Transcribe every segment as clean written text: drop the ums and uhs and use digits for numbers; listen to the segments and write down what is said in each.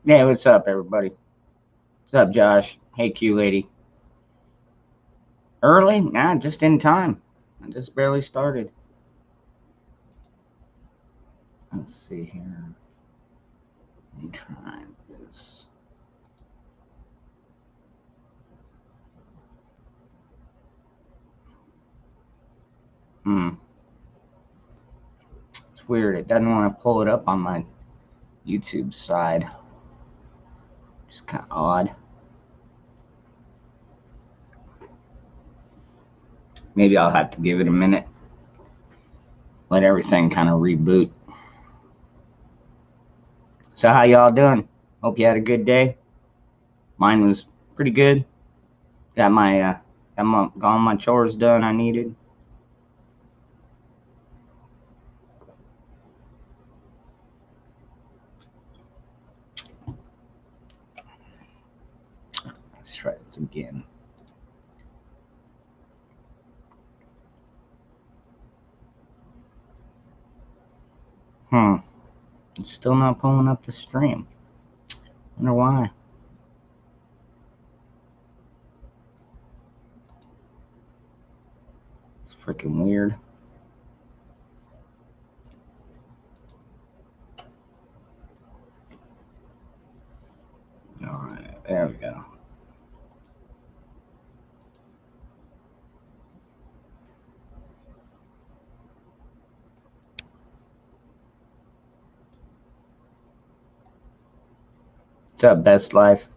Yeah, what's up, everybody? What's up, Josh? Hey, Q lady. Early? Nah, just in time. I just barely started. Let's see here. Let me try this. Hmm. It's weird. It doesn't want to pull it up on my YouTube side. It's kind of odd. Maybe I'll have to give it a minute. Let everything kind of reboot. So how y'all doing? Hope you had a good day. Mine was pretty good. Got all my chores done I needed. Let's try this again. It's still not pulling up the stream. Wonder why. It's freaking weird. Alright, there we go. What's up, Best Life?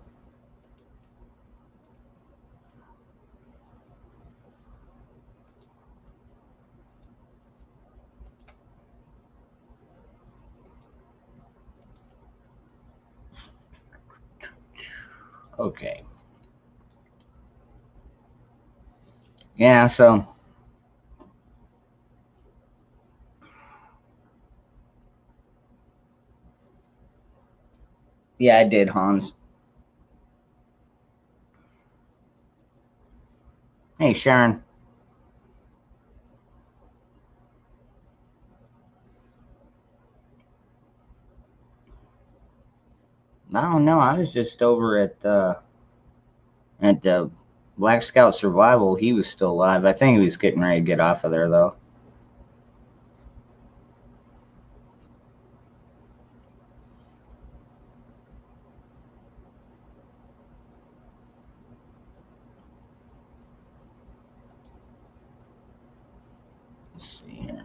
Okay. Yeah, so yeah, I did, Hans. Hey, Sharon. I don't know. I was just over at Black Scout Survival. He was still alive. I think he was getting ready to get off of there though. Let's see here.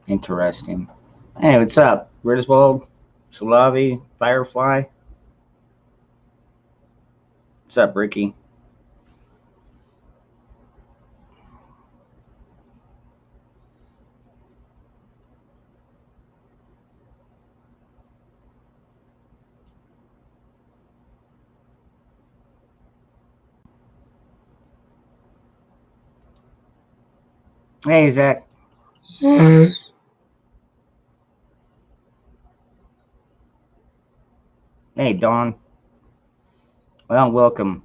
Interesting. Hey, what's up? Griswold, Salavi, Firefly. What's up, Ricky? Hey, Zach. Hey, Dawn. Well, welcome.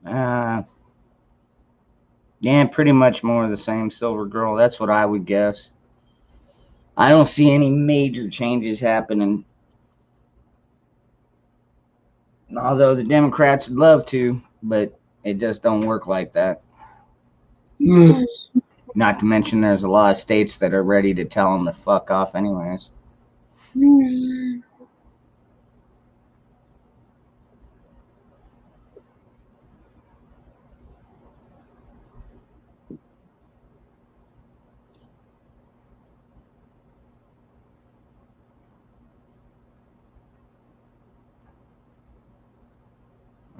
Uh, yeah, pretty much more of the same, Silver Girl. That's what I would guess. I don't see any major changes happening. Although the Democrats would love to, but it just don't work like that. Not to mention there's a lot of states that are ready to tell them to fuck off anyways.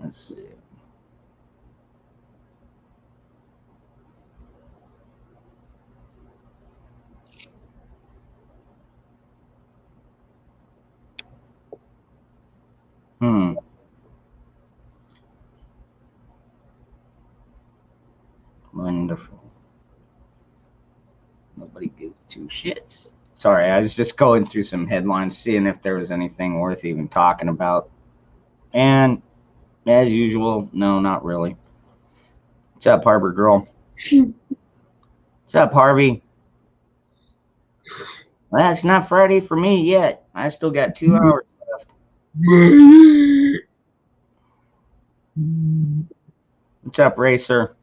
Let's see. Wonderful. Nobody gives two shits. Sorry, I was just going through some headlines, seeing if there was anything worth even talking about. And as usual, no, not really. What's up, Harbor Girl? What's up, Harvey? Well, it's not Friday for me yet. I still got 2 hours left. What's up, Racer?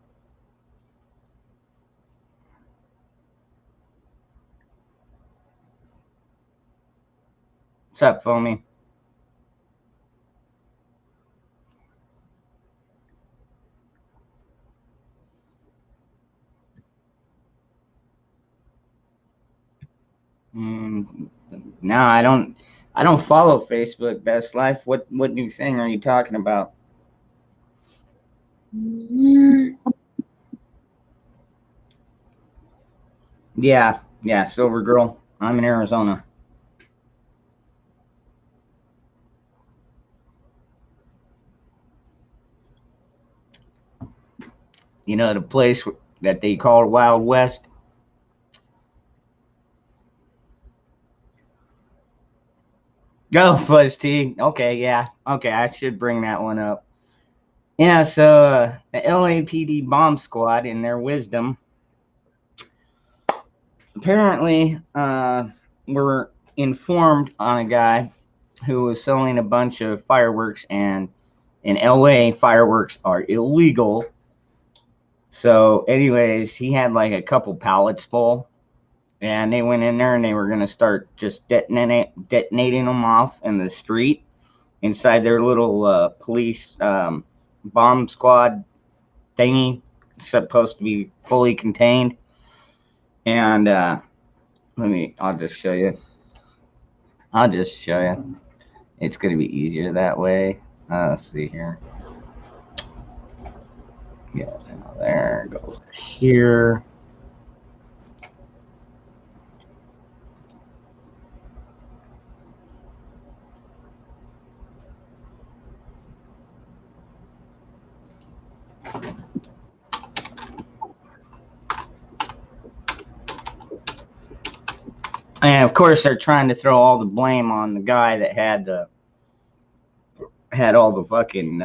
What's up, Foamy? No, I don't follow Facebook Best Life. What new thing are you talking about? Yeah, Silver Girl. I'm in Arizona. You know the place that they call Wild West? Go, Fuzz T. Okay, yeah. Okay, I should bring that one up. Yeah, so the LAPD bomb squad, in their wisdom, apparently were informed on a guy who was selling a bunch of fireworks, and in LA, fireworks are illegal. So, anyways, he had like a couple pallets full, and they went in there and they were going to start just detonating them off in the street inside their little police bomb squad thingy, supposed to be fully contained. And I'll just show you. It's going to be easier that way. Let's see here. Yeah, there, go over here. And of course, they're trying to throw all the blame on the guy that had all the fucking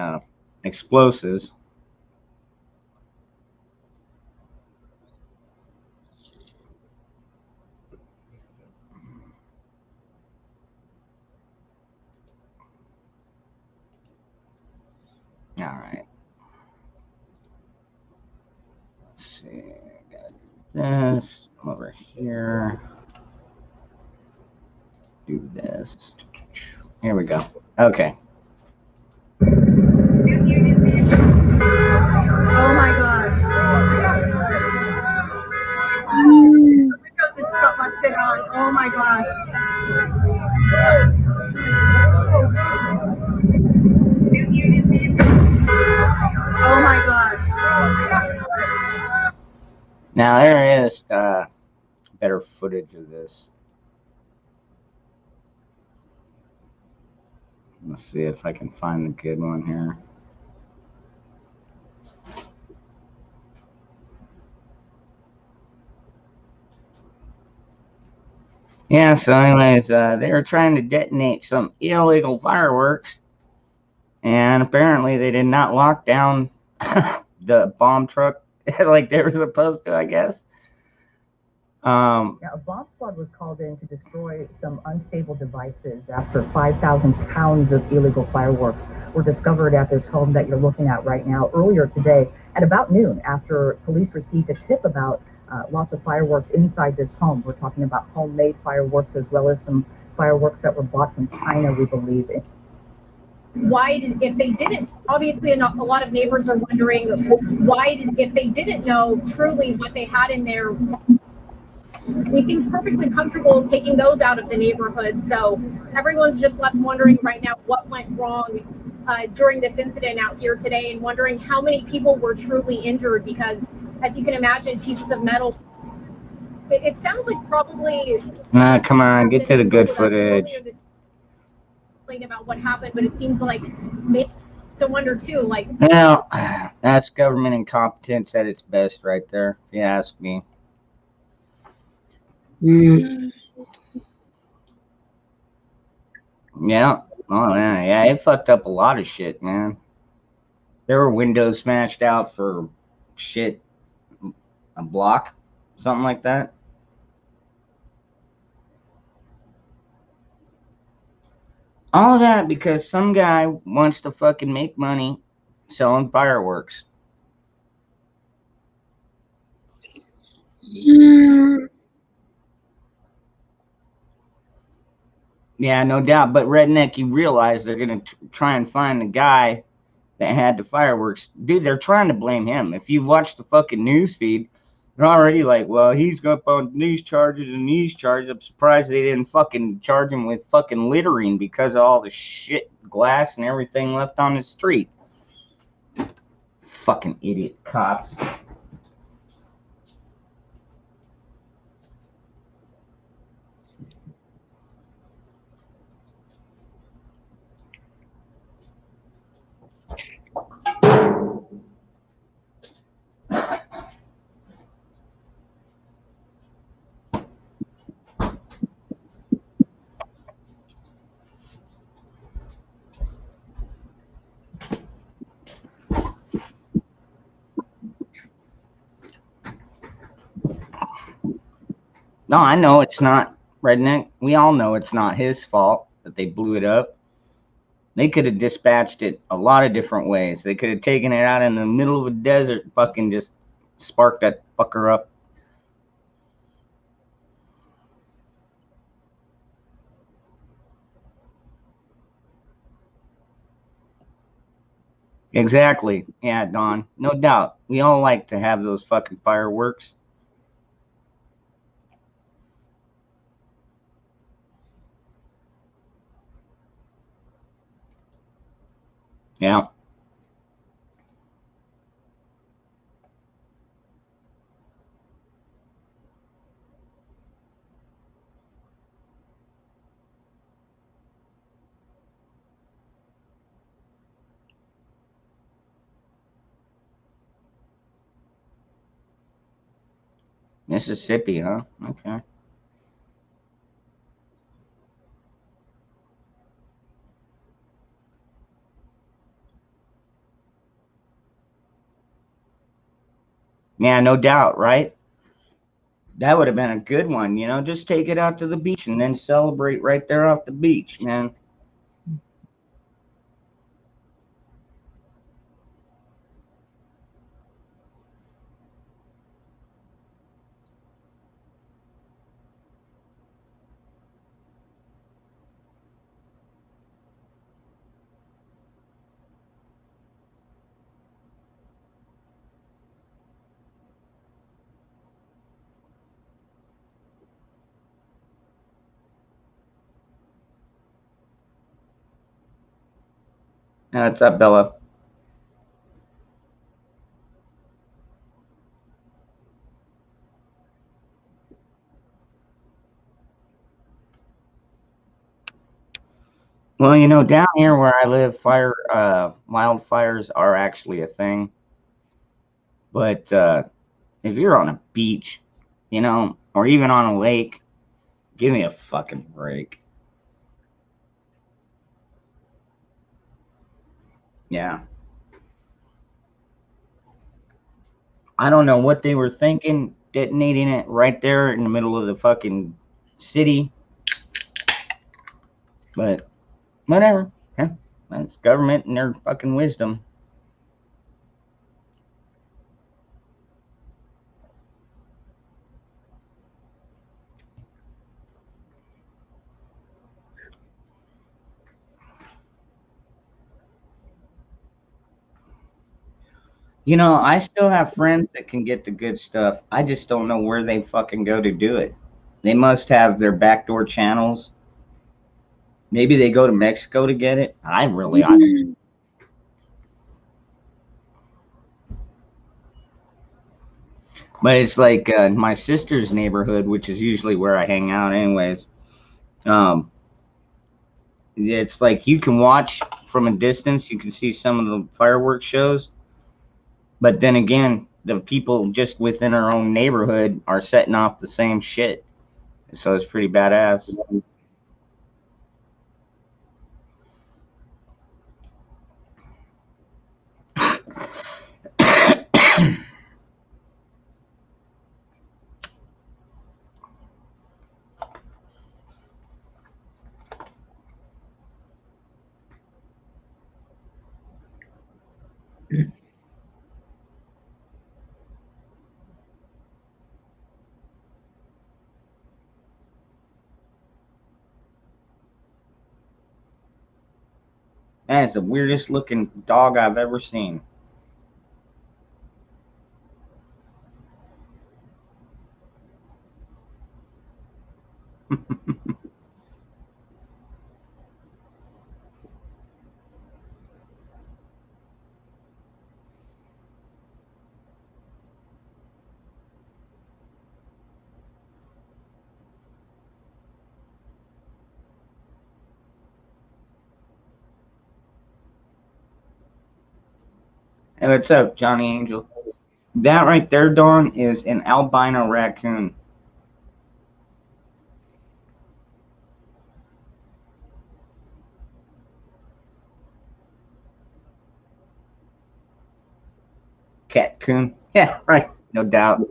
explosives. All right. Let's see. Gotta do this over here. Do this. Here we go. Okay. Oh my gosh. Oh my gosh. Oh my gosh. Now there is better footage of this. Let's see if I can find the good one here. Yeah, so anyways, they were trying to detonate some illegal fireworks, and apparently they did not lock down the bomb truck like they were supposed to, I guess. Now, a bomb squad was called in to destroy some unstable devices after 5,000 pounds of illegal fireworks were discovered at this home that you're looking at right now earlier today at about noon, after police received a tip about lots of fireworks inside this home. We're talking about homemade fireworks as well as some fireworks that were bought from China, we believe. If they didn't, obviously a lot of neighbors are wondering if they didn't know truly what they had in there, we seem perfectly comfortable taking those out of the neighborhood. So everyone's just left wondering right now what went wrong during this incident out here today, and wondering how many people were truly injured, because as you can imagine, pieces of metal, it sounds like probably come on, get to the good footage. About what happened, but it seems like maybe to wonder too, like, well, that's government incompetence at its best right there, if you ask me. Yeah. Oh yeah, yeah, it fucked up a lot of shit, man. There were windows smashed out for shit, a block, something like that. All that because some guy wants to fucking make money selling fireworks. Yeah, no doubt. But Redneck, you realize they're going to try and find the guy that had the fireworks. Dude, they're trying to blame him. If you watch the fucking news feed, they're already like, well, he's up on these charges and these charges. I'm surprised they didn't fucking charge him with fucking littering because of all the shit, glass and everything left on the street. Fucking idiot cops. No, I know it's not, Redneck. We all know it's not his fault that they blew it up. They could have dispatched it a lot of different ways. They could have taken it out in the middle of a desert, fucking just sparked that fucker up. Exactly. Yeah, Don. No doubt. We all like to have those fucking fireworks. Yeah. Mississippi, huh? Okay. Yeah, no doubt, right? That would have been a good one, you know. Just take it out to the beach and then celebrate right there off the beach, man. What's up, Bella? Well, you know, down here where I live, wildfires are actually a thing. But if you're on a beach, you know, or even on a lake, give me a fucking break. Yeah. I don't know what they were thinking, detonating it right there in the middle of the fucking city. But whatever. Yeah, that's government and their fucking wisdom. I still have friends that can get the good stuff. I just don't know where they fucking go to do it. They must have their backdoor channels. Maybe they go to Mexico to get it. I but it's like my sister's neighborhood, which is usually where I hang out, anyways. Um, it's like you can watch from a distance. You can see some of the fireworks shows, but then again, the people just within our own neighborhood are setting off the same shit. So it's pretty badass. That is the weirdest looking dog I've ever seen. Hey, what's up, Johnny Angel? That right there, Dawn, is an albino raccoon. Cat coon. Yeah, right. No doubt.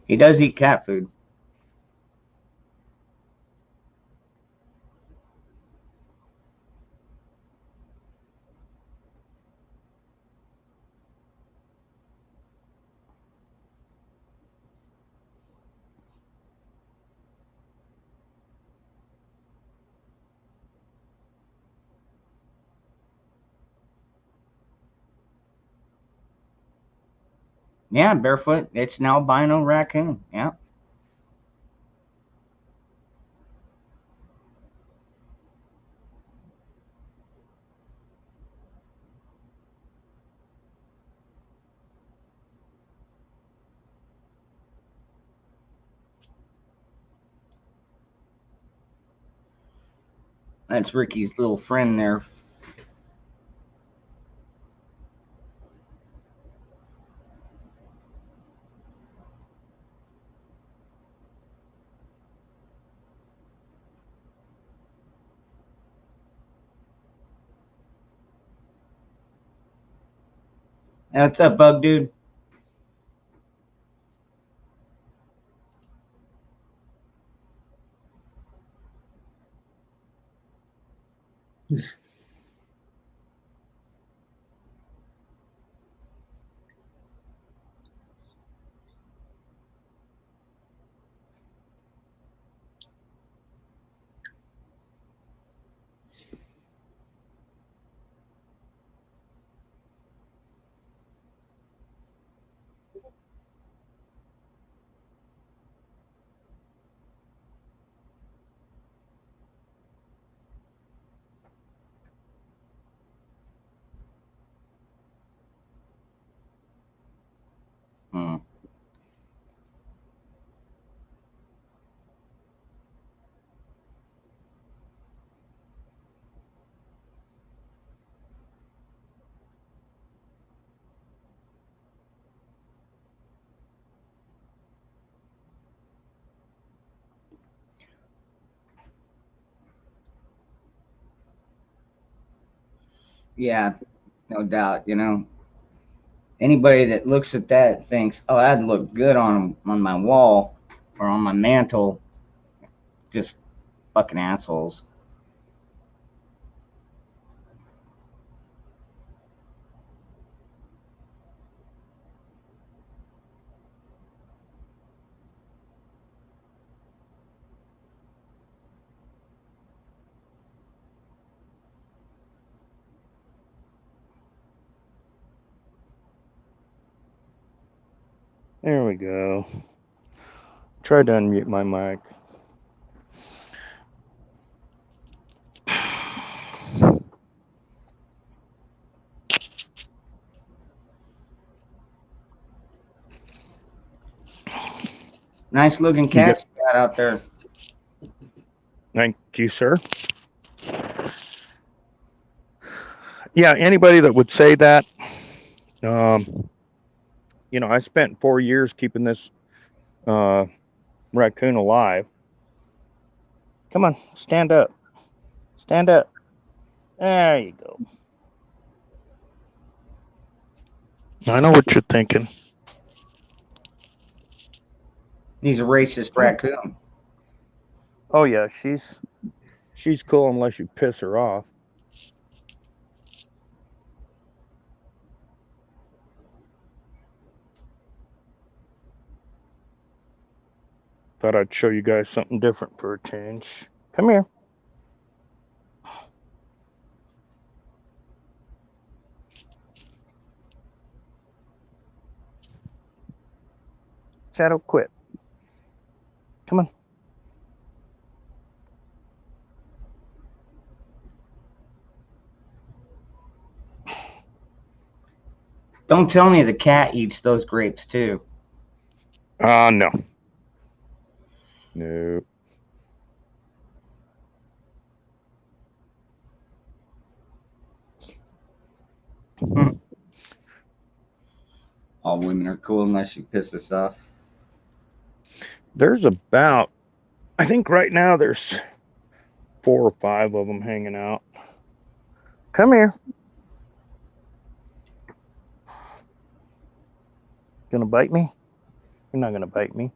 He does eat cat food. Yeah, barefoot. It's an albino raccoon. Yeah. That's Ricky's little friend there. Hey, what's up, bug dude? Hmm. Yeah, no doubt. Anybody that looks at that thinks, "Oh, that'd look good on my wall or on my mantle." Just fucking assholes. There we go. Try to unmute my mic. Nice looking cats you got out there. Thank you, sir. Yeah, anybody that would say that, you know, I spent 4 years keeping this raccoon alive. Come on, stand up. Stand up. There you go. I know what you're thinking. He's a racist raccoon. Oh yeah, she's cool unless you piss her off. Thought I'd show you guys something different for a change. Come here. Shadow, quit. Come on. Don't tell me the cat eats those grapes too. No. No. All women are cool unless you piss us off. There's about, I think right now there's 4 or 5 of them hanging out. Come here. Gonna bite me? You're not gonna bite me.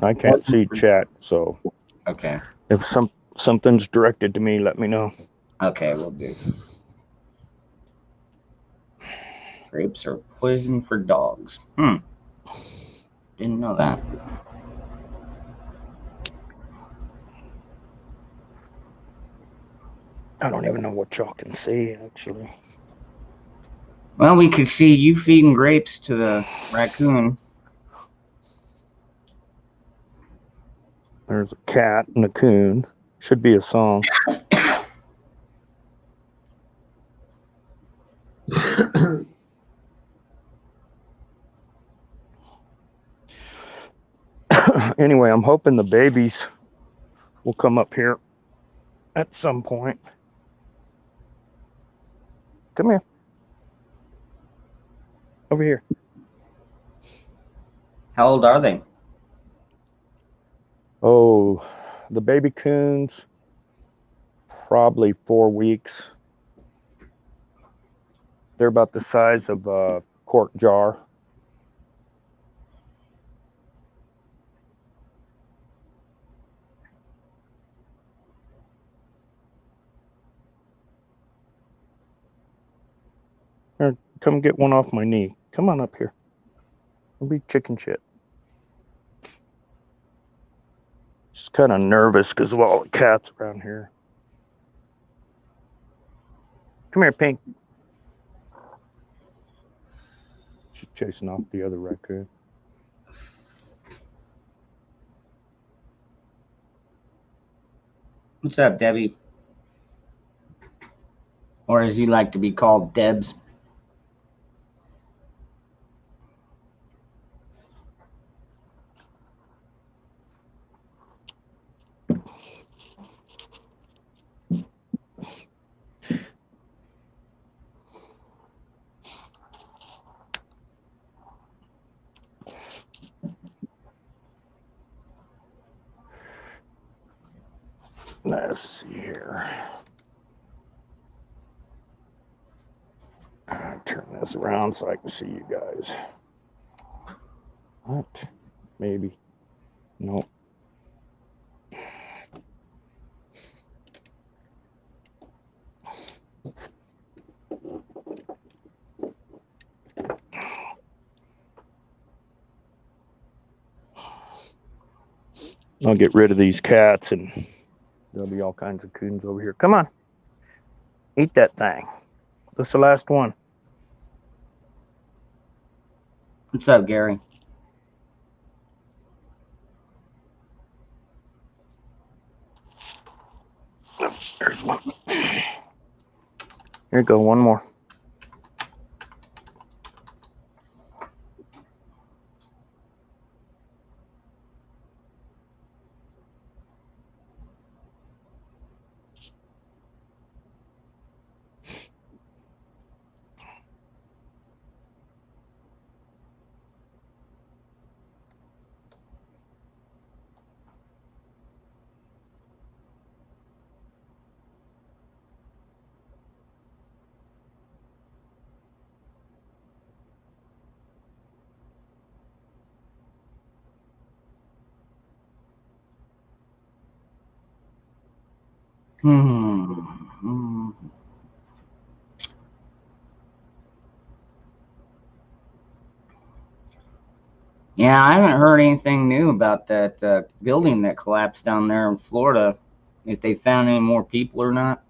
I can't see chat, so okay. If something's directed to me, let me know. Okay, we'll do. Grapes are poison for dogs. Didn't know that. I don't even know what y'all can see, actually. Well, we could see you feeding grapes to the raccoon. There's a cat and a coon. Should be a song. Anyway, I'm hoping the babies will come up here at some point. Come here. Over here. How old are they? Oh, the baby coons, probably 4 weeks. They're about the size of a quart jar. Here, come get one off my knee. Come on up here. Don't be chicken shit. Just kind of nervous because of all the cats around here. Come here, Pink. She's chasing off the other raccoon. What's up, Debbie? Or as you like to be called, Debs. Let's see here. Turn this around so I can see you guys. What? Maybe. Nope. I'll get rid of these cats and There'll be all kinds of coons over here. Come on. Eat that thing. That's the last one. What's up, Gary? There's one. Here you go, one more. Yeah, I haven't heard anything new about that building that collapsed down there in Florida. If they found any more people or not.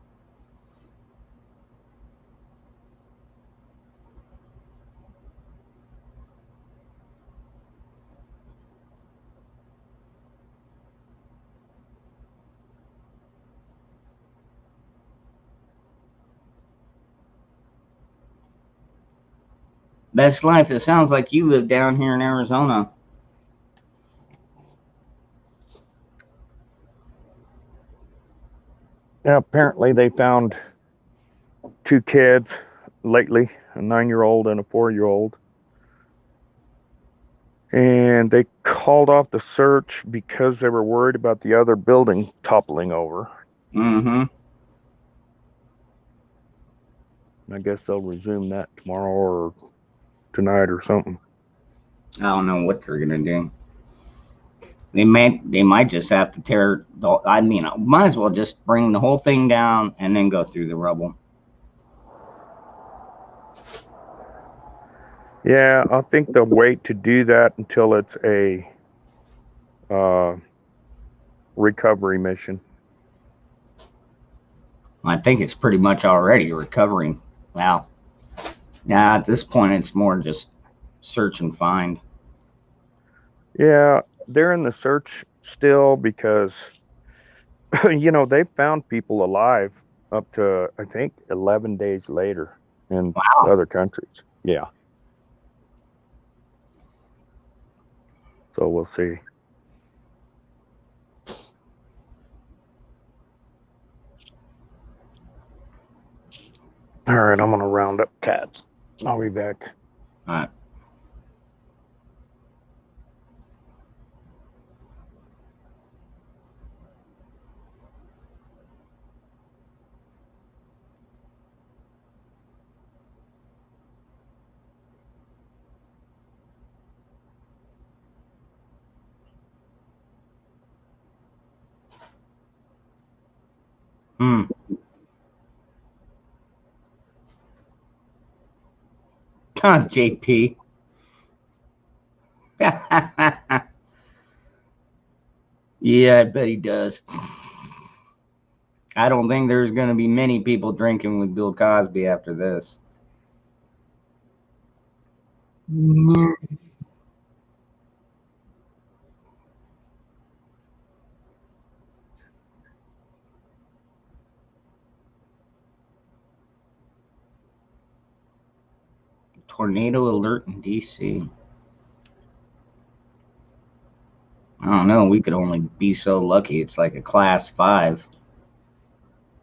Best life. It sounds like you live down here in Arizona. Yeah, apparently they found 2 kids lately, a 9-year-old and a 4-year-old. And they called off the search because they were worried about the other building toppling over. Mm-hmm. I guess they'll resume that tomorrow or tonight or something. I don't know what they're gonna do. They might just have to tear the. I mean, might as well just bring the whole thing down and then go through the rubble. Yeah, I think they'll wait to do that until it's a recovery mission. I think it's pretty much already recovering. Wow. Now at this point, it's more just search and find. Yeah, they're in the search still because, they found people alive up to, I think, 11 days later in Wow. other countries. Yeah. So we'll see. All right, I'm going to round up cats. I'll be back. All right. Hmm. God, JP. Yeah, I bet he does. I don't think there's going to be many people drinking with Bill Cosby after this. Tornado alert in DC. I don't know. We could only be so lucky. It's like a class 5.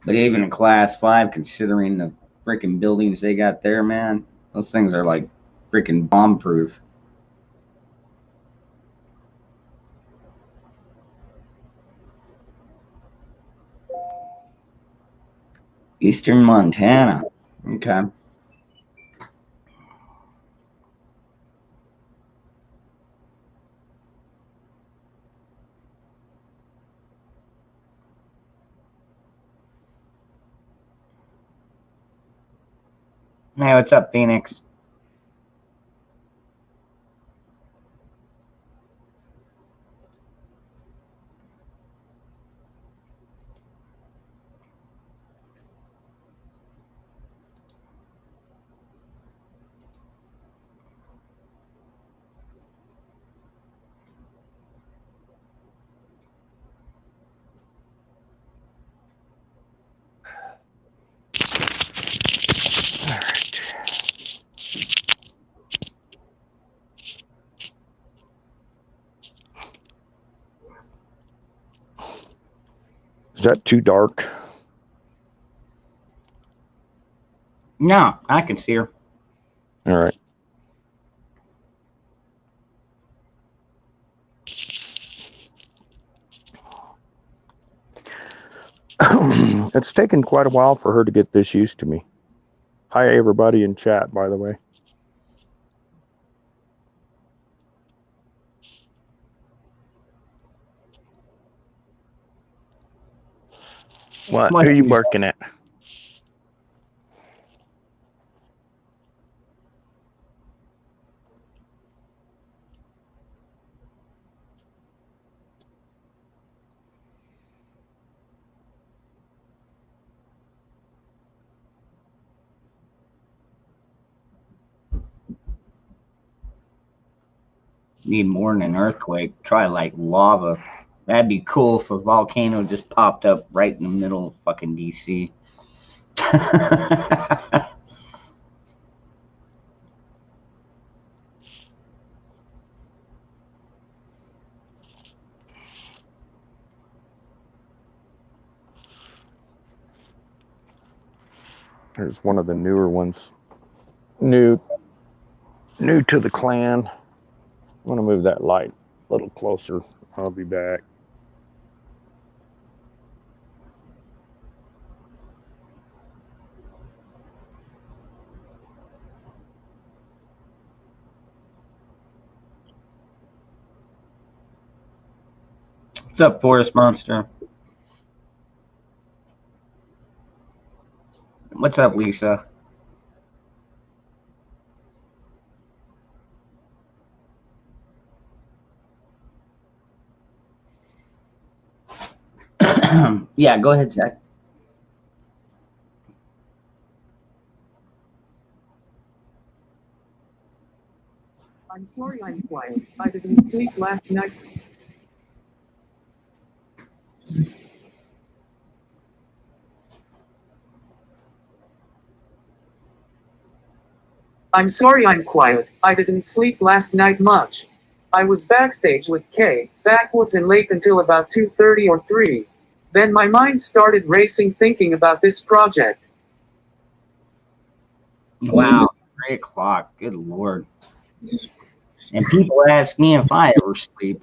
But even a class 5, considering the freaking buildings they got there, man, those things are like freaking bomb proof. Eastern Montana. Okay. Hey, what's up, Phoenix? Is that too dark? No, I can see her. All right. It's taken quite a while for her to get this used to me. Hi, everybody in chat, by the way. What are you barking at? Need more than an earthquake. Try like lava. That'd be cool if a volcano just popped up right in the middle of fucking DC. There's one of the newer ones. New to the clan. I'm gonna move that light a little closer. I'll be back. What's up, Forest Monster? What's up, Lisa? Yeah, go ahead, Zach. I'm sorry I'm quiet. I didn't sleep last night. I'm sorry I'm quiet. I didn't sleep last night much. I was backstage with Kay, backwoods and late until about 2:30 or 3. Then my mind started racing thinking about this project. Wow, 3 o'clock. Good Lord. And people ask me if I ever sleep.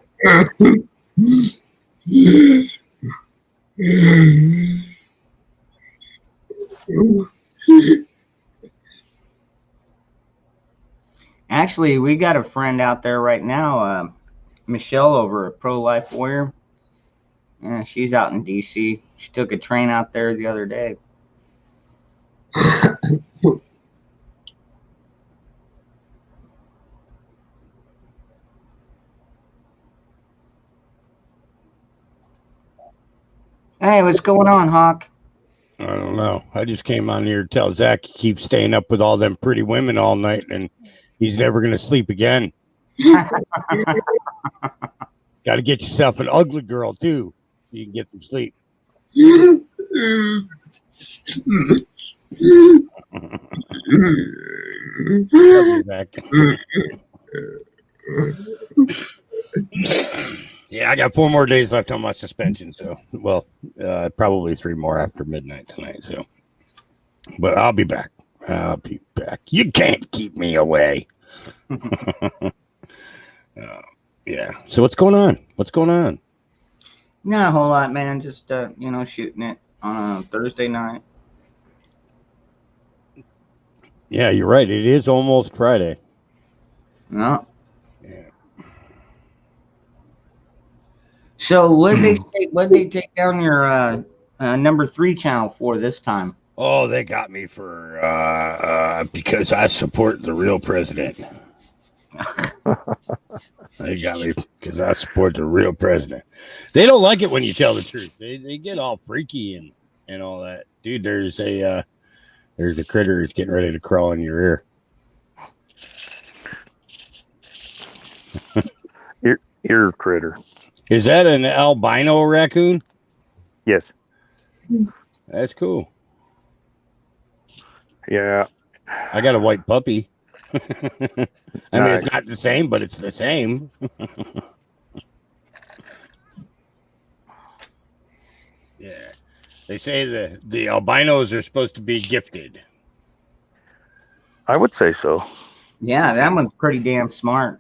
Actually, we got a friend out there right now, Michelle over at Pro Life Warrior. Yeah, she's out in DC. She took a train out there the other day. Hey, what's going on, Hawk? I don't know. I just came on here to tell Zach he keeps staying up with all them pretty women all night and he's never going to sleep again. Got to get yourself an ugly girl, too, so you can get some sleep. Love you, Zach. Yeah, I got 4 more days left on my suspension, so probably 3 more after midnight tonight. So, but I'll be back. I'll be back. You can't keep me away. Yeah. So what's going on? What's going on? Not a whole lot, man. Just shooting it on a Thursday night. Yeah, you're right. It is almost Friday. No. Yeah. So what did they take down your number 3 channel for this time? Oh, they got me for because I support the real president. They got me because I support the real president. They don't like it when you tell the truth. They get all freaky and all that. Dude, there's a critter that's getting ready to crawl in your ear. Ear critter. Is that an albino raccoon? Yes. That's cool. Yeah. I got a white puppy. I mean, it's not the same, but it's the same. Yeah. They say the albinos are supposed to be gifted. I would say so. Yeah, that one's pretty damn smart.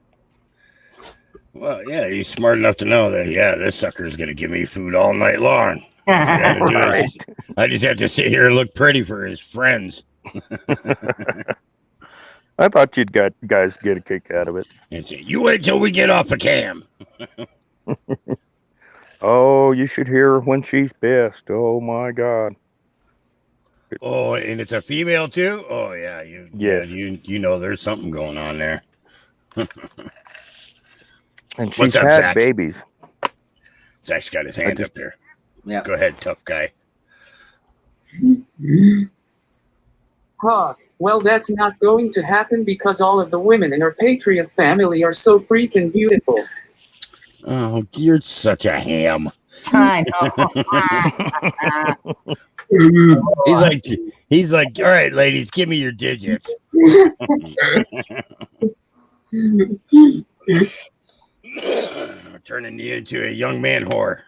Well, yeah, he's smart enough to know that, yeah, this sucker's going to give me food all night long. I just have to sit here and look pretty for his friends. I thought you'd guys get a kick out of it. And say, you wait till we get off a cam. Oh, you should hear her when she's pissed. Oh my God. Oh, and it's a female too? Oh yeah, Yes. you know there's something going on there. And What's she's up, had Zach? babies. Zach's got his hand up there. Yeah. Go ahead, tough guy. Hawk, well, that's not going to happen because all of the women in our Patriot family are so freaking beautiful. Oh, you're such a ham. I know. He's like, all right, ladies, give me your digits. We're turning you into a young man whore.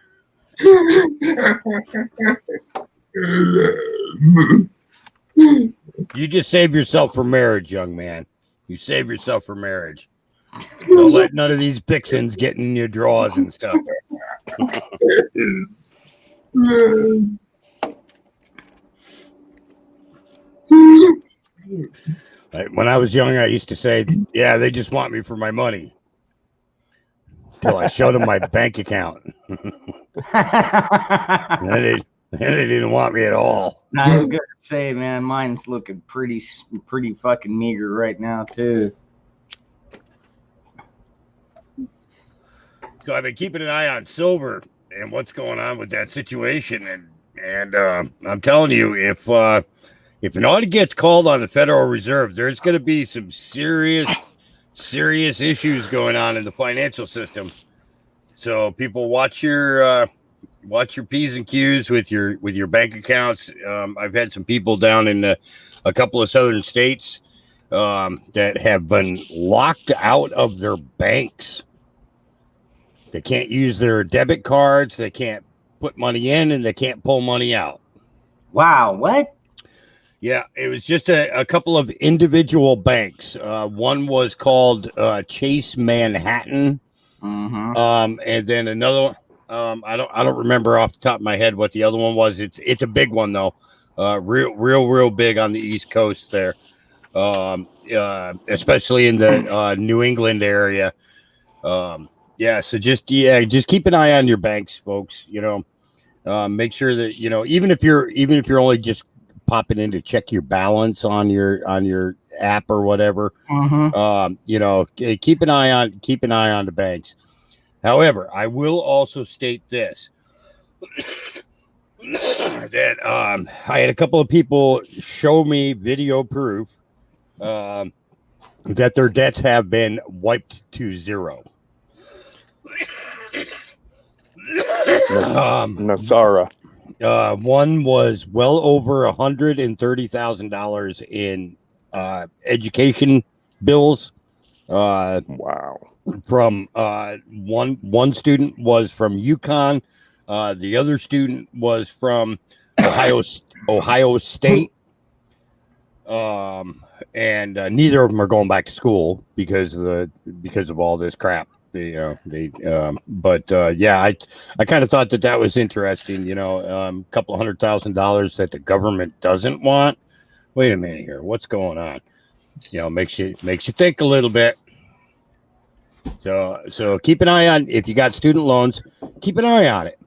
You just save yourself for marriage, young man. You save yourself for marriage. Don't let none of these vixens get in your drawers and stuff. When I was young, I used to say, yeah, they just want me for my money. Until I showed them my bank account. Then they didn't want me at all. I was gonna say, man, mine's looking pretty fucking meager right now too. So I've been keeping an eye on silver and what's going on with that situation, and I'm telling you, if an audit gets called on the Federal Reserve, there's going to be some serious issues going on in the financial system. So people, watch your P's and Q's with your bank accounts. I've had some people down in a couple of southern states that have been locked out of their banks. They can't use their debit cards. They can't put money in, and they can't pull money out. Wow, what? Yeah, it was just a couple of individual banks. One was called Chase Manhattan, and then another. I don't remember off the top of my head what the other one was. It's a big one though, real big on the East Coast there, especially in the New England area. Yeah, so just keep an eye on your banks, folks. Make sure that even if you're only just popping in to check your balance on your app or whatever, keep an eye on the banks. However, I will also state this that I had a couple of people show me video proof that their debts have been wiped to zero. Nasara. One was well over $130,000 in education bills. Wow. From one student was from UConn, the other student was from Ohio State, and neither of them are going back to school because of all this crap. I kind of thought that was interesting. A couple of $100,000 that the government doesn't want. Wait a minute here, what's going on? Makes you think a little bit. So keep an eye on, if you got student loans, keep an eye on it.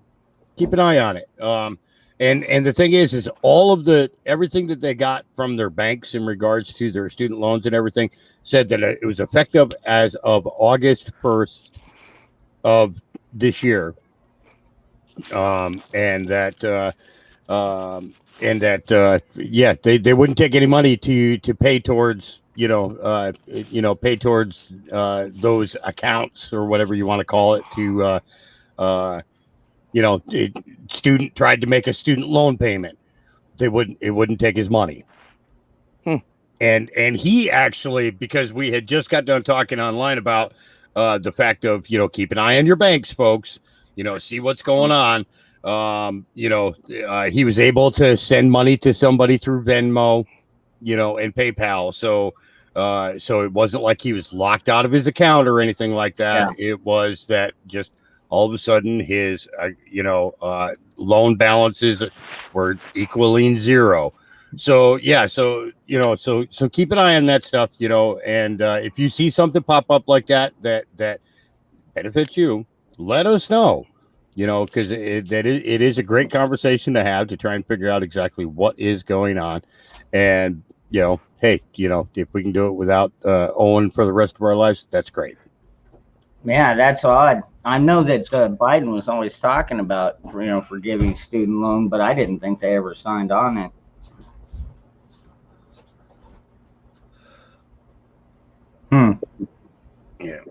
And the thing is all of everything that they got from their banks in regards to their student loans and everything said that it was effective as of August 1st of this year. And that they wouldn't take any money to pay towards pay towards those accounts or whatever you want to call it student tried to make a student loan payment. It wouldn't take his money. And he actually, because we had just got done talking online about the fact of, keep an eye on your banks, folks, see what's going on. He was able to send money to somebody through Venmo, and PayPal. So it wasn't like he was locked out of his account or anything like that. Yeah. It was that just all of a sudden his, loan balances were equaling zero. So yeah, so keep an eye on that stuff, and if you see something pop up like that benefits you, let us know, because it is a great conversation to have to try and figure out exactly what is going on, and hey, if we can do it without owing for the rest of our lives, that's great. Yeah, that's odd. I know that Biden was always talking about forgiving student loan, but I didn't think they ever signed on it. Yeah.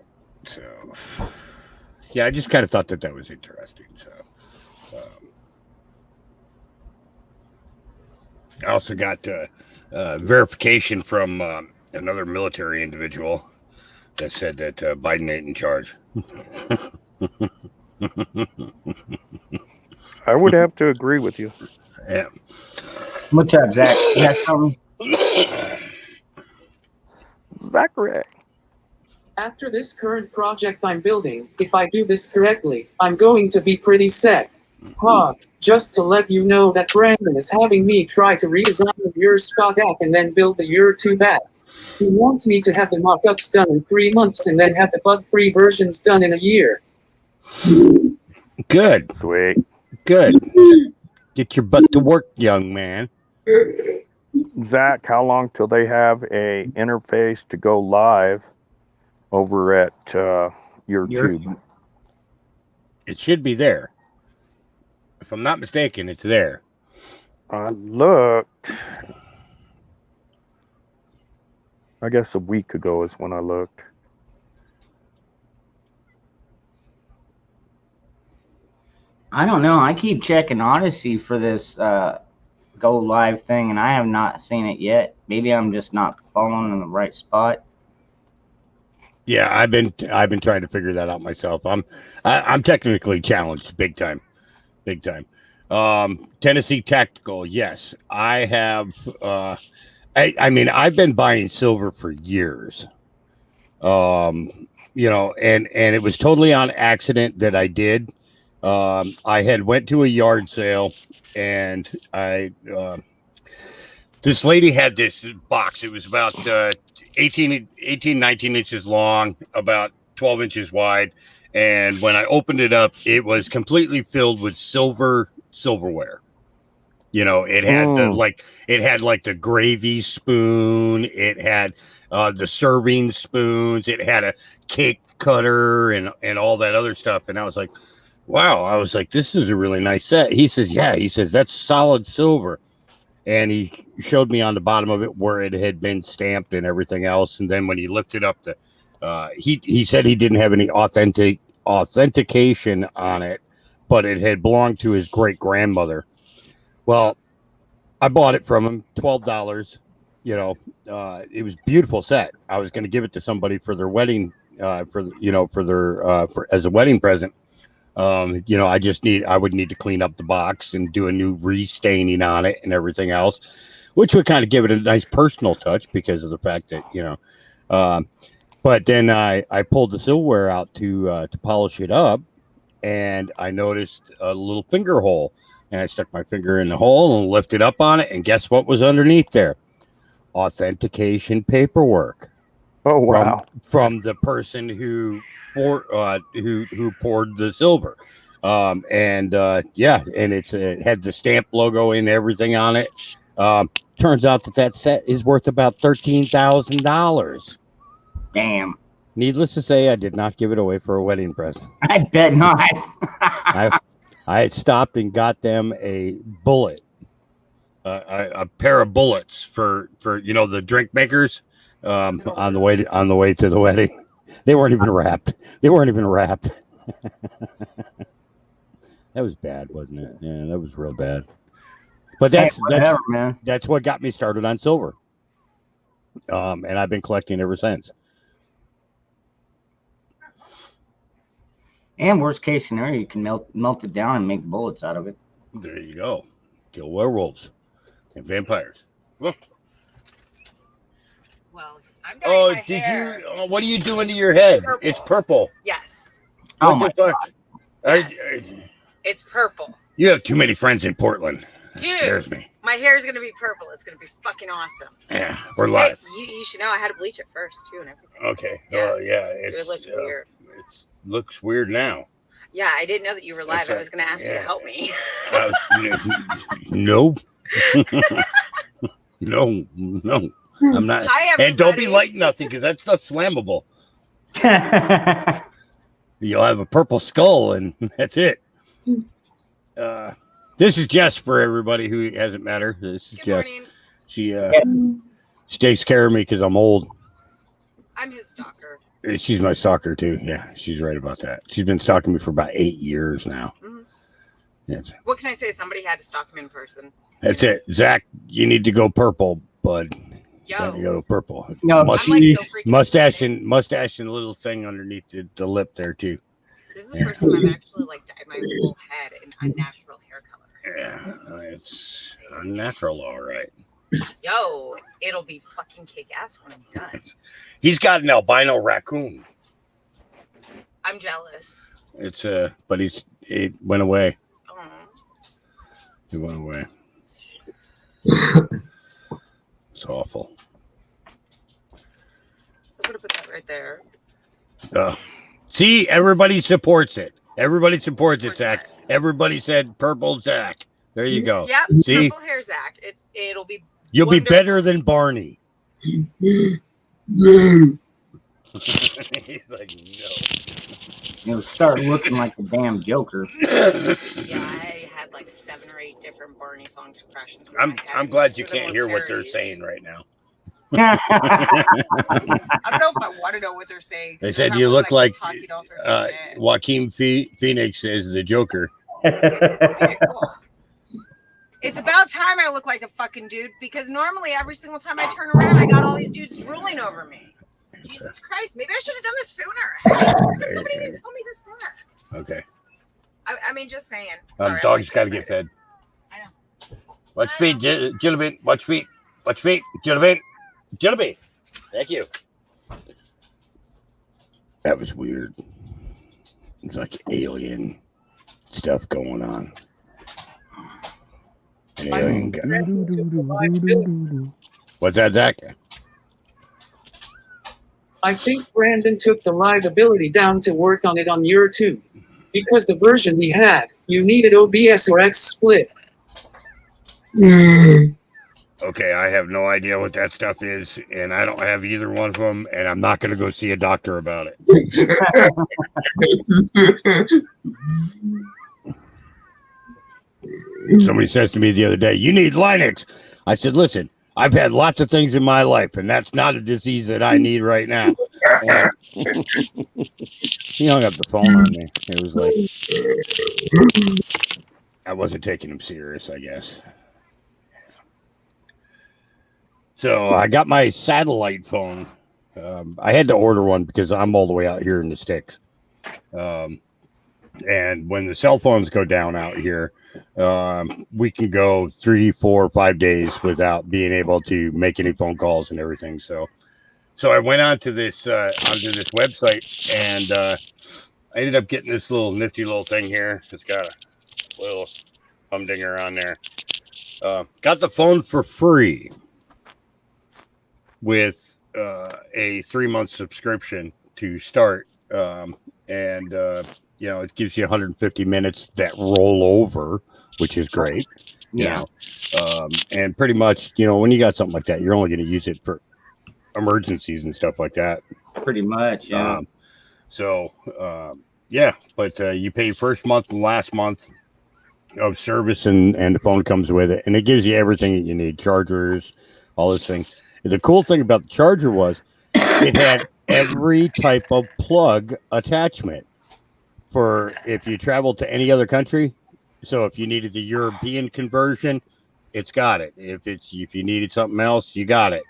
So, yeah, I just kind of thought that was interesting. So, I also got verification from another military individual that said that Biden ain't in charge. I would have to agree with you. Yeah. What's up, Zach? You got something? Zachary. After this current project I'm building, if I do this correctly, I'm going to be pretty set. Just to let you know that Brandon is having me try to redesign the Your Spot app and then build the Your Tube app. He wants me to have the mock-ups done in 3 months and then have the bug-free versions done in a year. Good. Sweet. Good. Get your butt to work, young man. Zach, how long till they have a interface to go live over at your tube? It should be there. If I'm not mistaken, it's there. I looked. I guess a week ago is when I looked. I don't know. I keep checking Odyssey for this go live thing, and I have not seen it yet. Maybe I'm just not following in the right spot. Yeah, I've been trying to figure that out myself. I'm technically challenged big time. Tennessee Tactical, yes, I have. I mean, I've been buying silver for years. And it was totally on accident that I did. I had went to a yard sale, and this lady had this box. It was about 19 inches long, about 12 inches wide. And when I opened it up, it was completely filled with silverware. It had the gravy spoon. It had the serving spoons. It had a cake cutter and all that other stuff. And I was like, wow. I was like, this is a really nice set. He says, yeah. He says, that's solid silver. And he showed me on the bottom of it where it had been stamped and everything else. And then when he lifted up he said he didn't have any authentication on it, but it had belonged to his great grandmother. Well, I bought it from him, $12. It was a beautiful set. I was going to give it to somebody for their wedding, as a wedding present. I would need to clean up the box and do a new restaining on it and everything else, which would kind of give it a nice personal touch because of the fact that, but then I pulled the silverware out to polish it up, and I noticed a little finger hole, and I stuck my finger in the hole and lifted up on it, and guess what was underneath there? Authentication paperwork. Oh wow! From the person who poured the silver, and it had the stamp logo and everything on it. Turns out that set is worth about $13,000. Damn. Needless to say, I did not give it away for a wedding present. I bet not. I stopped and got them a bullet, a pair of bullets for the drink makers. On the way to the wedding, they weren't even wrapped. That was bad, wasn't it? Yeah, that was real bad. But that's what got me started on silver. And I've been collecting ever since. And worst case scenario, you can melt it down and make bullets out of it. There you go. Kill werewolves and vampires. Well, I'm dyeing my did hair. you? What are you doing to your head? Purple. It's purple. Yes. Oh What my the fuck? Yes. It's purple. You have too many friends in Portland. That Dude, scares me. my hair is going to be purple. It's going to be fucking awesome. Yeah, we're live. Hey, you should know I had to bleach it first, too, and everything. Okay. Yeah. It It looks weird. It looks weird now. Yeah, I didn't know that you were live. I was going to ask you to help me. No. No. I'm not. Hi, everybody. And don't be like nothing because that stuff's flammable. You'll have a purple skull and that's it. This is Jess for everybody who hasn't met her. This is Good Jess. morning. She takes care of me because I'm old. I'm his stalker. She's my stalker too. Yeah, she's right about that. She's been stalking me for about 8 years now. Mm-hmm. Yes. What can I say? Somebody had to stalk him in person. That's it. Zach, you need to go purple, bud. Yo. You go purple. No, Must- I'm like so freaking mustache and a little thing underneath the lip there too. This is the first time I've actually like dyed my whole head in a natural hair color. Yeah, it's unnatural, all right. Yo, it'll be fucking kick ass when I'm done. He's got an albino raccoon. I'm jealous. It's but it went away. Oh. It went away. It's awful. I'm gonna put that right there. See, everybody supports it. Everybody supports it, Zach. Everybody said purple Zach. There you go. Yep. See? Purple hair, Zach. It'll be. You'll wonderful. be better than Barney. He's like, no. You'll start looking like the damn Joker. Yeah, I had like 7 or 8 different Barney songs crashing through my head. I'm glad you Some of can't them hear were what they're parodies. saying right now. I don't know if I want to know what they're saying. They 'cause said they're you probably, look like talking all sorts of shit. Joaquin Phoenix is the Joker. Okay, cool. It's about time I look like a fucking dude because normally every single time I turn around, I got all these dudes drooling over me. Jesus Christ, maybe I should have done this sooner. How come somebody didn't tell me this sooner? Okay. I mean, just saying. Sorry, I'm Dog's like got to get fed. I know. Watch feet, Gillibin. Watch feet. Watch feet, Gillibin. Gillibin. Thank you. That was weird. It's like alien stuff going on. An alien guy. What's that, Zach? I think Brandon took the liability down to work on it on your too. Because the version he had, you needed OBS or X split. Okay, I have no idea what that stuff is, and I don't have either one of them, and I'm not going to go see a doctor about it. Somebody says to me the other day, "You need Linux." I said, "Listen, I've had lots of things in my life, and that's not a disease that I need right now." He hung up the phone on me. It was like I wasn't taking him serious, I guess. So I got my satellite phone. I had to order one because I'm all the way out here in the sticks. And when the cell phones go down out here, we can go 3, 4, 5 days without being able to make any phone calls and everything. So I went onto this website and I ended up getting this little nifty little thing here. It's got a little humdinger on there. Got the phone for free with a 3-month subscription to start. It gives you 150 minutes that roll over, which is great. Yeah. And pretty much, when you got something like that, you're only going to use it for emergencies and stuff like that. Pretty much, yeah. But you pay first month and last month of service, and the phone comes with it, and it gives you everything that you need: chargers, all this thing. The cool thing about the charger was it had every type of plug attachment for if you travel to any other country. So if you needed the European conversion, it's got it. If you needed something else, you got it.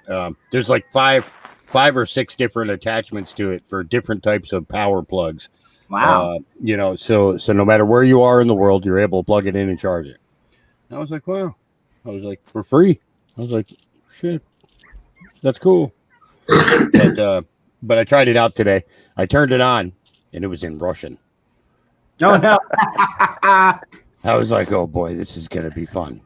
There's like five or six different attachments to it for different types of power plugs. Wow. You know, so no matter where you are in the world, you're able to plug it in and charge it. And I was like, wow. I was like, for free. I was like, shit, that's cool. But I tried it out today. I turned it on, and it was in Russian. Oh no. I was like, oh boy, this is gonna be fun.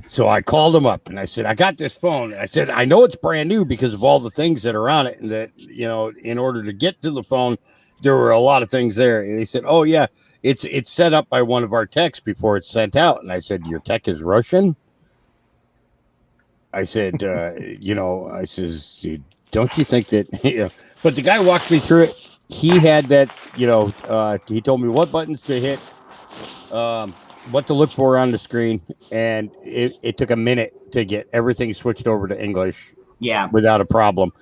So I called him up and I said, I got this phone. I said, I know it's brand new because of all the things that are on it, and that, you know, in order to get to the phone, there were a lot of things there. And he said, oh yeah, it's set up by one of our techs before it's sent out. And I said, your tech is Russian? I said, you know, I says, don't you think that, you know, but the guy walked me through it. He had that, you know, he told me what buttons to hit, what to look for on the screen, and it took a minute to get everything switched over to English. Yeah. Without a problem.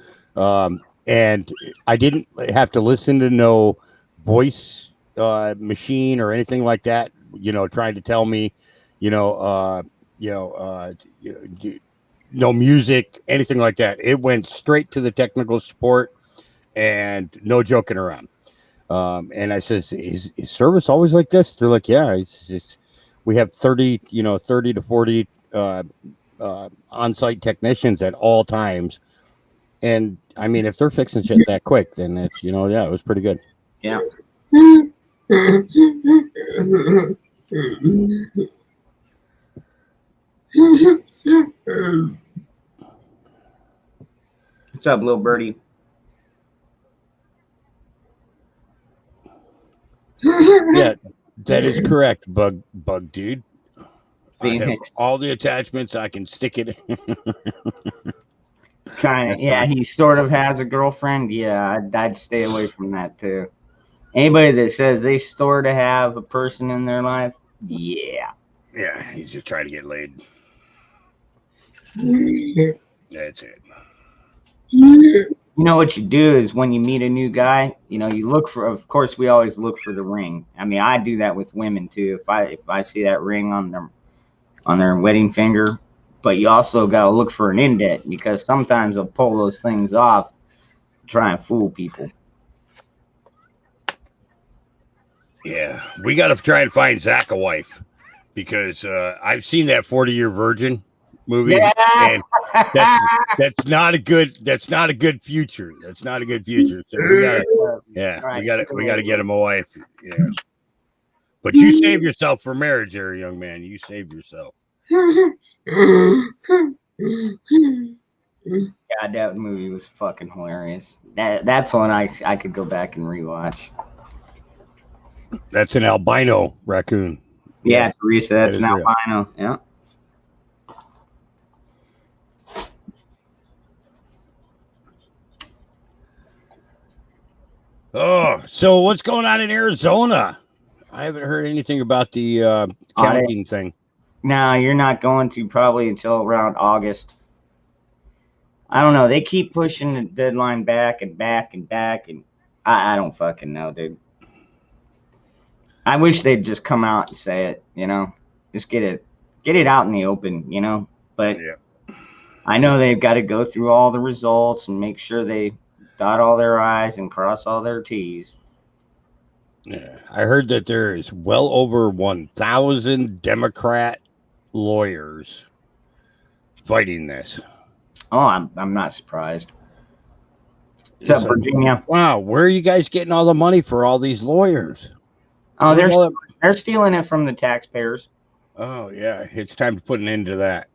And I didn't have to listen to no voice machine or anything like that, you know, trying to tell me, no music, anything like that. It went straight to the technical support and no joking around. And I says, is service always like this? They're like, yeah, we have 30 to 40 on-site technicians at all times. And I mean, if they're fixing shit that quick, then it's, you know, yeah, it was pretty good. Yeah. What's up, little birdie? Yeah, that is correct, bug dude. I have all the attachments. I can stick it. Kind of. Yeah, he sort of has a girlfriend. Yeah, I'd stay away from that too. Anybody that says they sort of have a person in their life, yeah. Yeah, he's just trying to get laid. That's it. You know what you do is when you meet a new guy, you know, you look for, of course, we always look for the ring. I mean, I do that with women too. If I see that ring on their wedding finger, but you also got to look for an indent, because sometimes they'll pull those things off to try and fool people. Yeah, we got to try and find Zach a wife, because I've seen that 40-Year Virgin movie, and that's not a good future. That's not a good future. So we gotta get him a wife. Yeah, but you save yourself for marriage, there, young man. You save yourself. Yeah, that movie was fucking hilarious. That's one I could go back and rewatch. That's an albino raccoon. Yeah, Teresa, that's an albino. Yeah. Oh, so what's going on in Arizona? I haven't heard anything about the counting thing. No, you're not going to probably until around August. I don't know. They keep pushing the deadline back and back and back, and I don't fucking know, dude. I wish they'd just come out and say it, you know, just get it out in the open, you know. But yeah. I know they've got to go through all the results and make sure they dot all their I's and cross all their T's. Yeah, I heard that there is well over 1,000 Democrat lawyers fighting this. Oh, I'm not surprised. What's up, Virginia? Wow, where are you guys getting all the money for all these lawyers? Oh, they're stealing it from the taxpayers. Oh yeah, it's time to put an end to that.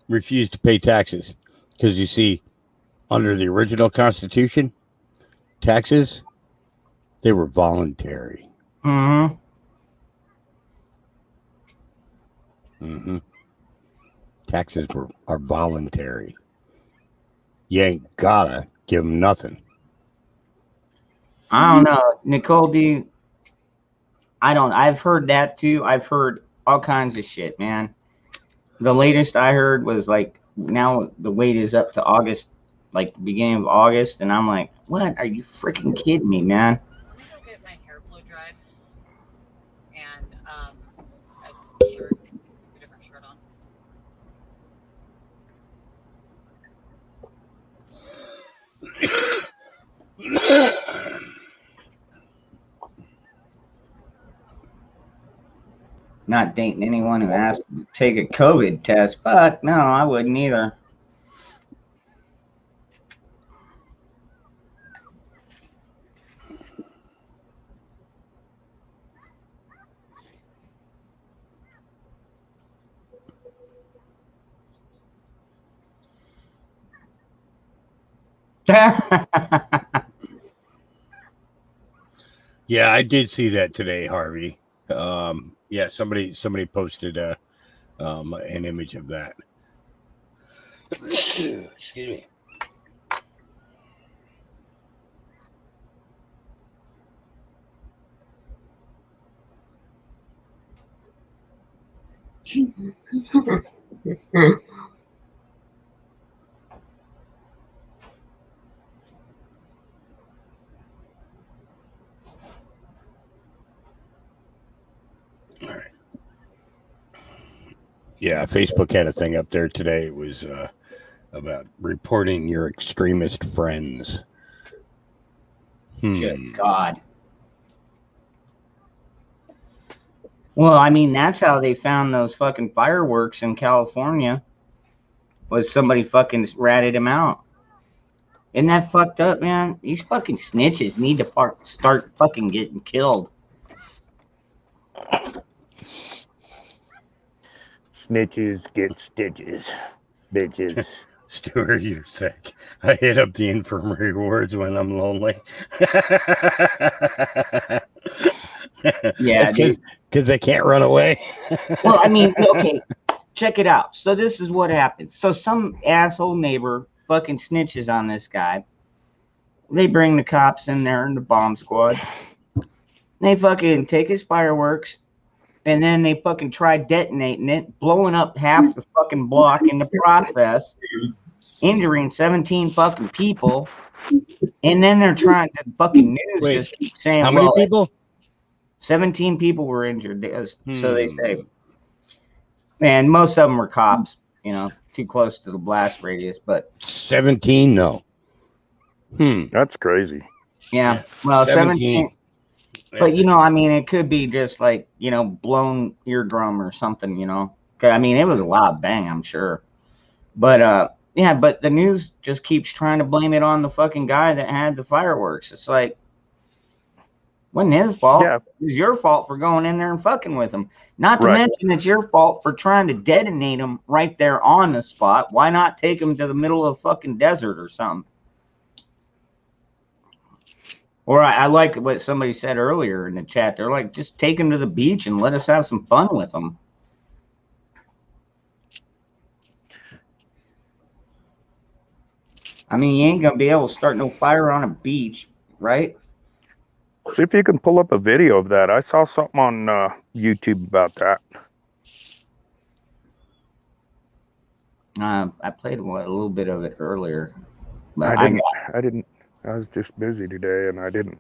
Refuse to pay taxes, because you see, under the original Constitution, taxes, they were voluntary. Mm-hmm. Mm-hmm. Taxes are voluntary. You ain't gotta give them nothing. I don't know, Nicole. I've heard that too. I've heard all kinds of shit, man. The latest I heard was like, now the wait is up to August, like the beginning of August, and I'm like, what? Are you freaking kidding me, man? I'll get my hair blow dried and a different shirt on. not dating anyone who asked to take a COVID test, but no, I wouldn't either. Yeah, I did see that today, Harvey. Yeah, somebody posted an image of that. Excuse me. All right. Yeah, Facebook had a thing up there today. It was about reporting your extremist friends. Good God. Well, I mean, that's how they found those fucking fireworks in California. Was somebody fucking ratted him out. Isn't that fucked up, man? These fucking snitches need to start fucking getting killed. Snitches get stitches, bitches. Stuart, you're sick. I hit up the infirmary wards when I'm lonely. Yeah, because they can't run away. Well, I mean, okay, check it out. So this is what happens. So some asshole neighbor fucking snitches on this guy. They bring the cops in there and the bomb squad. They fucking take his fireworks, and then they fucking try detonating it, blowing up half the fucking block in the process, injuring 17 fucking people. And then they're trying to fucking news just keep saying, how many people? 17 people were injured, so they say. And most of them were cops, you know, too close to the blast radius. But 17, no. That's crazy. Yeah, well, 17. But, you know, I mean, it could be just like, you know, blown eardrum or something, you know. I mean, it was a loud bang, I'm sure. But, yeah, but the news just keeps trying to blame it on the fucking guy that had the fireworks. It's like, wasn't his fault. Yeah. It was your fault for going in there and fucking with him. Not to mention it's your fault for trying to detonate him right there on the spot. Why not take him to the middle of the fucking desert or something? Or I like what somebody said earlier in the chat. They're like, just take him to the beach and let us have some fun with him. I mean, you ain't going to be able to start no fire on a beach, right? See if you can pull up a video of that. I saw something on YouTube about that. I played a little bit of it earlier. But I didn't. I was just busy today, and I didn't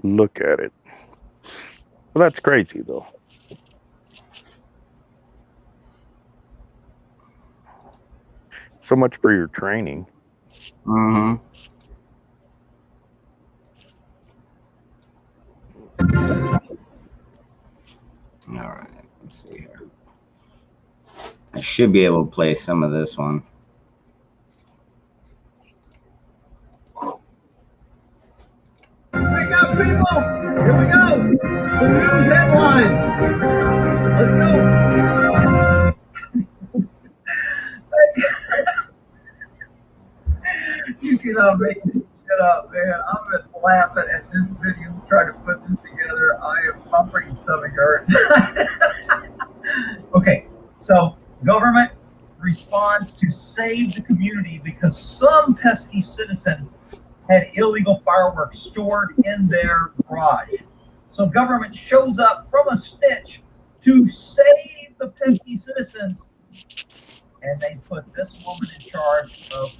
look at it. Well, that's crazy, though. So much for your training. Mm-hmm. All right, let's see here. I should be able to play some of this one. Wake up, people! Here we go! Some news headlines! Let's go! You cannot make this shit up, man. I've been laughing at this video, trying to put this together. My freaking stomach hurts. Okay, so government responds to save the community because some pesky citizen had illegal fireworks stored in their garage. So government shows up from a snitch to save the pesky citizens, and they put this woman in charge of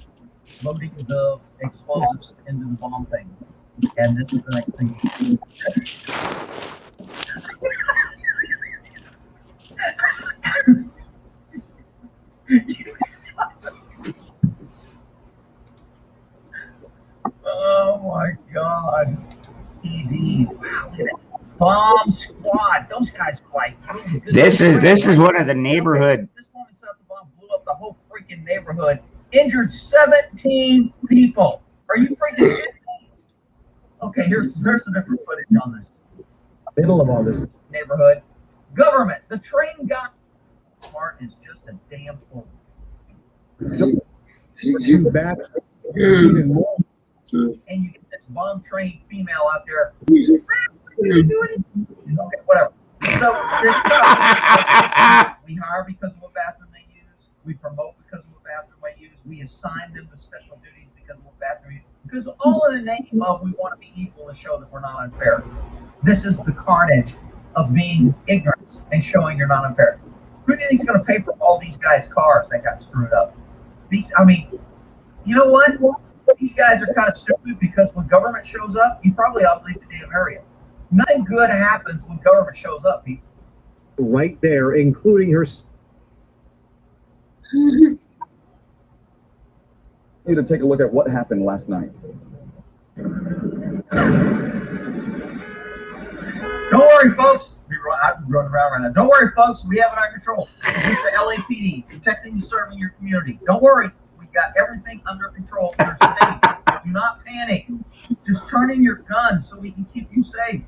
loading the explosives into the bomb thing. And this is the next thing. Oh my God. ED. Wow, look at that. Bomb squad. Those guys were like really good. This is one of the neighborhood. This woman set up the bomb, blew up the whole freaking neighborhood, injured 17 people. Are you freaking kidding me? Okay, there's some different footage on this. Middle of all this neighborhood. Government. The train got smart is just a damn fool. So, back even more. And you get this bomb trained female out there. Okay, whatever. So this stuff, we hire because of what bathroom they use. We promote because of what bathroom they use. We assign them to special duties because of what bathroom they use. Because all in the name of we want to be equal and show that we're not unfair. This is the carnage of being ignorant and showing you're not unfair. Who do you think is going to pay for all these guys' cars that got screwed up? You know what? These guys are kind of stupid because when government shows up, you probably ought to leave the damn area. Nothing good happens when government shows up, people. Right there, including her. Need to take a look at what happened last night. Don't worry, folks. I'm running around right now. Don't worry, folks. We have it under control. It's just the LAPD protecting and serving your community. Don't worry. We've got everything under control in our state. Do not panic. Just turn in your guns so we can keep you safe.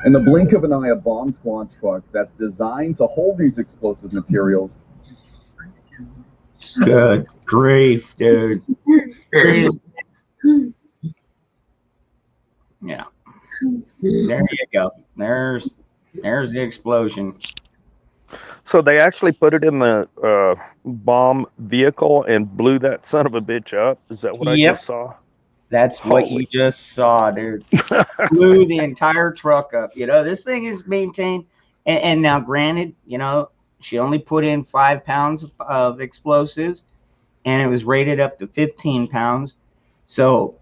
In the blink of an eye, a bomb squad truck that's designed to hold these explosive materials. Good grief, dude. Yeah. There you go. There's the explosion. So they actually put it in the bomb vehicle and blew that son of a bitch up. Is that what I just saw? That's what you just saw, dude. Blew the entire truck up. This thing is maintained. And now, granted, she only put in 5 pounds of explosives, and it was rated up to 15 pounds. So,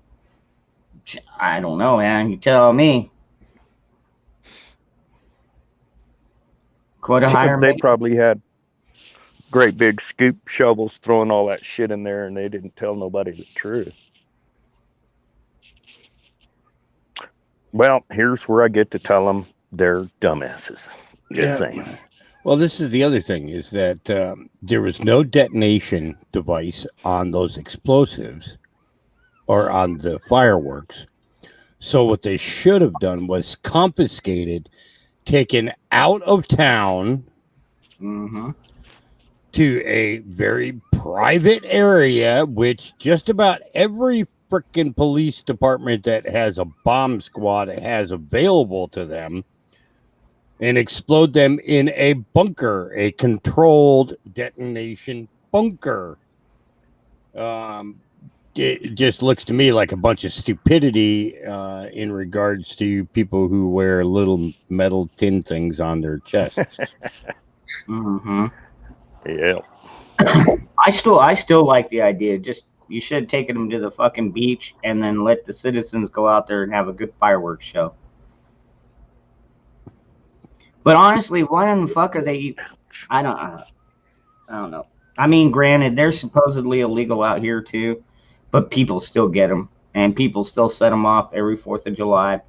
I don't know, man. You tell me. Quite a higher. They probably had great big scoop shovels throwing all that shit in there, and they didn't tell nobody the truth. Well, here's where I get to tell them they're dumbasses. Just saying. Well, this is the other thing, is that there was no detonation device on those explosives or on the fireworks. So what they should have done was confiscated, taken out of town to a very private area, which just about every freaking police department that has a bomb squad has available to them, and explode them in a bunker, a controlled detonation bunker. It just looks to me like a bunch of stupidity in regards to people who wear little metal tin things on their chests. Yeah. I still like the idea. Just you should have taken them to the fucking beach and then let the citizens go out there and have a good fireworks show. But honestly, why in the fuck are they? I don't know. I mean, granted, they're supposedly illegal out here too, but people still get them, and people still set them off every 4th of July.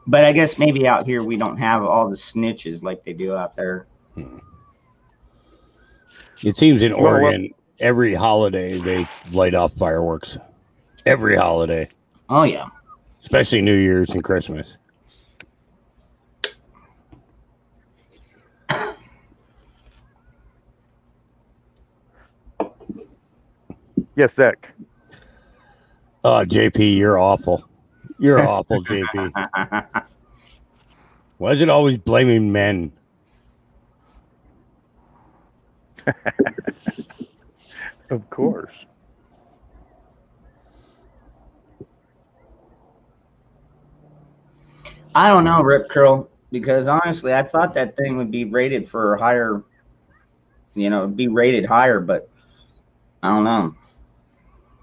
But I guess maybe out here we don't have all the snitches like they do out there. It seems in Oregon, every holiday they light off fireworks. Every holiday. Oh, yeah. Especially New Year's and Christmas. Yes, Zach. JP, you're awful. You're awful, JP. Why is it always blaming men? Of course. I don't know, Rip Curl, because honestly, I thought that thing would be rated for higher, be rated higher, but I don't know.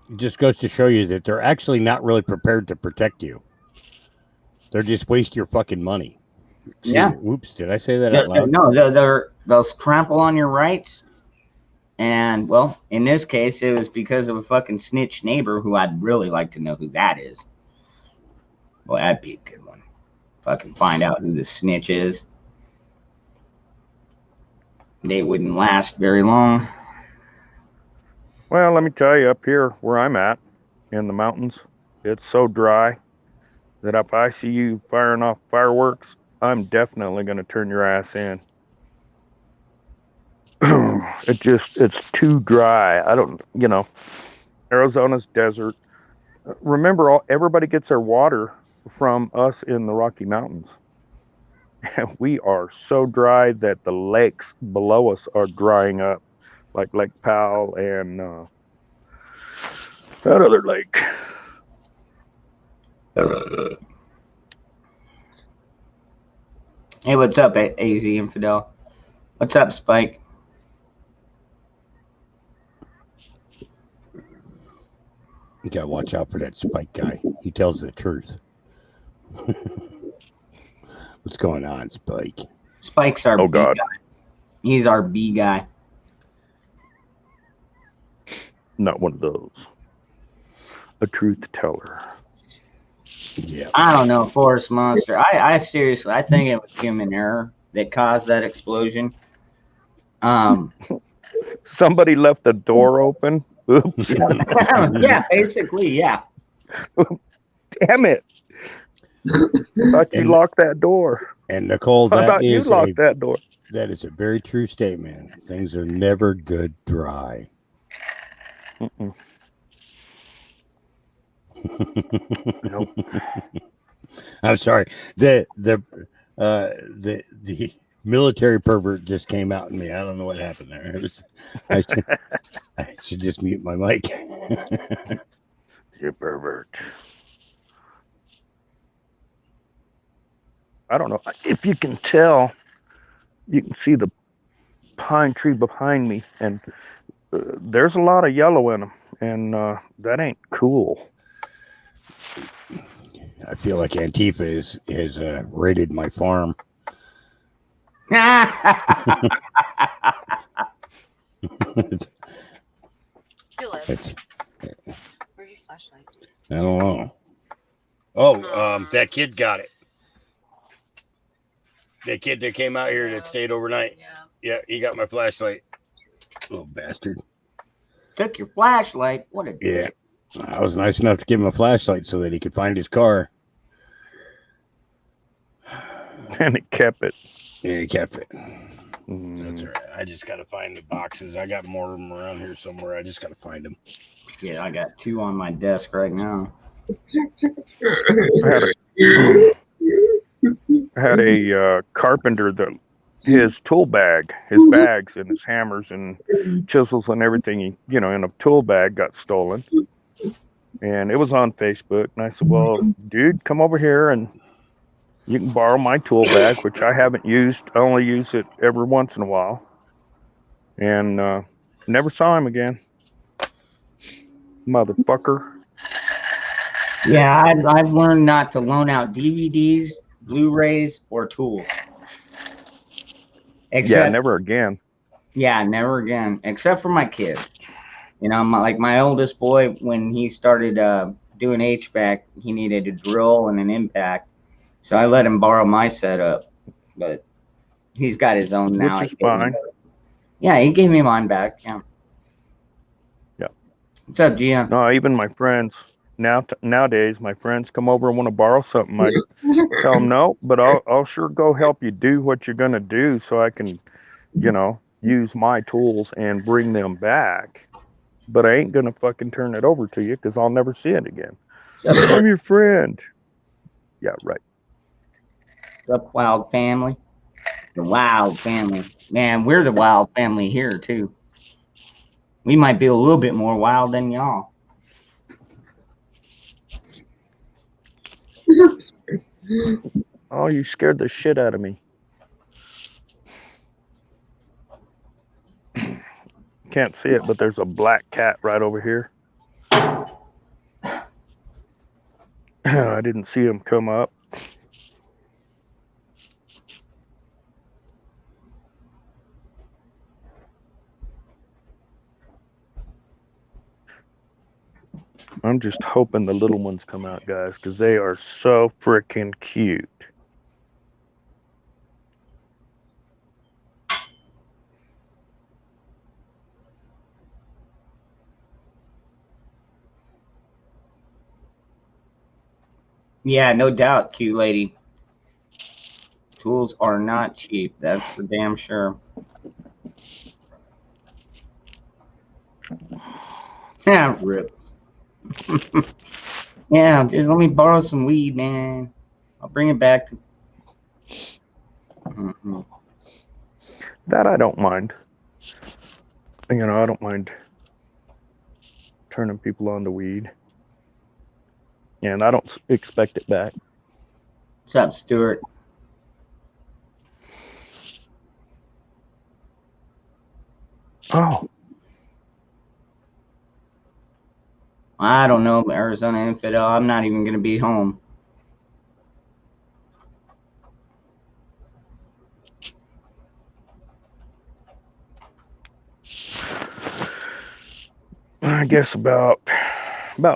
It just goes to show you that they're actually not really prepared to protect you. They're just wasting your fucking money. Yeah. Whoops, did I say that out loud? No, they'll trample on your rights. And, well, in this case, it was because of a fucking snitch neighbor who I'd really like to know who that is. Well, that'd be a good one. Fucking find out who the snitch is. They wouldn't last very long. Well, let me tell you, up here where I'm at in the mountains, it's so dry that if I see you firing off fireworks, I'm definitely going to turn your ass in. It's too dry. I don't, Arizona's desert. Remember, everybody gets their water from us in the Rocky Mountains. And we are so dry that the lakes below us are drying up, like Lake Powell and that other lake. Hey, what's up, AZ Infidel? What's up, Spike? You gotta watch out for that Spike guy. He tells the truth. What's going on, Spike? Spike's our Oh, B God. guy. He's our B guy. Not one of those. A truth teller. Yeah. I don't know, Forest Monster. I seriously, I think it was human error that caused that explosion. Somebody left the door open. Oops. Yeah, basically, yeah. Damn it. I thought you locked that door. And Nicole, I that thought you is locked that door. that is a very true statement. Things are never good dry. Mm-mm. Nope. I'm sorry. The military pervert just came out in me. I don't know what happened there. I should just mute my mic. You pervert. I don't know if you can tell. You can see the pine tree behind me, and there's a lot of yellow in them, and that ain't cool. I feel like Antifa has raided my farm. Where's your flashlight? I don't know. Oh, that kid got it. That kid that came out here that stayed overnight. Yeah, he got my flashlight. Little bastard. Took your flashlight. What a Yeah. dick. I was nice enough to give him a flashlight so that he could find his car. And he kept it. Yeah, he kept it. Mm. So that's all right. I just got to find the boxes. I got more of them around here somewhere. I just got to find them. Yeah, I got 2 on my desk right now. I had a carpenter that his tool bag, his bags and his hammers and chisels and everything, in a tool bag got stolen. And it was on Facebook. And I said, well, dude, come over here and you can borrow my tool bag, which I haven't used. I only use it every once in a while. And never saw him again. Motherfucker. Yeah, I've learned not to loan out DVDs, Blu-rays, or tools. Yeah, never again. Yeah, never again. Except for my kids. My oldest boy, when he started doing HVAC, he needed a drill and an impact. So I let him borrow my setup. But he's got his own now. Which is fine. Yeah, he gave me mine back. Yeah. Yeah. What's up, Gia? No, even my friends nowadays, my friends come over and want to borrow something. I tell them no, but I'll sure go help you do what you're gonna do, so I can, use my tools and bring them back. But I ain't gonna fucking turn it over to you because I'll never see it again. I'm your friend. Yeah, right. What's up, Wild Family? The Wild Family. Man, we're the Wild Family here, too. We might be a little bit more wild than y'all. Oh, you scared the shit out of me. Can't see it, but there's a black cat right over here. I didn't see him come up. I'm just hoping the little ones come out, guys, because they are so freaking cute. Yeah, no doubt, cute lady. Tools are not cheap. That's for damn sure. Yeah, rip. Yeah, just let me borrow some weed, man. I'll bring it back. That I don't mind. You know, I don't mind turning people on to weed. And I don't expect it back. What's up, Stuart? Oh. I don't know, Arizona Infidel. I'm not even going to be home. I guess about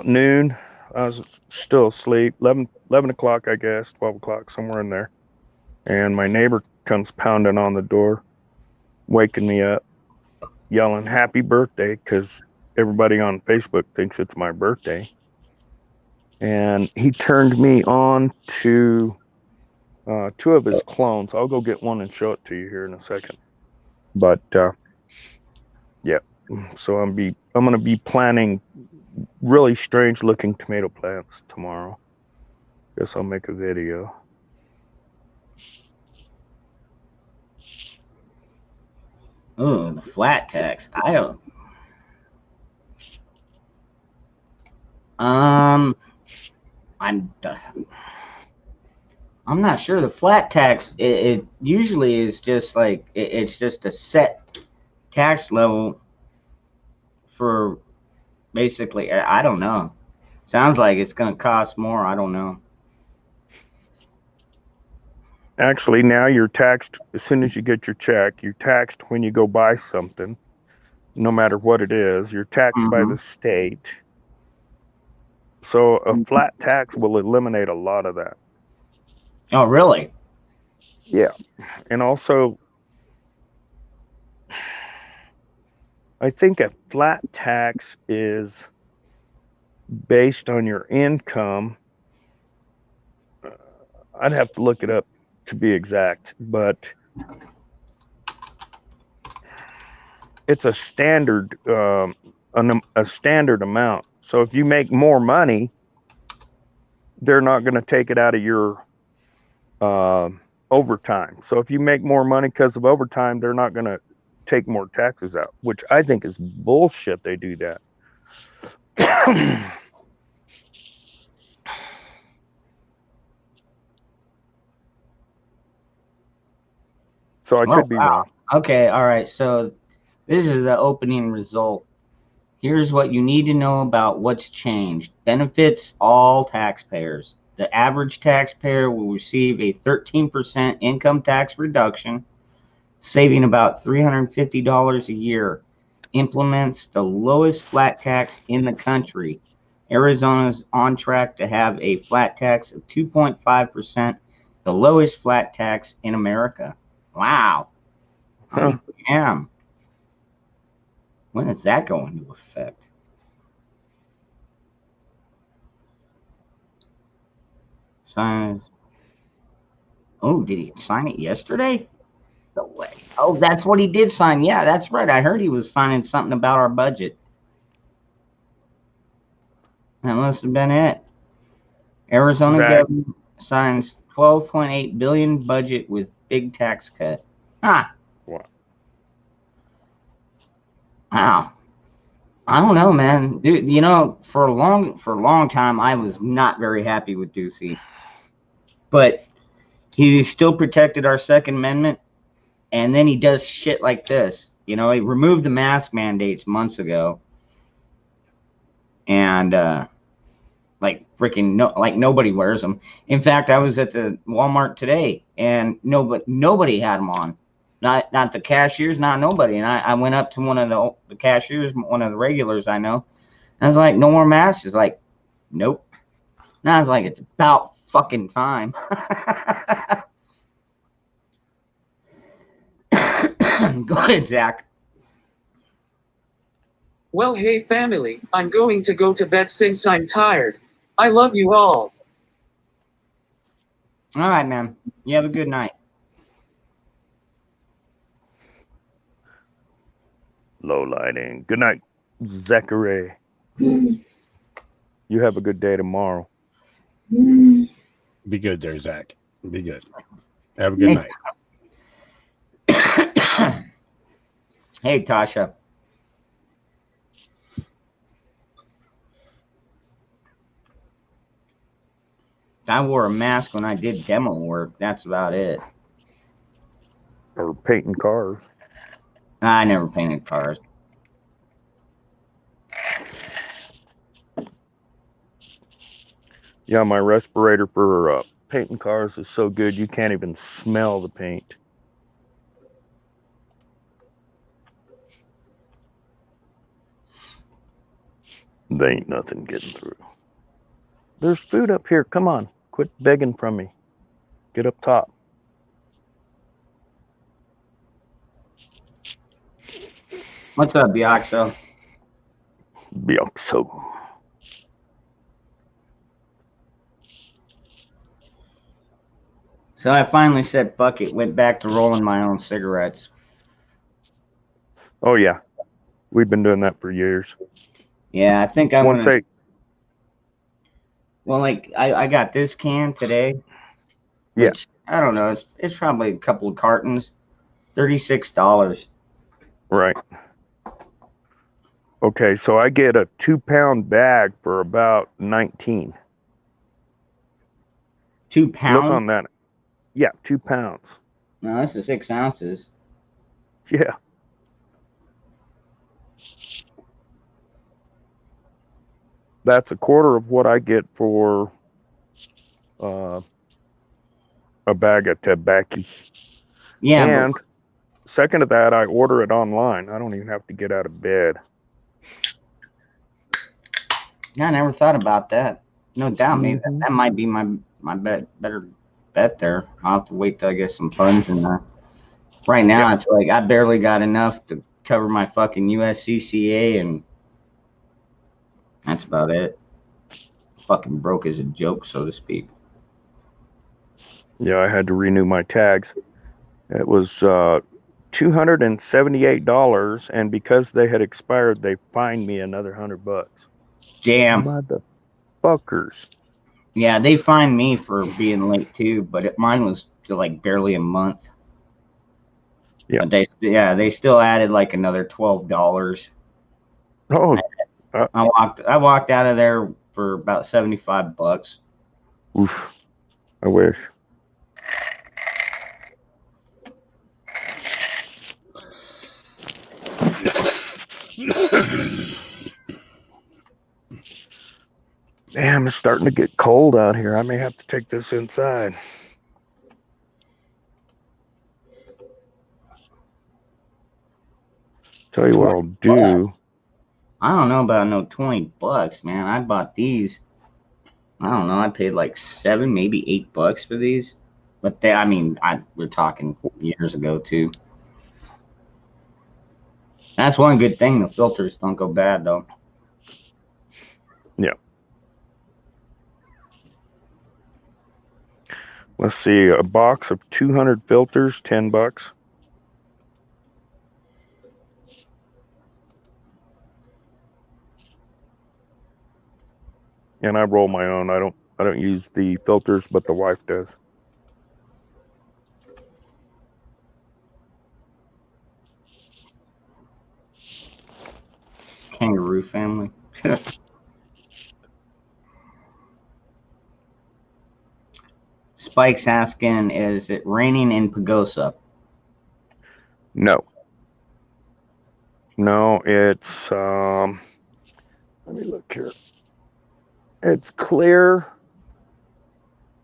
noon. I was still asleep. 11 o'clock, I guess, 12 o'clock, somewhere in there. And my neighbor comes pounding on the door, waking me up, yelling happy birthday, because everybody on Facebook thinks it's my birthday. And he turned me on to 2 of his clones. I'll go get one and show it to you here in a second. But yeah, so I'm going to be planting really strange looking tomato plants tomorrow. Guess I'll make a video. Oh, the flat tax. I don't. I'm not sure. The flat tax, it usually is just like it's just a set tax level for basically. I don't know. Sounds like it's going to cost more. I don't know. Actually, now you're taxed as soon as you get your check. You're taxed when you go buy something, no matter what it is. You're taxed by the state. So a flat tax will eliminate a lot of that. Oh, really? Yeah. And also, I think a flat tax is based on your income. I'd have to look it up to be exact, but it's a standard standard amount. So if you make more money, they're not going to take it out of your overtime. So if you make more money because of overtime, they're not going to take more taxes out, which I think is bullshit. They do that. So I could be wrong. Okay, all right. So this is the opening result. Here's what you need to know about what's changed. Benefits all taxpayers. The average taxpayer will receive a 13% income tax reduction, saving about $350 a year. Implements the lowest flat tax in the country. Arizona's on track to have a flat tax of 2.5%, the lowest flat tax in America. Wow. Huh. Damn. When is that going into effect? Sign. Oh, did he sign it yesterday? No way. Oh, that's what he did sign. Yeah, that's right. I heard he was signing something about our budget. That must have been it. Arizona government signs $12.8 billion budget with big tax cut. Ah. Wow. I don't know, man. Dude, you know, for a long time, I was not very happy with Ducey, but he still protected our Second Amendment, and then he does shit like this. You know, he removed the mask mandates months ago, and like freaking nobody wears them. In fact, I was at the Walmart today, and nobody had them on. Not the cashiers, not nobody. And I went up to one of the cashiers, one of the regulars I know, I was like, no more masks. She's like, nope. And I was like, it's about fucking time. Go ahead, Zach. Well, hey family, I'm going to go to bed since I'm tired. I love you all. All right, man. You have a good night. Low lighting. Good night, Zachary. You have a good day tomorrow. Be good there, Zach. Be good. Have a good night. Hey, Tasha. I wore a mask when I did demo work. That's about it. Or painting cars. I never painted cars. Yeah, my respirator for painting cars is so good you can't even smell the paint. There ain't nothing getting through. There's food up here. Come on. Quit begging from me. Get up top. What's up, Bioxo? Bioxo. So I finally said, fuck it, went back to rolling my own cigarettes. Oh, yeah. We've been doing that for years. Yeah, I think I'm Once gonna... Well, like, I got this can today. Which, yeah. I don't know, it's probably a couple of cartons. $36. Right. Okay, so I get a 2-pound bag for about 19. 2 pounds? Look on that. Yeah, 2 pounds. No, this is 6 ounces. Yeah. That's a quarter of what I get for a bag of tobacco. Yeah. And second to that, I order it online. I don't even have to get out of bed. Yeah, I never thought about that. No doubt, maybe that might be my better bet there. I'll have to wait till I get some funds in there. Right now, It's like I barely got enough to cover my fucking USCCA, and that's about it. Fucking broke as a joke, so to speak. Yeah, I had to renew my tags. It was $278, and because they had expired, they fined me another $100. Damn. Motherfuckers. Yeah, they fined me for being late too, but mine was like barely a month. Yeah. But they still added like another $12. Oh. I walked out of there for about $75. Oof. I wish. Damn, it's starting to get cold out here. I may have to take this inside. Tell you what I'll do. I don't know about no $20, man. I bought these. I don't know. I paid like $7, maybe $8 for these. But we're talking years ago too. That's one good thing. The filters don't go bad though. Yeah. Let's see. A box of 200 filters, $10. And I roll my own. I don't use the filters, but the wife does. Kangaroo family. Spike's asking, is it raining in Pagosa? No. No, it's let me look here. It's clear.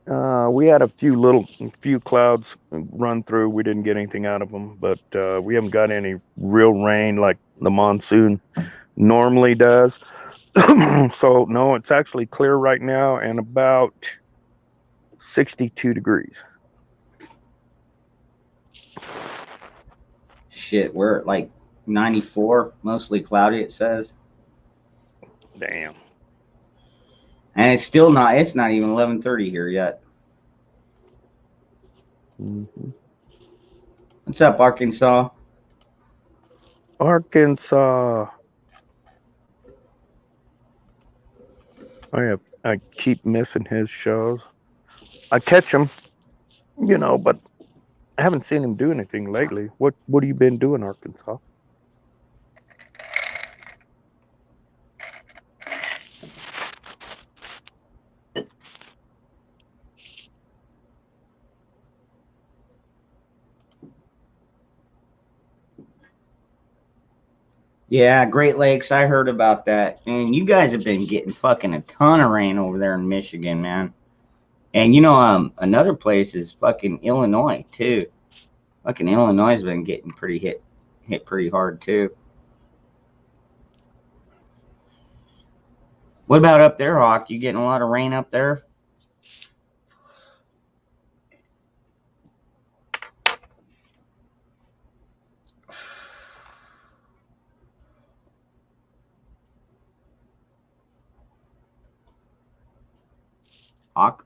We had a few clouds run through. We didn't get anything out of them, but we haven't got any real rain like the monsoon normally does. So no, it's actually clear right now and about 62 degrees. Shit, we're at like 94, mostly cloudy, it says. Damn. And it's not even 11:30 here yet. Mm-hmm. What's up, Arkansas? Arkansas. I keep missing his shows. I catch him, but I haven't seen him do anything lately. What have you been doing, Arkansas? Yeah, Great Lakes. I heard about that. And you guys have been getting fucking a ton of rain over there in Michigan, man. And another place is fucking Illinois too. Fucking Illinois has been getting pretty hit pretty hard too. What about up there, Hawk? You getting a lot of rain up there? Hawk,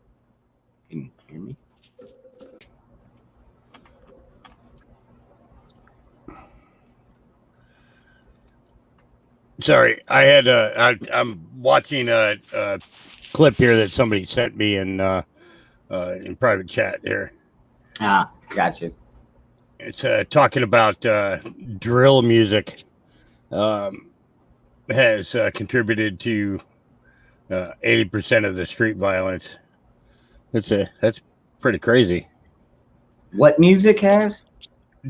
can you hear me? Sorry, I had I'm watching a clip here that somebody sent me in private chat here. Ah, gotcha. It's talking about drill music has contributed to 80% of the street violence. That's pretty crazy. What music has?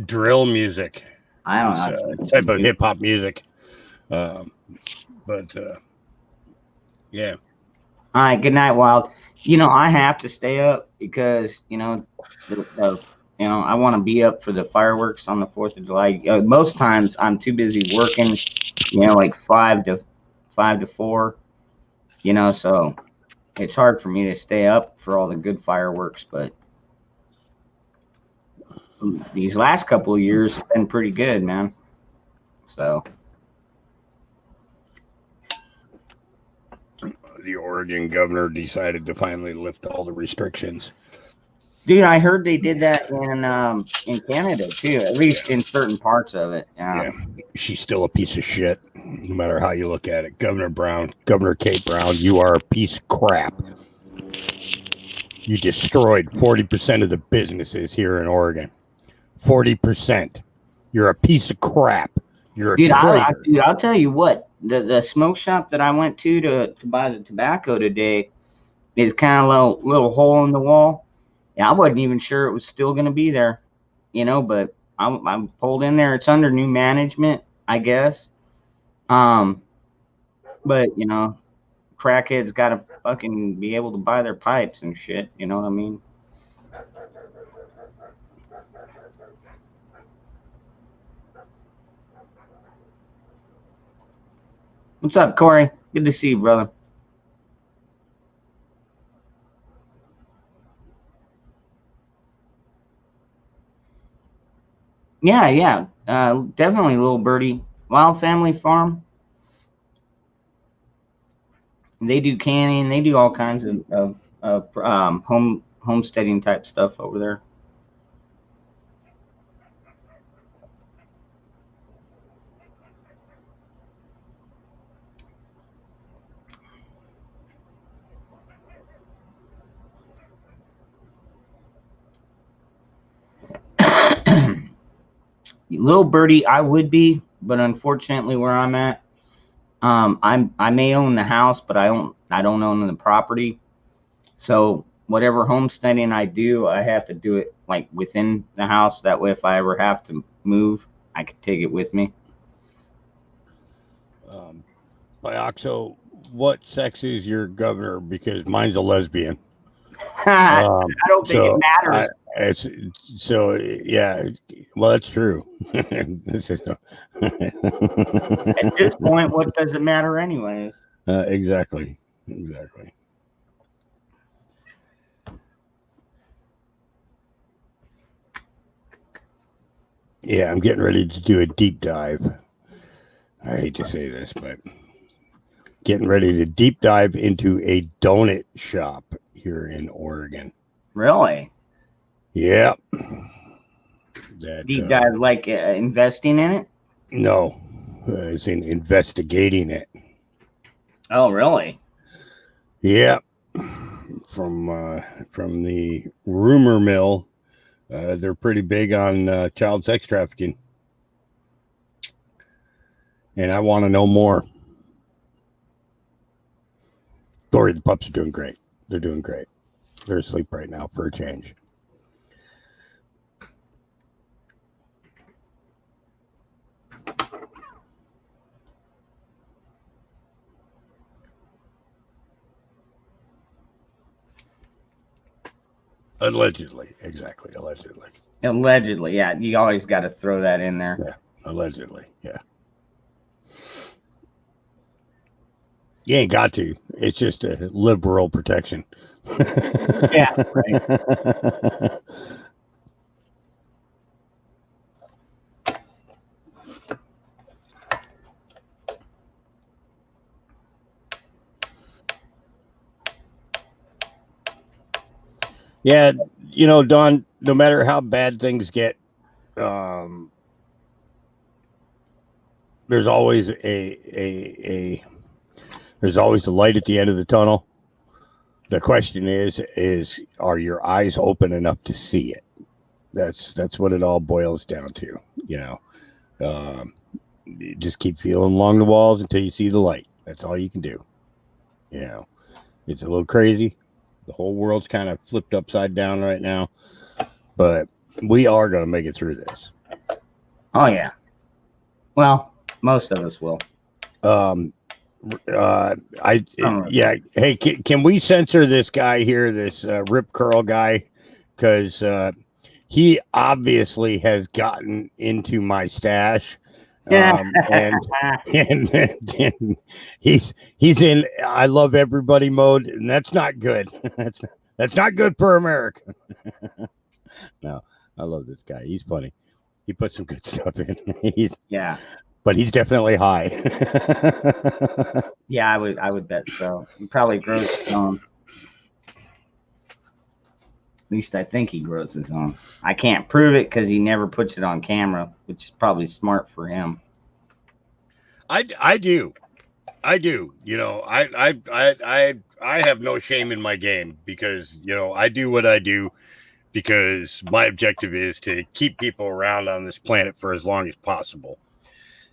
Drill music. I don't know. Type of hip hop music. Yeah. All right, good night, Wild. I have to stay up because I want to be up for the fireworks on the 4th of July. Most times I'm too busy working, like 5 to 4. So it's hard for me to stay up for all the good fireworks. But these last couple of years have been pretty good, man. So. The Oregon governor decided to finally lift all the restrictions. Dude, I heard they did that in Canada too, at least in certain parts of it. Yeah, she's still a piece of shit, no matter how you look at it. Governor Kate Brown, you are a piece of crap. You destroyed 40% of the businesses here in Oregon. 40%. You're a piece of crap. You're a traitor. I'll tell you what. The smoke shop that I went to buy the tobacco today is kind of a little hole in the wall. Yeah, I wasn't even sure it was still going to be there, but I'm pulled in there. It's under new management, I guess. But crackheads got to fucking be able to buy their pipes and shit. You know what I mean? What's up, Corey? Good to see you, brother. Yeah. Definitely, Little Birdie. Wild Family Farm. They do canning. They do all kinds of homesteading type stuff over there. Little Birdie, I would be, but unfortunately, where I'm at, I may own the house, but I don't own the property. So whatever homesteading I do, I have to do it like within the house. That way, if I ever have to move, I can take it with me. Bioxo, what sex is your governor? Because mine's a lesbian. I don't think it matters. Yeah. Well, that's true. At this point, what does it matter anyways? Exactly. Yeah, I'm getting ready to do a deep dive. I hate to say this, but getting ready to deep dive into a donut shop here in Oregon. Really? Yep. That Deep dive, like investing in it? no, it's in investigating it. Oh, really? Yep. From the rumor mill, they're pretty big on child sex trafficking, and I want to know more. Dory, the pups are doing great. They're doing great. They're asleep right now for a change. Allegedly, exactly. Allegedly, yeah. You always got to throw that in there. Yeah, allegedly, yeah. You ain't got to. It's just a liberal protection. Yeah, right. Yeah, you know, Don, no matter how bad things get, there's always there's always a light at the end of the tunnel. The question is are your eyes open enough to see it? That's what it all boils down to. You know, you just keep feeling along the walls until you see the light. That's all you can do. You know, it's a little crazy. The whole world's kind of flipped upside down right now, but we are going to make it through this. Oh yeah. Well, most of us will. Yeah. Hey, can we censor this guy here, this Rip Curl guy, because he obviously has gotten into my stash. And he's in I love everybody mode, and that's not good. That's not good for America. No, I love this guy. He's funny. He put some good stuff in. Yeah. But he's definitely high. Yeah, I would bet so. He probably grows his own. At least I think he grows his own. I can't prove it because he never puts it on camera, which is probably smart for him. I do. You know, I have no shame in my game because, you know, I do what I do because my objective is to keep people around on this planet for as long as possible.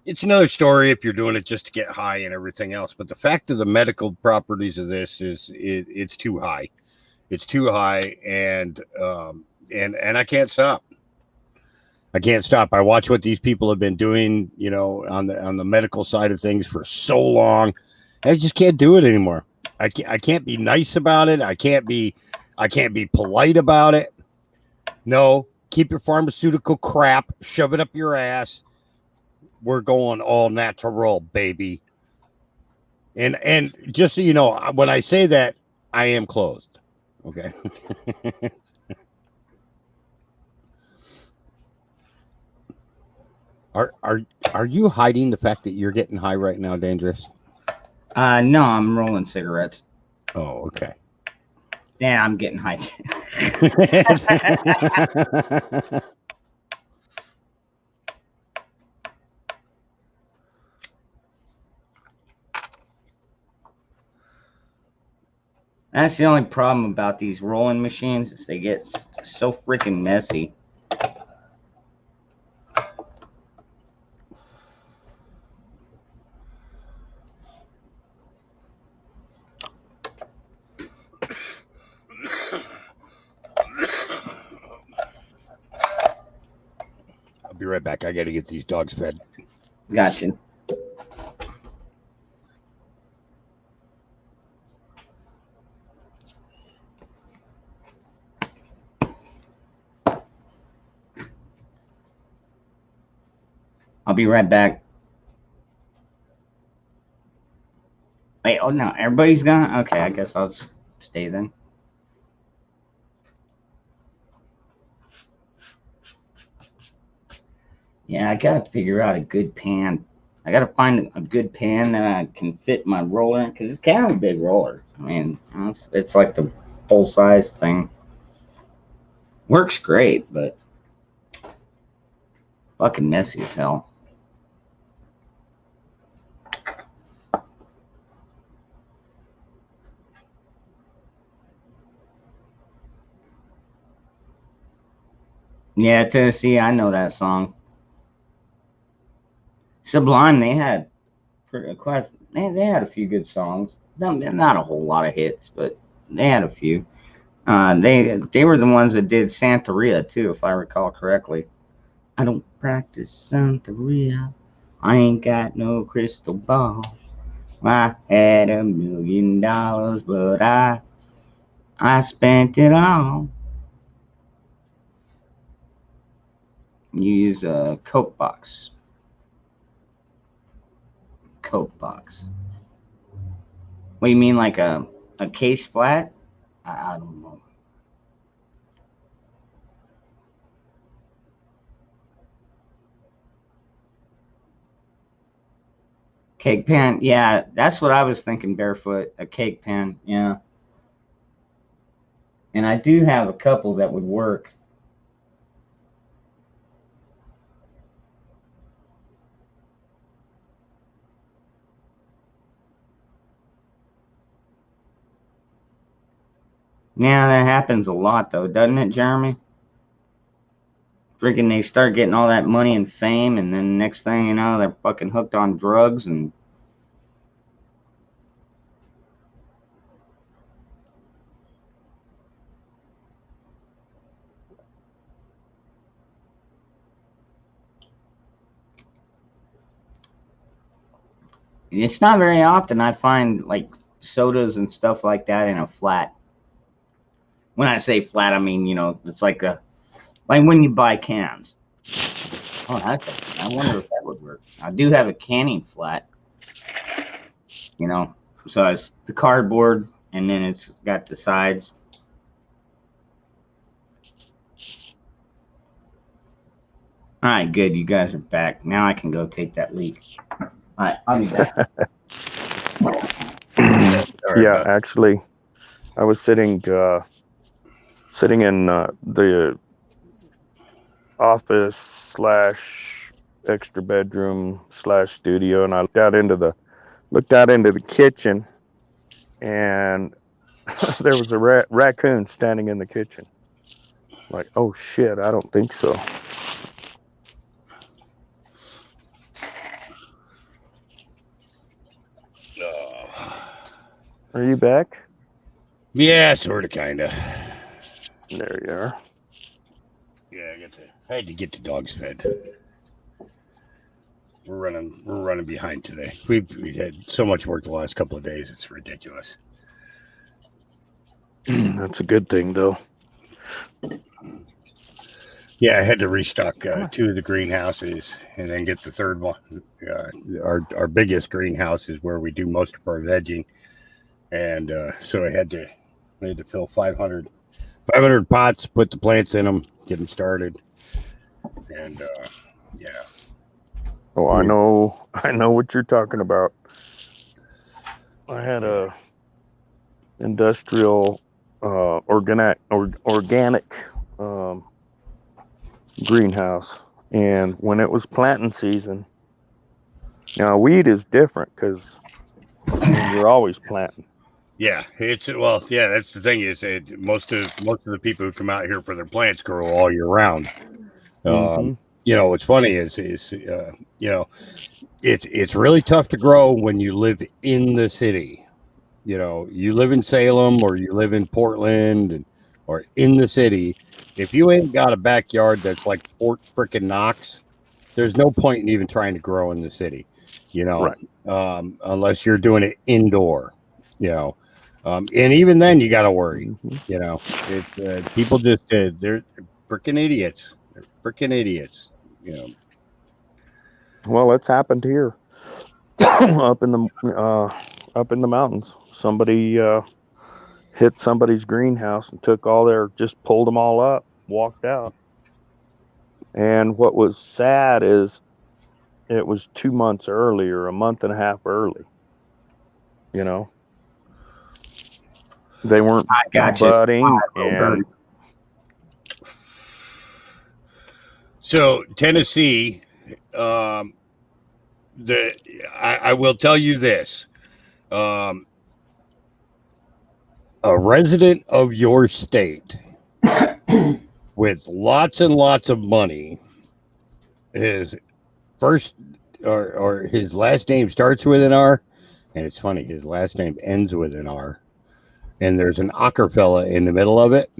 It's another story if you're doing it just to get high and everything else. But the fact of the medical properties of this is it's too high. It's too high, and I can't stop. I can't stop. I watch what these people have been doing, you know, on the medical side of things for so long. I just can't do it anymore. I can't be nice about it. I can't be polite about it. No, keep your pharmaceutical crap, shove it up your ass. We're going all natural, baby. And just so you know, when I say that, I am closed. Okay. Are you hiding the fact that you're getting high right now, Dangerous? No, I'm rolling cigarettes. Oh, okay. Yeah, I'm getting high. That's the only problem about these rolling machines is they get so freaking messy. I'll be right back. I got to get these dogs fed. Gotcha. I'll be right back. Hey, Oh no, everybody's gone. Okay, I guess I'll stay then. Yeah, I gotta figure out a good pan. I gotta find a good pan that I can fit my roller in because it's kind of a big roller. I mean, it's like the full size thing. Works great, but fucking messy as hell. Yeah, Tennessee, I know that song. Sublime, they had they had a few good songs. Not a whole lot of hits, but they had a few. They were the ones that did Santeria too, if I recall correctly. I don't practice Santeria. I ain't got no crystal ball. I had $1 million, but I spent it all. You use a Coke box. Coke box. What do you mean, like a case flat? I don't know. Cake pan, yeah, that's what I was thinking. Barefoot, a cake pan, yeah. And I do have a couple that would work. Yeah, that happens a lot though, doesn't it, Jeremy? Freaking, they start getting all that money and fame, and then next thing you know, they're fucking hooked on drugs and. It's not very often I find like sodas and stuff like that in a flat. When I say flat, I mean, it's like when you buy cans. Oh, I wonder if that would work. I do have a canning flat, so it's the cardboard and then it's got the sides. All right, good. You guys are back. Now I can go take that leak. All right, I'll be back. Yeah, actually, I was sitting in the office / extra bedroom / studio, and I looked out into the kitchen, and there was a raccoon standing in the kitchen. Like, oh shit, I don't think so. Are you back? Yeah, sort of, kind of. There you are. Yeah, I had to get the dogs fed. We're running behind today. We've had so much work the last couple of days. It's ridiculous. That's a good thing, though. Yeah, I had to restock 2 of the greenhouses and then get the third one. Our biggest greenhouse is where we do most of our vegging, and so I had to fill 500 pots, put the plants in them, get them started, and yeah. Oh, I know what you're talking about. I had a industrial organic greenhouse, and when it was planting season, now weed is different because you're always planting. Yeah, that's the thing is most of the people who come out here for their plants grow all year round. What's funny is it's really tough to grow when you live in the city. You live in Salem or you live in Portland or in the city. If you ain't got a backyard that's like Fort frickin' Knox, there's no point in even trying to grow in the city, Right. Unless you're doing it indoor, and even then you got to worry, people just, they're frickin' idiots. They're frickin' idiots, Well, it's happened here. up up in the mountains. Somebody hit somebody's greenhouse and just pulled them all up, walked out. And what was sad is it was 2 months earlier, a month and a half early. You know, they weren't budding. And so Tennessee, I will tell you this. A resident of your state with lots and lots of money, his first or his last name starts with an R, and it's funny, his last name ends with an R, and there's an Ackerfella in the middle of it.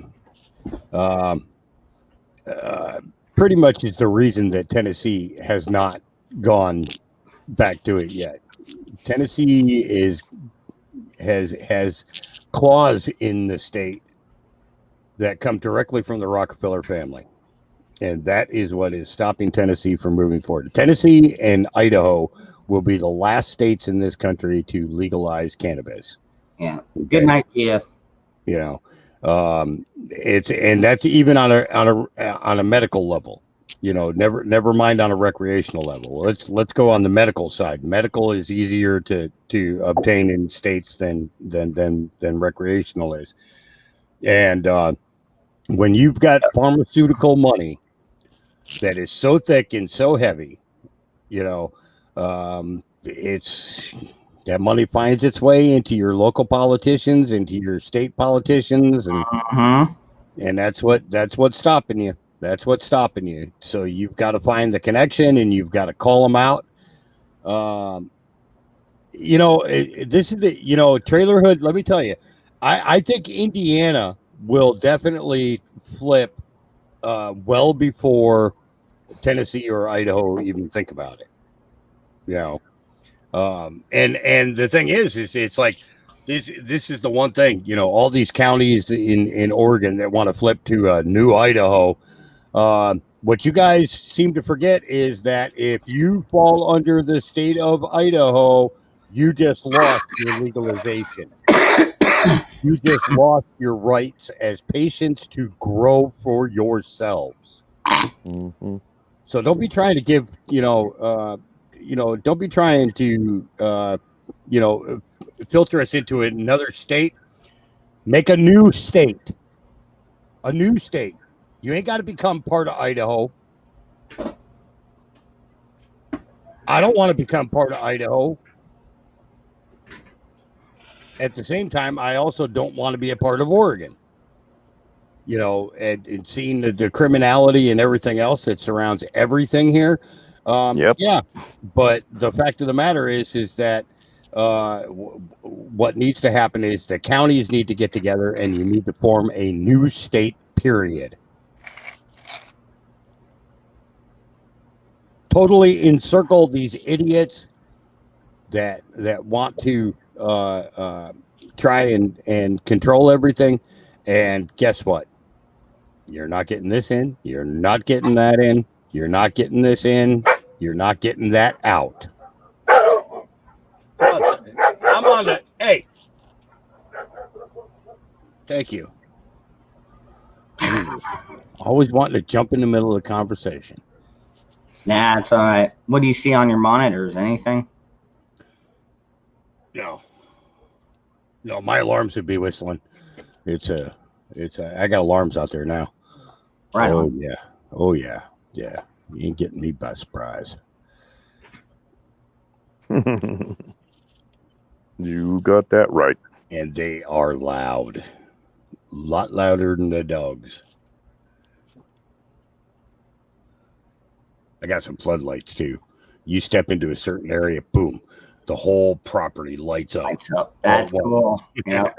Pretty much is the reason that Tennessee has not gone back to it yet. Tennessee has clause in the state that come directly from the Rockefeller family. And that is what is stopping Tennessee from moving forward. Tennessee and Idaho will be the last states in this country to legalize cannabis. Yeah. Good night, Jeff. You know, that's even on a medical level. You know, never mind on a recreational level. Let's go on the medical side. Medical is easier to obtain in states than recreational is. And when you've got pharmaceutical money that is so thick and so heavy, you know, it's that money finds its way into your local politicians, into your state politicians, and that's what's stopping you. That's what's stopping you. So you've got to find the connection, and you've got to call them out. You know, this is the trailerhood. Let me tell you, I think Indiana will definitely flip well before Tennessee or Idaho even think about it. You know, and the thing is it's like this is the one thing, you know, all these counties in Oregon that want to flip to a new Idaho. What you guys seem to forget is that if you fall under the state of Idaho, you just lost your legalization. You just lost your rights as patients to grow for yourselves. Mm-hmm. So don't be trying to give, don't be trying to, filter us into another state. Make a new state. A new state. You ain't got to become part of Idaho. I don't want to become part of Idaho. At the same time, I also don't want to be a part of Oregon. You know, and seeing the criminality and everything else that surrounds everything here. Yep. Yeah, but the fact of the matter is that what needs to happen is the counties need to get together, and you need to form a new state, period. Totally encircle these idiots that want to try and control everything. And guess what? You're not getting this in. You're not getting that in. You're not getting this in. You're not getting that out. I'm on the. Hey. Thank you. Always wanting to jump in the middle of the conversation. Nah, it's all right. What do you see on your monitors? Anything? No, my alarms would be whistling. I got alarms out there now. Right. Oh yeah. You ain't getting me by surprise. You got that right. And they are loud. A lot louder than the dogs. I got some floodlights too. You step into a certain area, boom, the whole property lights up. Lights up. That's cool. Yeah.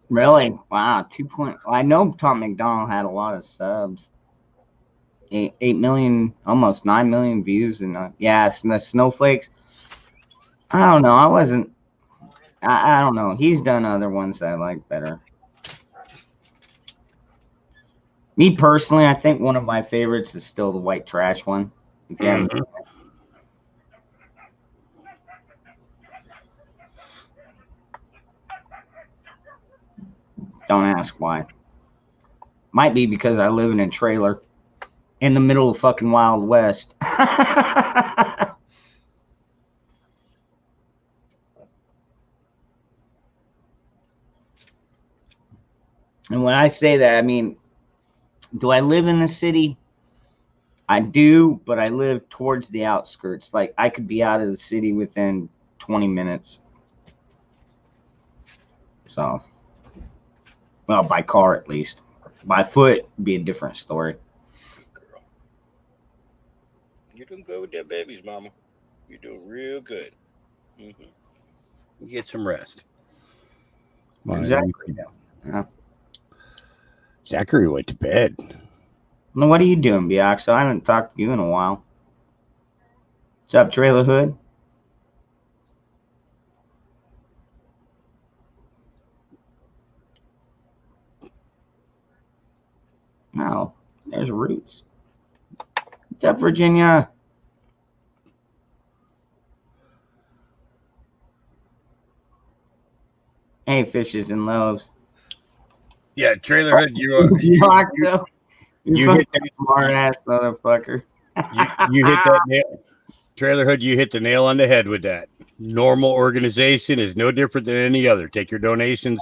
Really? Wow. I know Tom McDonald had a lot of subs. 8 million, almost 9 million views, and the snowflakes. I don't know. I don't know. He's done other ones that I like better. Me personally, I think one of my favorites is still the white trash one. If you haven't- Don't ask why. Might be because I live in a trailer in the middle of fucking Wild West. And when I say that, I mean, do I live in the city? I do, but I live towards the outskirts. Like, I could be out of the city within 20 minutes. So, well, by car at least. By foot would be a different story. You're doing good with that babies, Mama. You're doing real good. Mm-hmm. You get some rest. Exactly. Yeah. Zachary went to bed. Well, what are you doing, Bioxo? I haven't talked to you in a while. What's up, Trailer Hood? No, there's Roots. What's up, Virginia? Hey, fishes and loaves. Yeah, Trailer Hood, you hit that smart ass motherfucker. you hit that nail. Trailer Hood, you hit the nail on the head with that. Normal organization is no different than any other. Take your donations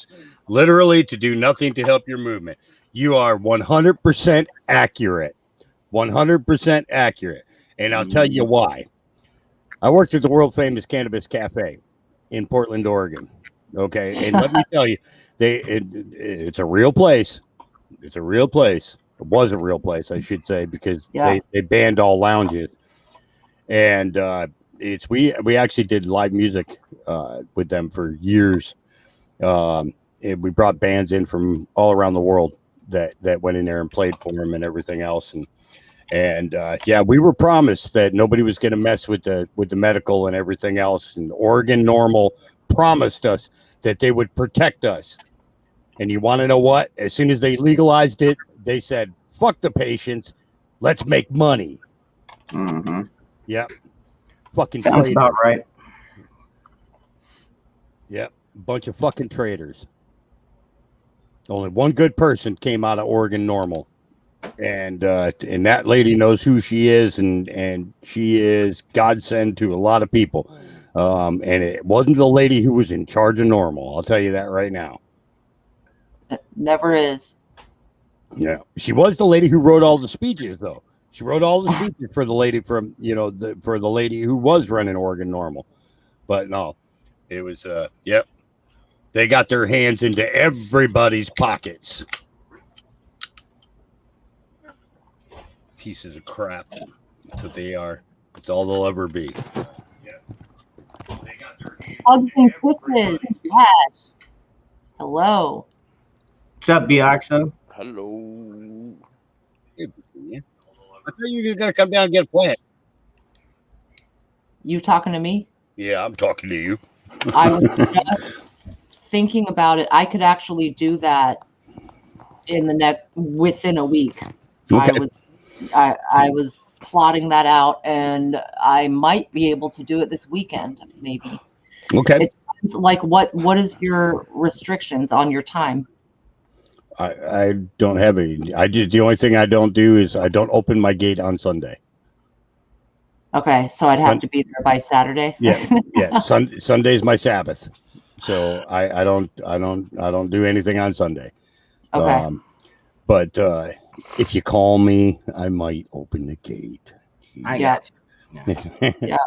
literally to do nothing to help your movement. You are 100% accurate. 100% accurate. And I'll tell you why. I worked at the world famous Cannabis Cafe in Portland, Oregon. Okay. And let me tell you, it's a real place. It's a real place. It was a real place, I should say, because they banned all lounges. And we actually did live music with them for years. And we brought bands in from all around the world that went in there and played for them and everything else. And we were promised that nobody was going to mess with the medical and everything else. And Oregon Normal promised us that they would protect us. And you want to know what? As soon as they legalized it, they said, "Fuck the patients, let's make money." Mm-hmm. Yep. Fucking sounds traders. about right. Yep. Bunch of fucking traitors. Only one good person came out of Oregon Normal. And that lady knows who she is, and she is godsend to a lot of people. And it wasn't the lady who was in charge of Normal. I'll tell you that right now. It never is. Yeah, she was the lady who wrote all the speeches, though. She wrote all the speeches for the lady from, for the lady who was running Oregon Normal. But no, it was, yep. They got their hands into everybody's pockets. Pieces of crap. That's what they are. That's all they'll ever be. Hugs and kisses. Yes. Hello. What's up, Bioxo? Hello. Hey, Virginia. I thought you were going to come down and get a plant. You talking to me? Yeah, I'm talking to you. I was just thinking about it. I could actually do that within a week. Okay. I was plotting that out, and I might be able to do it this weekend, maybe. Okay. It depends, like what is your restrictions on your time? I don't have any. The only thing I don't do is I don't open my gate on Sunday. Okay, so I'd have to be there by Saturday. Yeah. Sunday's my Sabbath, so I don't do anything on Sunday. Okay. But if you call me, I might open the gate. I got you. Yeah.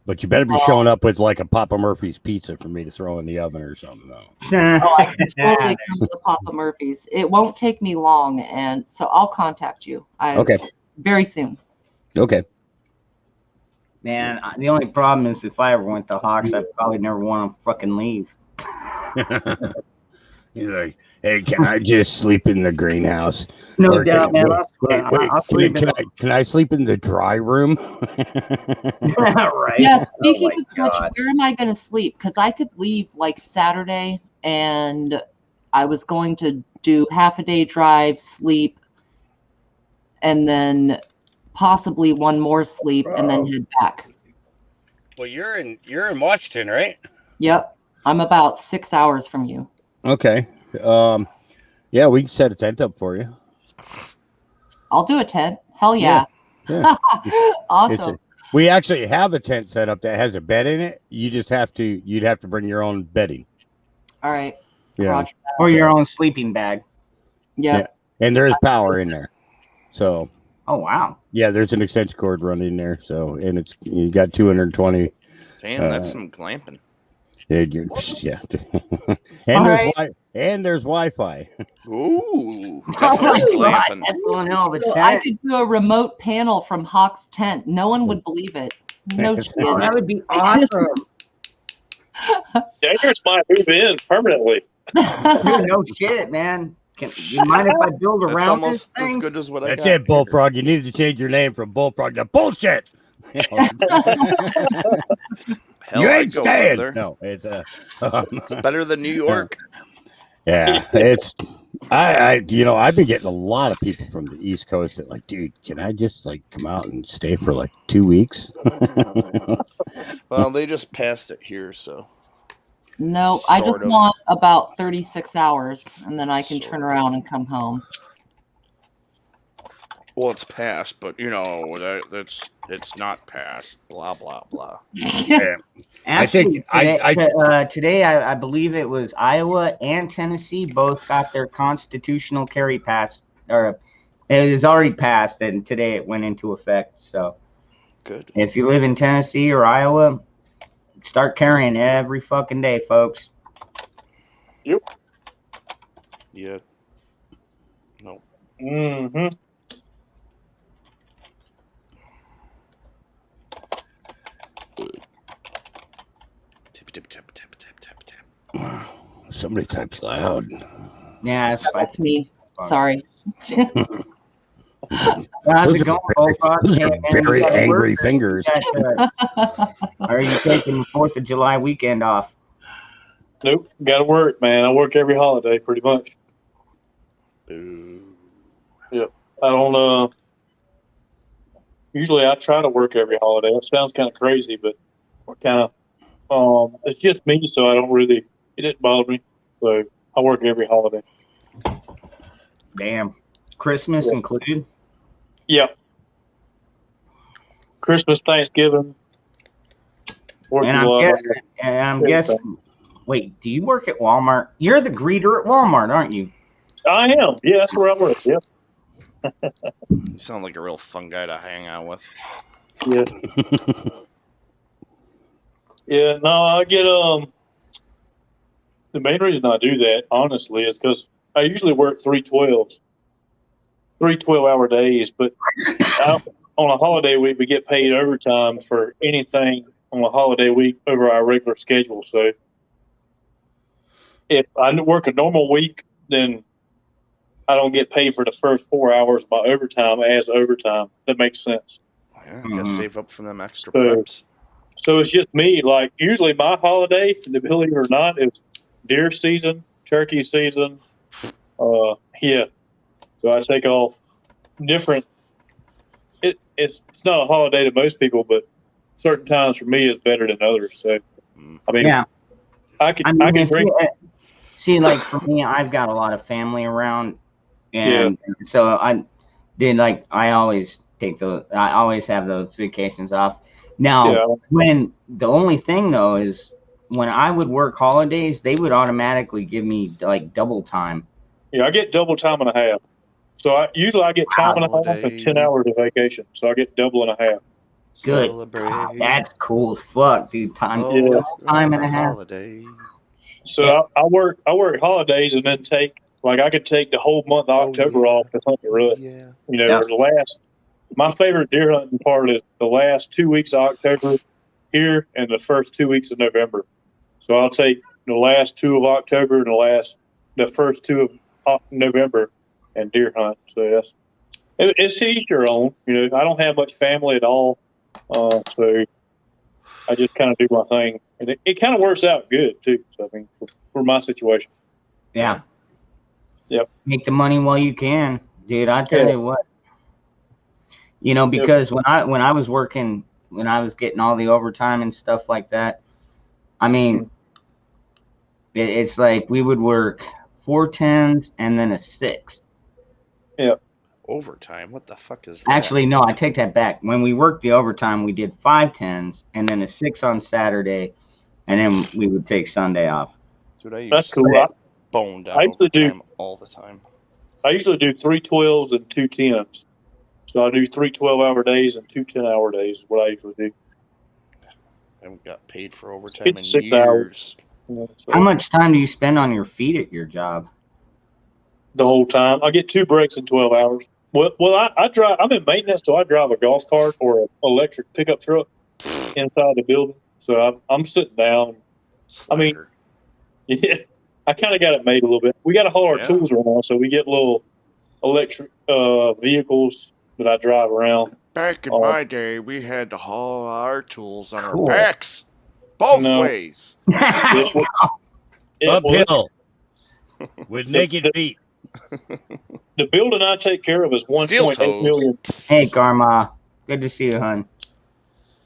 But you better be showing up with like a Papa Murphy's pizza for me to throw in the oven or something, though. I can totally come to Papa Murphy's. It won't take me long, and so I'll contact you. Okay. Very soon. Okay. Man, the only problem is if I ever went to Hawks, I'd probably never want to fucking leave. You're like, hey, can I just sleep in the greenhouse? No doubt, man. Can I sleep in the dry room? Right. Yeah, speaking of which, God. where am I going to sleep? Because I could leave like Saturday, and I was going to do half a day drive, sleep, and then possibly one more sleep, and then head back. Well, you're in Washington, right? Yep. I'm about 6 hours from you. Okay. Yeah, we can set a tent up for you. I'll do a tent. Hell yeah. Yeah. Awesome. We actually have a tent set up that has a bed in it. You'd have to bring your own bedding. All right. Yeah. Roger that. Or your own sleeping bag. Yep. Yeah. And there is power in there. So. Oh wow. Yeah, there's an extension cord running there. So, and you got 220. Damn, that's some glamping. Yeah. And there's Wi-Fi. Ooh, definitely glamping. That's one hell of a So tent. I could do a remote panel from Hawk's tent. No one would believe it. No shit. Oh, that would be awesome. Dangerous might move in permanently. Dude, no shit, man. You mind if I build That's around almost this as thing? good as what I That's got. it, Bullfrog. You needed to change your name from Bullfrog to Bullshit. Hell, You I'd ain't go staying. there. No, it's It's better than New York. Yeah, it's I've been getting a lot of people from the East Coast that like, dude, can I just like come out and stay for like 2 weeks? Well, they just passed it here, so. No, I just Sort of. want about 36 hours, and then I can Sort turn of. around and come home. Well, it's passed, but it's not passed. Blah blah blah. Yeah. Actually, I think today I believe it was Iowa and Tennessee both got their constitutional carry passed, or it was already passed, and today it went into effect. So, Good. if you live in Tennessee or Iowa, start carrying every fucking day, folks. Yep. Yeah. No. Mm-hmm. Tip tip tip tip tip tip tip. Somebody types loud. Yeah, That's me. Sorry. how's it going, Bullfrog? Those Hey, are man, very you gotta angry work, or fingers. are you taking the 4th of July weekend off? Nope. Got to work, man. I work every holiday pretty much. Boo. Yep. I don't. Usually I try to work every holiday. That sounds kind of crazy, but kind of. It's just me, so I don't really. It didn't bother me. So I work every holiday. Damn. Christmas Yeah. included? Yeah. Christmas, Thanksgiving. And I'm guessing. Wait, do you work at Walmart? You're the greeter at Walmart, aren't you? I am. Yeah, that's where I work. Yep. You sound like a real fun guy to hang out with. Yeah. Yeah. No, I get The main reason I do that, honestly, is because I usually work 3 12-hour days, but on a holiday week we get paid overtime for anything on a holiday week over our regular schedule. So if I work a normal week, then I don't get paid for the first 4 hours of my overtime as overtime. That makes sense. Yeah, gotta save up for them extra So- preps. So it's just me. Like usually my holiday, believe it or not, is deer season, turkey season. Yeah. So I take off different. It's not a holiday to most people, but certain times for me is better than others. So I mean, Yeah. I can if bring. see, like for me, I've got a lot of family around, and so I always have those vacations off. Now, when the only thing though is when I would work holidays, they would automatically give me like double time. Yeah, I get double time and a half. So I usually get time and a half and 10 hours of vacation. So I get double and a half. Good. Celebrate. That's cool as fuck, dude. Time and a half. Holiday. So I work holidays and then I could take the whole month of October off to hunt the rut. Yeah. You know, my favorite deer hunting part is the last 2 weeks of October here and the first 2 weeks of November. So I'll take the last 2 of October and the first 2 of November and deer hunt. So it's to each your own. You know, I don't have much family at all, so I just kind of do my thing, and it kind of works out good too. So I mean, for my situation. Yeah. Yep. Make the money while you can, dude. I tell you what. You know, because when I was working, when I was getting all the overtime and stuff like that, I mean, it's like we would work 4 10s and then a 6. Yeah. Overtime? What the fuck is that? Actually, no, I take that back. When we worked the overtime, we did 5 10s and then a 6 on Saturday, and then we would take Sunday off. Dude, I used That's cool. to bone down I usually overtime all the time. I usually do 3 12s and 2 10s. So I do 3 12-hour days and 2 10-hour days is what I usually do. I haven't got paid for overtime in 6 years. hours. Yeah, so How much time do you spend on your feet at your job? the whole time. I get 2 breaks in 12 hours. Well, I drive. I'm in maintenance, so I drive a golf cart or an electric pickup truck inside the building. So I'm sitting down. I mean, yeah, I kind of got it made a little bit. We got to haul our tools around, so we get little electric vehicles that I drive around. Back in my day, we had to haul our tools on our backs, both ways. Uphill with naked feet. The building I take care of is 1.8 million. Hey, Karma. Good to see you, hon.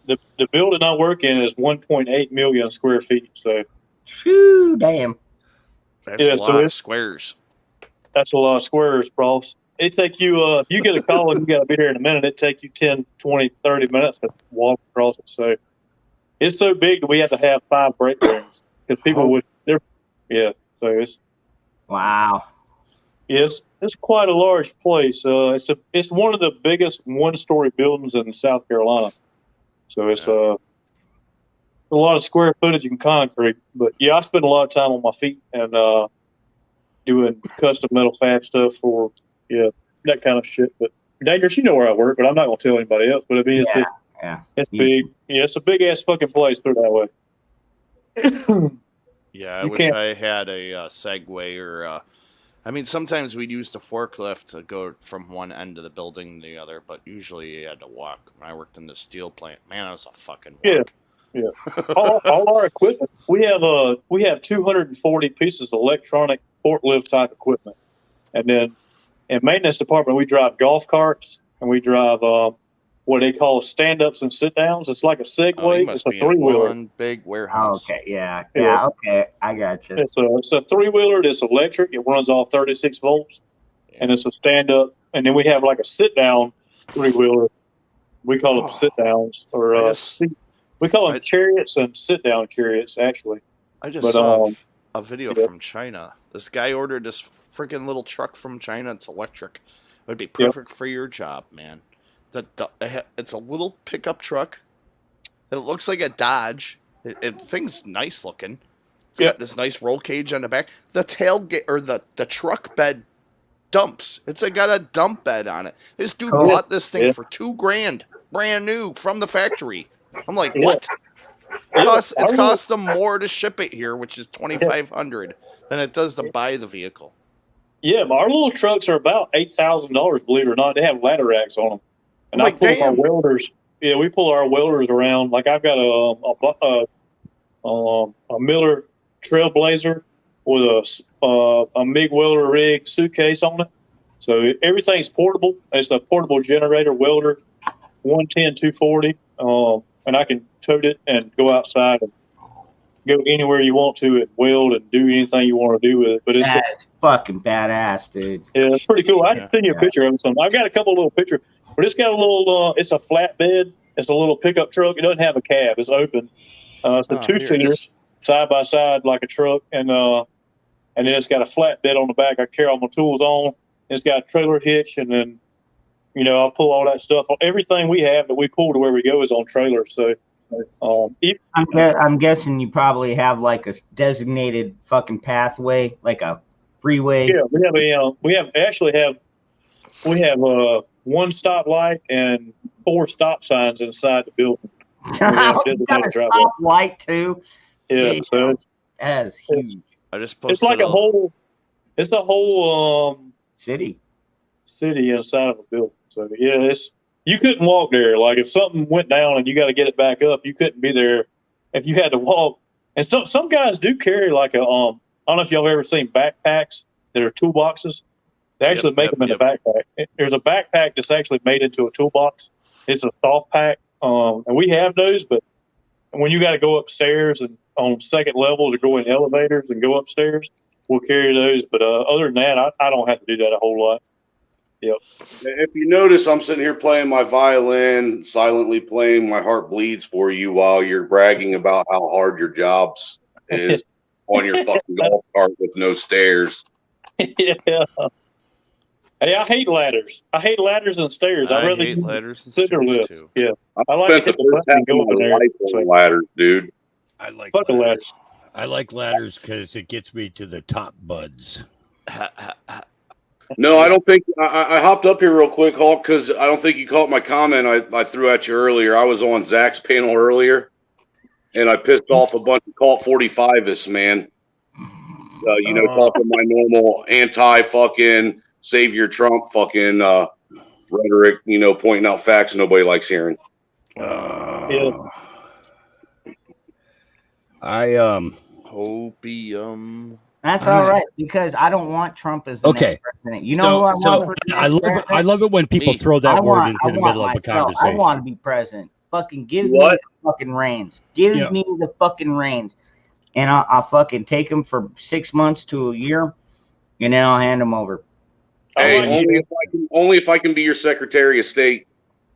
The building I work in is 1.8 million square feet. So, Phew, damn. That's a lot of squares. That's a lot of squares, profs. It take you, if you get a call and you got to be here in a minute, it take you 10, 20, 30 minutes to walk across it. So it's so big that we have to have 5 break rooms because people so it's. Wow. Yes, it's quite a large place. It's one of the biggest 1-story buildings in South Carolina. So it's a lot of square footage in concrete. But yeah, I spend a lot of time on my feet and doing custom metal fab stuff for that kind of shit. But Dangerous, you know where I work, but I'm not gonna tell anybody else. But I mean, it's big. Yeah, it's a big ass fucking place. Put it that way. Yeah, I wish I had a Segway or. I mean, sometimes we'd use the forklift to go from one end of the building to the other, but usually you had to walk. When I worked in the steel plant, man, it was a fucking walk. Yeah. all our equipment. We have 240 pieces of electronic forklift type equipment, and then in maintenance department we drive golf carts and we drive what they call stand-ups and sit-downs. It's like a Segway. It's a 3-wheeler. One big warehouse. Okay, okay, I got you. It's a 3-wheeler. It's electric. It runs off 36 volts, and it's a stand-up. And then we have like a sit-down 3-wheeler. We call them sit-downs, or we call them chariots and sit-down chariots. Actually, I just saw a video from China. This guy ordered this freaking little truck from China. It's electric. It would be perfect for your job, man. It's a little pickup truck. It looks like a Dodge. Thing's nice looking. It's got this nice roll cage on the back. The tailgate or the truck bed dumps. It's got a dump bed on it. This dude bought this thing for $2,000, brand new from the factory. I'm like, what? It's cost them more to ship it here, which is $2,500, than it does to buy the vehicle. Yeah, our little trucks are about $8,000. Believe it or not, they have ladder racks on them. And I pull our welders. Yeah, we pull our welders around. Like I've got a Miller Trailblazer with a MIG welder rig suitcase on it. So everything's portable. It's a portable generator welder, 110, 240. And I can tote it and go outside and go anywhere you want to and weld and do anything you want to do with it. But That's fucking badass, dude. Yeah, it's pretty cool. I can send you a picture of it. I've got a couple of little pictures. But it's got a little, it's a flatbed. It's a little pickup truck. It doesn't have a cab. It's open. It's a 2-seater, side by side like a truck. And then it's got a flatbed on the back. I carry all my tools on. It's got a trailer hitch. And then, I'll pull all that stuff. Everything we have that we pull to where we go is on trailers. So I'm guessing you probably have like a designated fucking pathway, like a freeway. Yeah, we have one stoplight and 4 stop signs inside the building. You got a stop light too. Yeah, so that's huge. I just posted. It's like a whole city inside of a building. So yeah, you couldn't walk there. Like if something went down and you got to get it back up, you couldn't be there if you had to walk. And some guys do carry like a I don't know if y'all have ever seen backpacks that are toolboxes. They actually make them in a backpack. There's a backpack that's actually made into a toolbox. It's a soft pack, and we have those. But when you got to go upstairs and on second levels or go in elevators and go upstairs, we'll carry those. But other than that, I don't have to do that a whole lot. Yep. If you notice, I'm sitting here playing my violin, silently playing "My Heart Bleeds" for you while you're bragging about how hard your jobs is on your fucking golf cart with no stairs. Yeah. Hey, I hate ladders. I hate ladders and stairs. I rather hate ladders and scissor stairs lifts. too. Yeah, I like to hit the button and go up in there. Ladders, dude. I like Fuck ladders. ladders. I like ladders because it gets me to the top buds. No, I don't think I hopped up here real quick, Hulk, because I don't think you caught my comment I threw at you earlier. I was on Zach's panel earlier, and I pissed off a bunch of Cult 45ists, man. Talking my normal anti-fucking savior Trump fucking rhetoric, pointing out facts nobody likes hearing. Opium. That's all right, because I don't want Trump as the next president. You know who I want for the next president? I love it when people throw that word into the middle of a conversation. I want to be president. Fucking give me the fucking reins. Give me the fucking reins. And I'll fucking take them for 6 months to a year, and then I'll hand them over. Hey, only if I can be your Secretary of State.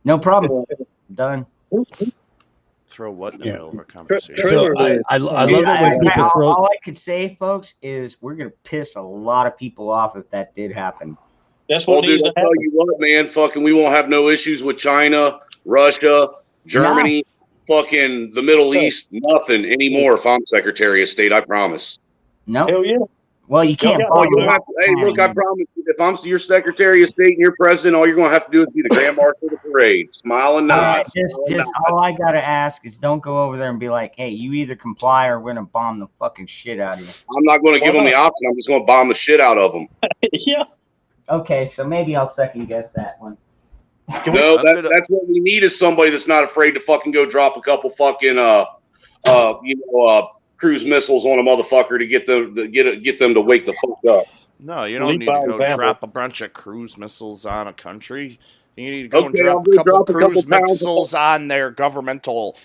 No problem. Done. Throw what in the middle of a conversation? So I love it when people throw. All I could say, folks, is we're gonna piss a lot of people off if that did happen. That's what needs to happen. I'll tell you what, man. Fucking, we won't have no issues with China, Russia, Germany. Fucking the Middle East, nothing anymore. If I'm Secretary of State, I promise. No. Hell yeah. Well, you can't. Hey, look, I promise you, if I'm your Secretary of State and you're president, all you're going to have to do is be the Grand Marshal of the parade. Smile and nod. Just all I got to ask is don't go over there and be like, hey, you either comply or we're going to bomb the fucking shit out of you. I'm not going to give them the option. I'm just going to bomb the shit out of them. Yeah. Okay, so maybe I'll second guess that one. No, that's what we need is somebody that's not afraid to fucking go drop a couple fucking cruise missiles on a motherfucker to get them to wake the fuck up. No, you don't need to go drop a bunch of cruise missiles on a country. You need to go and drop a couple cruise missiles on their governmental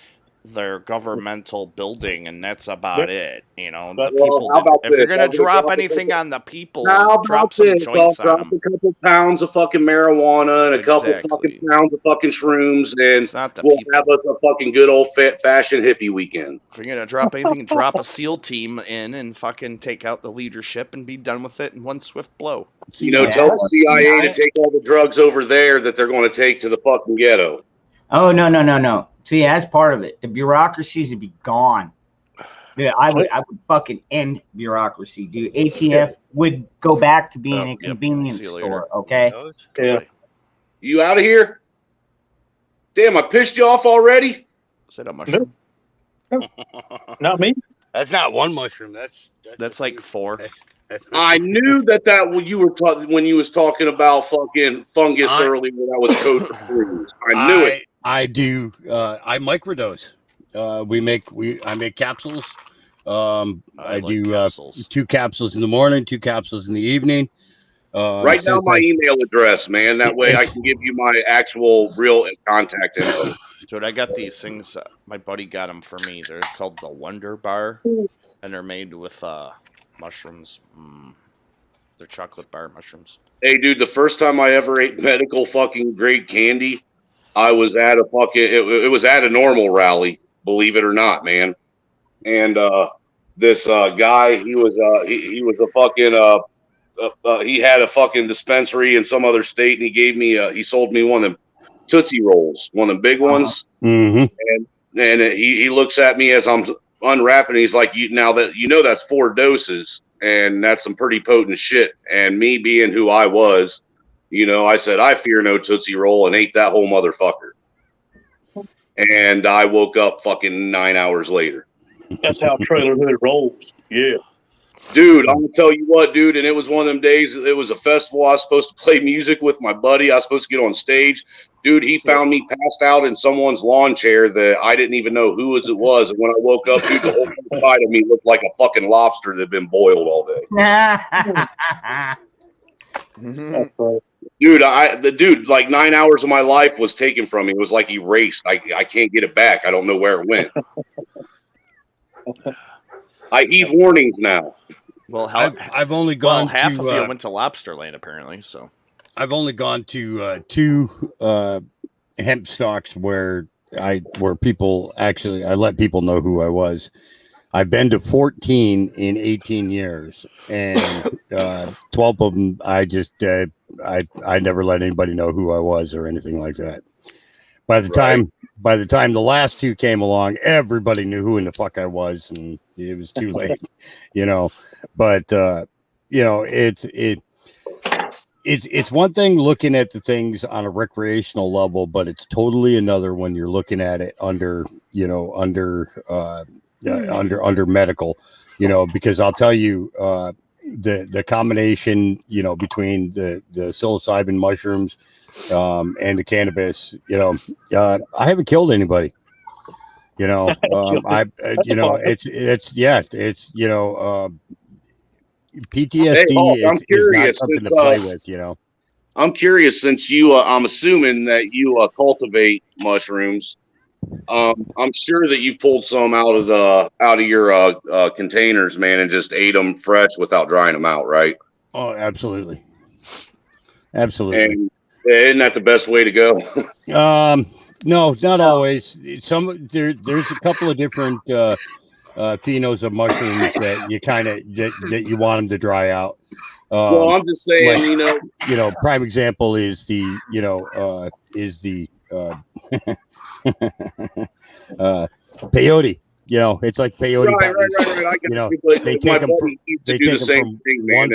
building, and that's about it. The people. If you're gonna drop anything on the people, drop some joints on them. Drop a couple pounds of fucking marijuana and a couple fucking pounds of fucking shrooms, and we'll have us a fucking good old fashioned hippie weekend. If you're gonna drop anything, drop a SEAL team in and fucking take out the leadership and be done with it in one swift blow. Tell the CIA to take all the drugs over there that they're going to take to the fucking ghetto. Oh, no. See, as part of it, the bureaucracies would be gone. Yeah, I would fucking end bureaucracy, dude. ATF would go back to being a convenience store, okay? Yeah. You out of here? Damn, I pissed you off already? Is that a mushroom? Not me. That's not one mushroom. That's like 4. I knew that when you was talking about fucking fungus earlier, that was code for cruise. I knew it. I do. I microdose. I make capsules. I do capsules. 2 capsules in the morning, 2 capsules in the evening. Write down my email address, man. That way I can give you my actual real contact info. Dude, I got these things. My buddy got them for me. They're called the Wonder Bar, and they're made with mushrooms. They're chocolate bar mushrooms. Hey, dude, the first time I ever ate medical fucking grade candy, I was at a fucking it was at a normal rally, believe it or not, man. And this guy, he was a fucking he had a fucking dispensary in some other state, and he sold me one of them Tootsie Rolls, one of them big ones. Mm-hmm. And he looks at me as I'm unwrapping. He's like, now that that's 4 doses, and that's some pretty potent shit. And me being who I was, I said, I fear no Tootsie Roll, and ate that whole motherfucker. And I woke up fucking 9 hours later. That's how Trailer Hood rolls. Yeah. Dude, I'm going to tell you what, dude, and it was one of them days, it was a festival. I was supposed to play music with my buddy. I was supposed to get on stage. Dude, he found me passed out in someone's lawn chair that I didn't even know who it was. And when I woke up, dude, the whole side of me looked like a fucking lobster that had been boiled all day. That's right. Dude, the dude, like 9 hours of my life was taken from me. It was like erased. I can't get it back. I don't know where it went. I heed warnings now. Well, I've only gone half to, of you went to Lobster Land apparently. So I've only gone to 2 hemp stalks where people actually I let people know who I was. I've been to 14 in 18 years, and 12 of them I just I never let anybody know who I was or anything like that. By the time the last 2 came along, everybody knew who in the fuck I was, and it was too late, you know. But you know, it's one thing looking at the things on a recreational level, but it's totally another when you're looking at it under medical, you know, because I'll tell you, the combination, you know, between the psilocybin mushrooms and the cannabis, you know, I haven't killed anybody, you know. It's you know, PTSD Hey, Hulk, I'm is curious. not something to play with, you know. I'm curious since you, I'm assuming that you cultivate mushrooms. I'm sure that you pulled some out of your containers, man, and just ate them fresh without drying them out, right? Oh, absolutely, absolutely. And isn't that the best way to go? No, not always. There's a couple of different phenos of mushrooms that you kind of that you want them to dry out. Well, I'm just saying, like, you know, prime example is the peyote. You know, it's like peyote. Right. I you know, they take them from the same thing, man.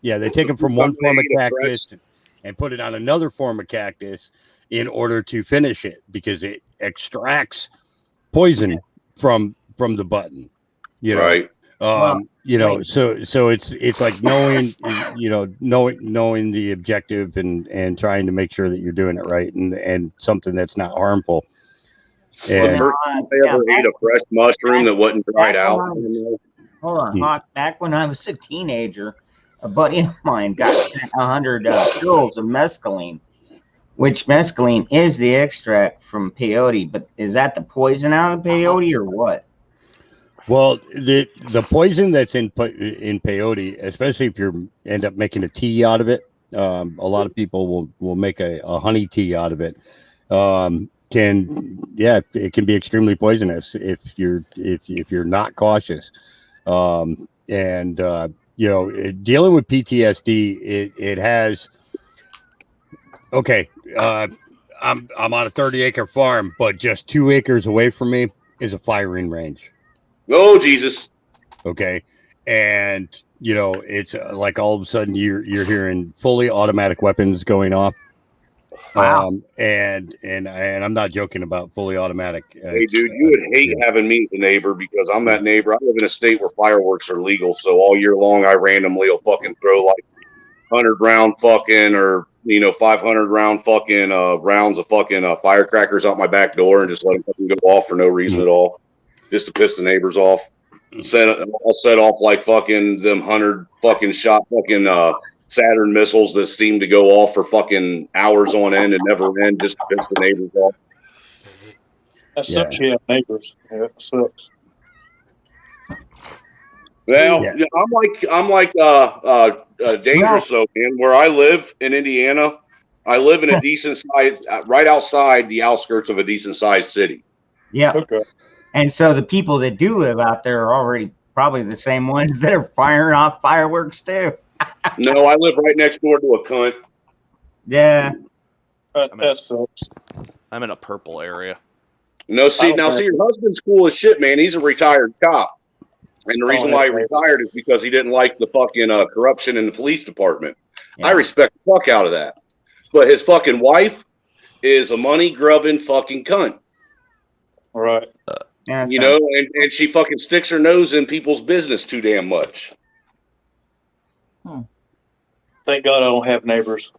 They take them from one form of cactus and put it on another form of cactus in order to finish it, because it extracts poison from the button. You know, right. You know, so it's like knowing, you know, knowing the objective and trying to make sure that you're doing it right and something that's not harmful. And I ever ate a fresh mushroom that wasn't dried out. Hold on, Hawk. Back when I was a teenager, a buddy of mine got sent 100 pills of mescaline, which mescaline is the extract from peyote. But is that the poison out of the peyote or what? Well, the poison that's in peyote, especially if you end up making a tea out of it, a lot of people will make a honey tea out of it. It can be extremely poisonous if you're not cautious. You know, dealing with PTSD, it has. Okay, I'm on a 30-acre farm, but just 2 acres away from me is a firing range. Oh, Jesus. Okay. And, you know, it's like all of a sudden you're hearing fully automatic weapons going off. Wow. And I'm not joking about fully automatic. Hey, dude, you would hate having me as a neighbor, because I'm that neighbor. I live in a state where fireworks are legal. So all year long, I randomly will fucking throw like 100-round fucking, or, you know, 500-round fucking rounds of fucking firecrackers out my back door and just let them fucking go off for no reason at all, just to piss the neighbors off. I'll set off like fucking them 100 fucking shot fucking Saturn missiles that seem to go off for fucking hours on end and never end, just to piss the neighbors off. That sucks. You have neighbors. Yeah, it sucks. Well, I'm like dangerous though, man. Where I live in Indiana, I live in a decent size, right outside the outskirts of a decent sized city. Yeah. Okay. And so the people that do live out there are already probably the same ones that are firing off fireworks too. No, I live right next door to a cunt. Yeah. That sucks. I'm in a purple area. No, see, your husband's cool as shit, man. He's a retired cop. And the reason why he retired is because he didn't like the fucking corruption in the police department. Yeah. I respect the fuck out of that. But his fucking wife is a money-grubbing fucking cunt. All right. You know, and she fucking sticks her nose in people's business too damn much. Thank God I don't have neighbors.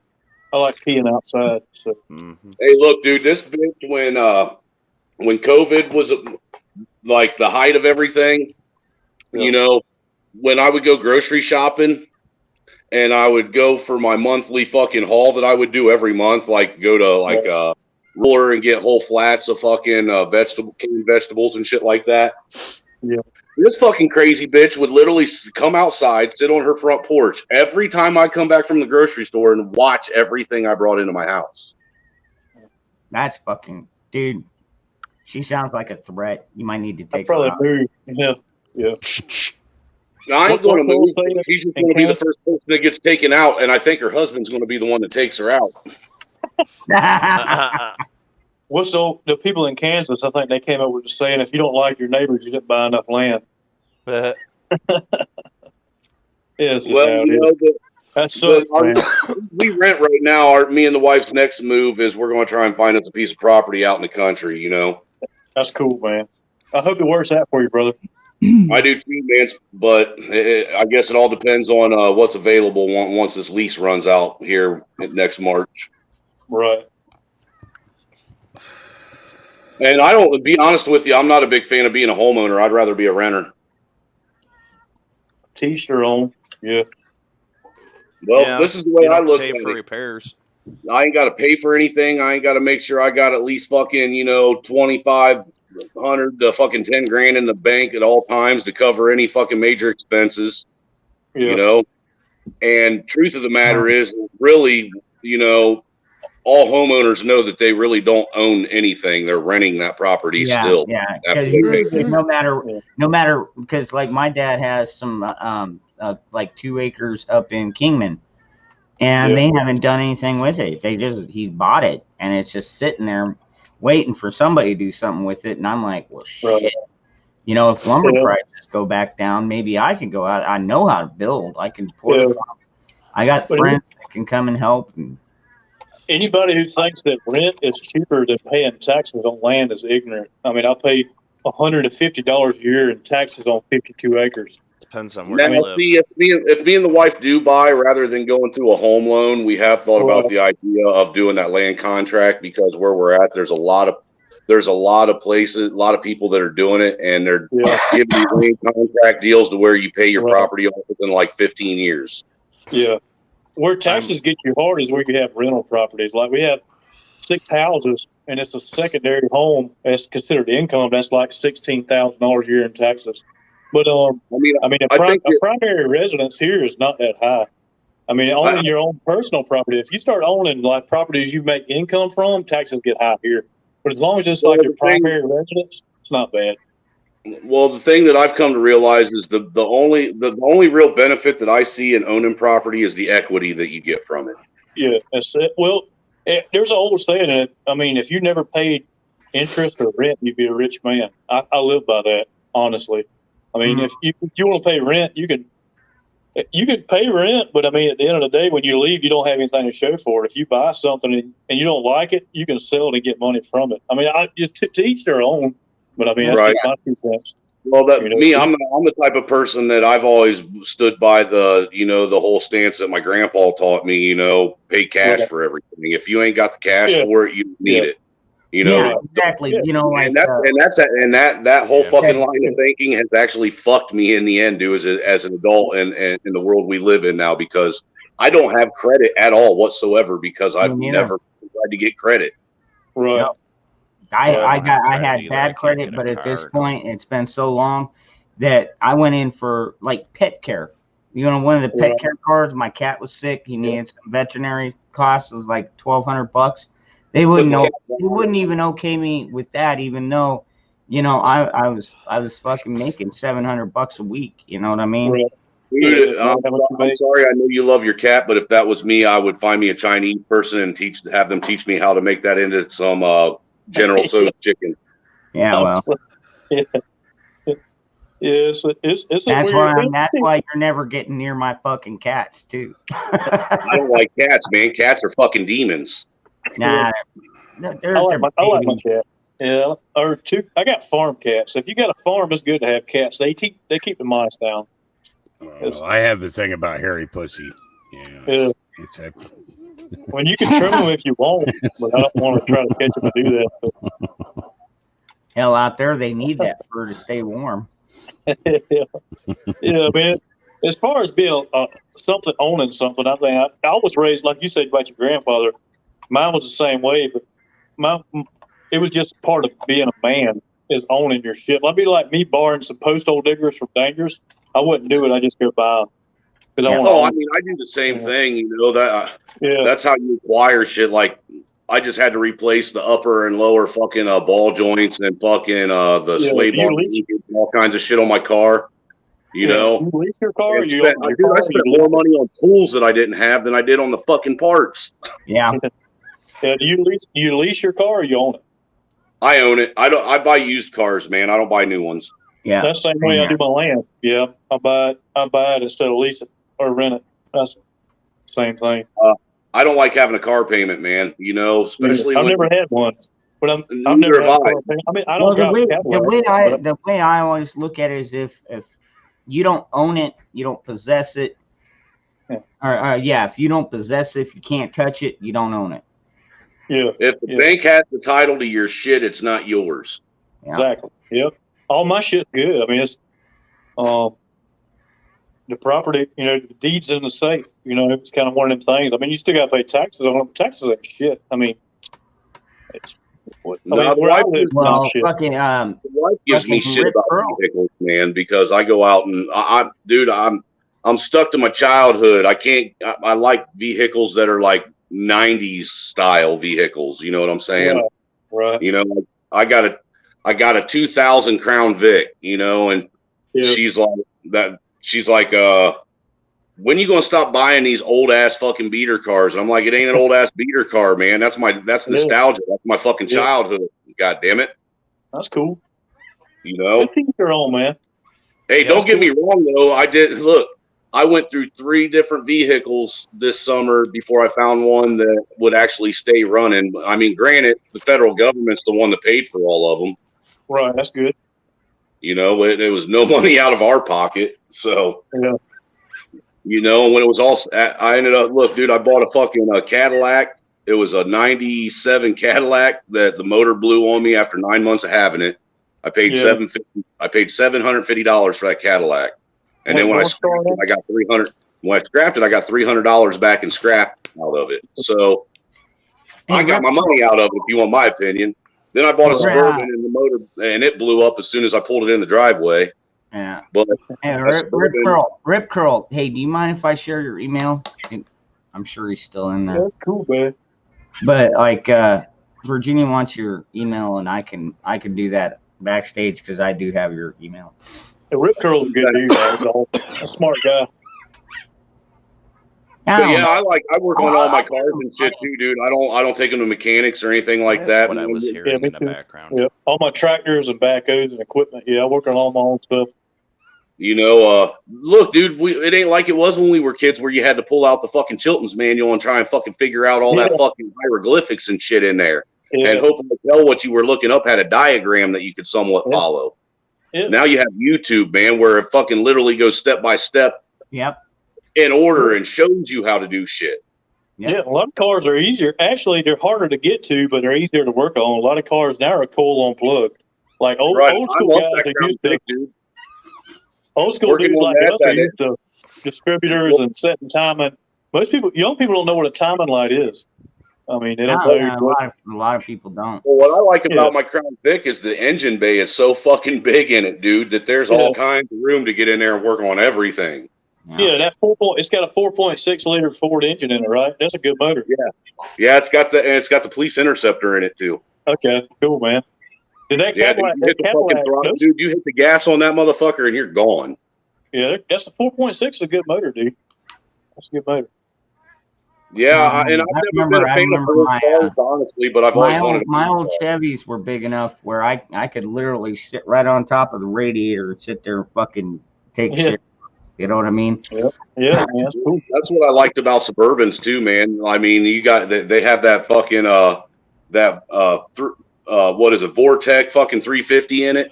I like peeing outside. So. Hey, look, dude, this bitch, when COVID was like the height of everything, you know, when I would go grocery shopping and I would go for my monthly fucking haul that I would do every month, like go to like Ruler and get whole flats of fucking canned vegetables and shit like that. Yeah. This fucking crazy bitch would literally come outside, sit on her front porch every time I come back from the grocery store and watch everything I brought into my house. That's fucking, dude. She sounds like a threat. You might need to take probably her out. move. Yeah. Now, I ain't going to move. She's just going to be the first person that gets taken out, and I think her husband's going to be the one that takes her out. What's the people in Kansas? I think they came up with the saying, "If you don't like your neighbors, you didn't buy enough land." Yeah, it's just how it is. That sucks, man. We rent right now. Me and the wife's next move is we're going to try and find us a piece of property out in the country. You know, that's cool, man. I hope it works out for you, brother. I do too, man. But I guess it all depends on what's available once this lease runs out here next March. Right. And I don't, to be honest with you, I'm not a big fan of being a homeowner. I'd rather be a renter. Teach their own. Yeah. Well, this is the way I look at for it. repairs. I ain't got to pay for anything. I ain't got to make sure I got at least fucking, 2,500 to fucking 10 grand in the bank at all times to cover any fucking major expenses. Yeah. And truth of the matter is, really, all homeowners know that they really don't own anything. They're renting that property still. Yeah, because no matter, because like my dad has some like 2 acres up in Kingman, and they haven't done anything with it. He bought it, and it's just sitting there waiting for somebody to do something with it. And I'm like, well, shit. If lumber prices go back down, maybe I can go out. I know how to build. I can pour it off. I got friends that can come and help. And anybody who thinks that rent is cheaper than paying taxes on land is ignorant. I mean, I pay $150 a year in taxes on 52 acres. Depends on where you live. See, if me and the wife do buy, rather than going through a home loan, we have thought about the idea of doing that land contract, because where we're at, there's a lot of places, a lot of people that are doing it, and they're giving you land contract deals to where you pay your property off within like 15 years. Yeah. Where taxes get you hard is where you have rental properties. Like we have 6 houses, and it's a secondary home. That's considered income. That's like $16,000 a year in taxes. But a primary residence here is not that high. I mean, owning your own personal property. If you start owning like properties you make income from, taxes get high here. But as long as it's like your primary residence, it's not bad. Well, the thing that I've come to realize is the only real benefit that I see in owning property is the equity that you get from it. Yeah, that's it. Well, there's an old saying. I mean, if you never paid interest or rent, you'd be a rich man. I live by that, honestly. I mean, if you want to pay rent, you could pay rent, but I mean, at the end of the day, when you leave, you don't have anything to show for it. If you buy something and you don't like it, you can sell it and get money from it. I mean, to each their own. But I mean, that's just my 2 cents. Well, I'm the type of person that I've always stood by the whole stance that my grandpa taught me. Pay cash for everything. If you ain't got the cash for it, you need it. Exactly. That whole fucking line of thinking has actually fucked me in the end, as an adult and in the world we live in now, because I don't have credit at all whatsoever, because I've never tried to get credit. Right. Yep. I had bad credit, but at this point, it's been so long that I went in for like pet care. One of the pet care cards. My cat was sick. He needed some veterinary costs. It was like $1,200. They wouldn't even okay me with that, even though, I was fucking making $700 a week. You know what I mean? Dude, I'm sorry. I know you love your cat, but if that was me, I would find me a Chinese person and have them teach me how to make that into some General Tso's chicken. Yeah, well. Yes, that's why you're never getting near my fucking cats too. I don't like cats, man. Cats are fucking demons. Nah, I like my cat. Yeah, or two. I got farm cats. If you got a farm, it's good to have cats. They keep the mice down. I have this thing about hairy pussy. Yeah. When you can trim them if you want, but I don't want to try to catch them to do that. Hell, out there they need that fur to stay warm. Yeah, man. as far as being something, owning something, I think I was raised, like you said about your grandfather. Mine was the same way, but it was just part of being a man is owning your shit. I'd be like me borrowing some postal diggers from Dangerous. I wouldn't do it. I just go buy them. I mean, I do the same thing. You know that's how you acquire shit. Like, I just had to replace the upper and lower fucking ball joints and fucking the sway bar and all kinds of shit on my car. You know, you lease your car. I spent more money on tools that I didn't have than I did on the fucking parts. Yeah. Yeah. Do you lease your car or you own it? I own it. I buy used cars, man. I don't buy new ones. Yeah. That's the same way I do my land. Yeah. I buy it instead of lease it or rent it. That's the same thing. I don't like having a car payment, man. You know, especially I've never had one. But I've never had a car payment. I mean, I don't drive a Cadillac, the way I always look at it is if you don't own it, you don't possess it. Yeah. If you don't possess it, if you can't touch it, you don't own it. Yeah. If the bank has the title to your shit, it's not yours. Yeah. Exactly. Yep. All my shit's good. I mean, it's the property, you know, the deeds in the safe. You know, it's kind of one of them things. I mean, you still got to pay taxes on them. Taxes ain't shit. I mean, the wife gives me shit about vehicles, man, because I go out and I'm stuck to my childhood. I like vehicles that are like 90s style vehicles. You know what I'm saying? Right. You know, I got a 2000 Crown Vic, you know, and she's like, when you gonna stop buying these old ass fucking beater cars? And I'm like, it ain't an old ass beater car, man. That's nostalgia. That's my fucking childhood. God damn it. That's cool. You know, your own, man. Hey, don't get me wrong though. I went through 3 different vehicles this summer before I found one that would actually stay running. I mean, granted, the federal government's the one that paid for all of them. Right. That's good. You know, it was no money out of our pocket. So, you know, when it was all, I ended up, look, dude, I bought a fucking Cadillac. It was a 97 Cadillac that the motor blew on me after 9 months of having it. I paid $750 for that Cadillac. And then when I scrapped it, I got $300. When I scrapped it, I got $300 back in scrap out of it. So I got my money out of it, if you want my opinion. Then I bought a Suburban and the motor, and it blew up as soon as I pulled it in the driveway. Yeah. But Rip Curl. Hey, do you mind if I share your email? I'm sure he's still in there. That's cool, man. But like, Virginia wants your email, and I can do that backstage because I do have your email. The Rip Curl's a good dude, man. A smart guy. But yeah, I work on all my cars and shit too, dude. I don't take them to mechanics or anything like that. That's what I was hearing in the background. Yeah, all my tractors and backhoes and equipment. Yeah, I work on all my own stuff. You know, look, dude, it ain't like it was when we were kids where you had to pull out the fucking Chilton's manual and try and fucking figure out all that fucking hieroglyphics and shit in there. And hoping to tell what you were looking up had a diagram that you could somewhat follow. Now you have YouTube, man, where it fucking literally goes step by step. Yep. In order and shows you how to do shit. Yeah, a lot of cars are easier. Actually, they're harder to get to, but they're easier to work on. A lot of cars now are coal unplugged. Like old school guys that used to. Old school dudes like us are used to distributors and setting timing. Most people, young people, don't know what a timing light is. I mean, they don't know. A lot of people don't. Well, what I like about my Crown Vic is the engine bay is so fucking big in it, dude, that there's all kinds of room to get in there and work on everything. Yeah, that it's got a 4.6 liter Ford engine in it, right? That's a good motor. Yeah, it's got the police interceptor in it too. Okay, cool, man. Did that Cadillac, dude, you hit the gas on that motherfucker and you're gone. Yeah, that's a 4.6 is a good motor, dude. That's a good motor. Yeah, and I've never been a fan of those cars, honestly, but I've always wanted to. My old Chevys were big enough where I could literally sit right on top of the radiator and sit there and fucking take shit. You know what I mean? Yeah, that's cool. That's what I liked about Suburbans too, man. I mean, they have that fucking what is it, Vortec fucking 350 in it.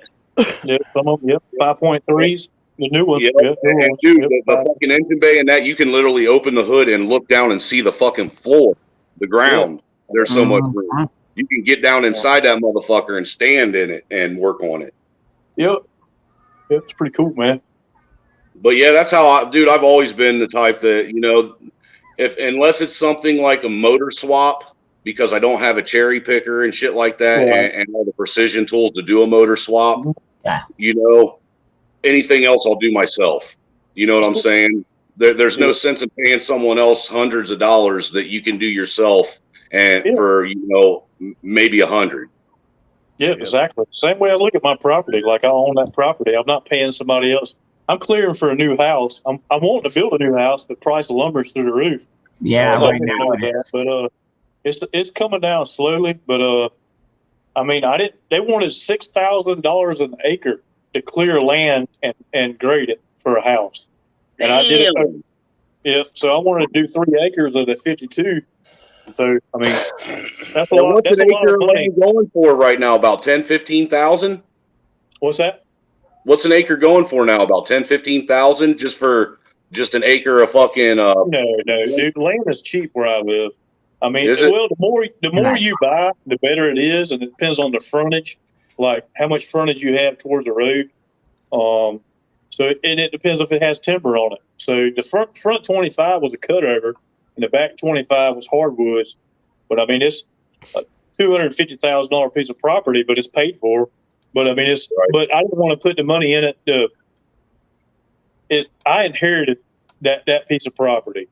Yeah, some of them, 5.3s. The new ones. And dude, the fucking engine bay and that, you can literally open the hood and look down and see the fucking floor, the ground. There's so much room. You can get down inside that motherfucker and stand in it and work on it. Yep. It's pretty cool, man. But yeah, that's how dude, I've always been the type that, if unless it's something like a motor swap, because I don't have a cherry picker and shit like that, and all the precision tools to do a motor swap, Yeah. Anything else I'll do myself. You know what I'm saying? There's no sense in paying someone else hundreds of dollars that you can do yourself, and for maybe 100. Yeah, exactly. Same way I look at my property. Like I own that property. I'm not paying somebody else. I'm clearing for a new house. I'm wanting to build a new house, but price of lumber's through the roof. Yeah, right now but it's coming down slowly. But I mean, they wanted $6,000 an acre to clear land and grade it for a house, and I did it. Yeah, so I wanted to do 3 acres of the 52. So I mean, that's a lot. What's That's an a lot acre of of money. land going for right now? About 10, 15,000? What's that? What's an acre going for now? About 10, 15,000 just for an acre of fucking No, dude. Land is cheap where I live. I mean, Is it? well, the more you buy, the better it is, and it depends on the frontage, like how much frontage you have towards the road. And it depends if it has timber on it. So the front 25 was a cutover, and the back 25 was hardwoods. But I mean, it's a $250,000 piece of property, but it's paid for. But I mean, but I didn't want to put the money in it. I inherited that piece of property,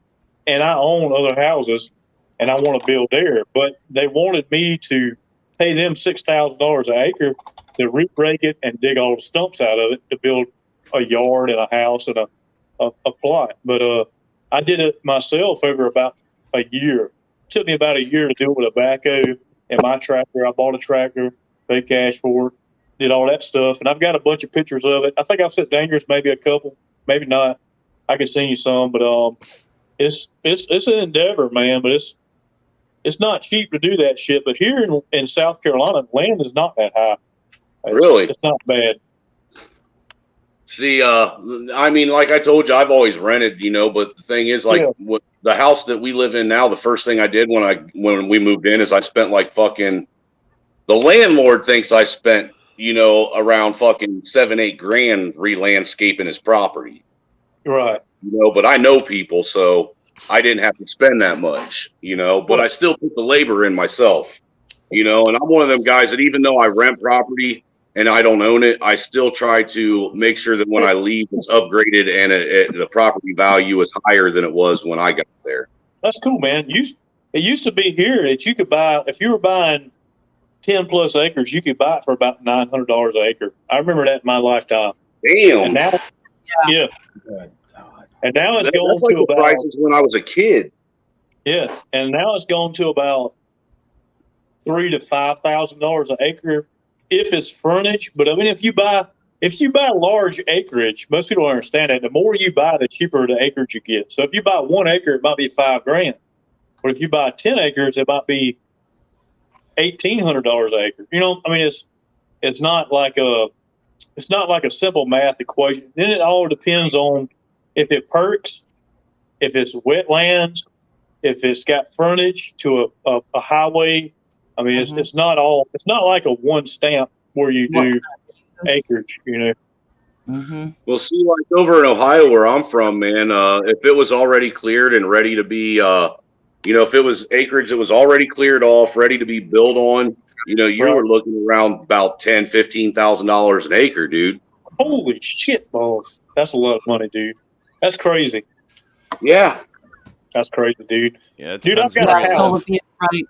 and I own other houses, and I want to build there. But they wanted me to pay them $6,000 an acre to re-break it and dig all the stumps out of it to build a yard and a house and a plot. But I did it myself over about a year. It took me about a year to do it with a backhoe and my tractor. I bought a tractor, paid cash for it, did all that stuff, and I've got a bunch of pictures of it. I think I've sent Dangerous maybe a couple, maybe not. I could send you some, but it's an endeavor, man. But it's not cheap to do that shit. But here in South Carolina, land is not that high. Really? It's not bad. See, I mean, like I told you, I've always rented, but the thing is, like, with the house that we live in now, the first thing I did when we moved in is I spent like fucking, the landlord thinks I spent, around fucking $7-8 grand re-landscaping his property. Right. But I know people, so I didn't have to spend that much, but I still put the labor in myself, and I'm one of them guys that even though I rent property and I don't own it, I still try to make sure that when I leave, it's upgraded and the property value is higher than it was when I got there. That's cool, man. It used to be here that you could buy, if you were buying 10 plus acres, you could buy it for about $900 an acre. I remember that in my lifetime. Damn. And now, yeah. And now it's going that's like to the about prices when I was a kid. Yeah, and now it's going to about $3,000 to $5,000 an acre if it's frontage. But I mean, if you buy large acreage, most people don't understand that. The more you buy, the cheaper the acreage you get. So if you buy 1 acre, it might be $5 grand. But if you buy 10 acres, it might be $1,800 an acre. I mean, it's not like a simple math equation. Then it all depends on if it perks, if it's wetlands, if it's got frontage to a highway. I mean, it's not like a one stamp where you do acreage, Well, see, like over in Ohio where I'm from, man, if it was already cleared and ready to be, if it was acreage that was already cleared off, ready to be built on, you were looking around about $10,000-$15,000 an acre, dude. Holy shit balls. That's a lot of money, dude. That's crazy. Yeah. That's crazy, dude. Yeah, it dude, I've depends got where a you house. live. Right.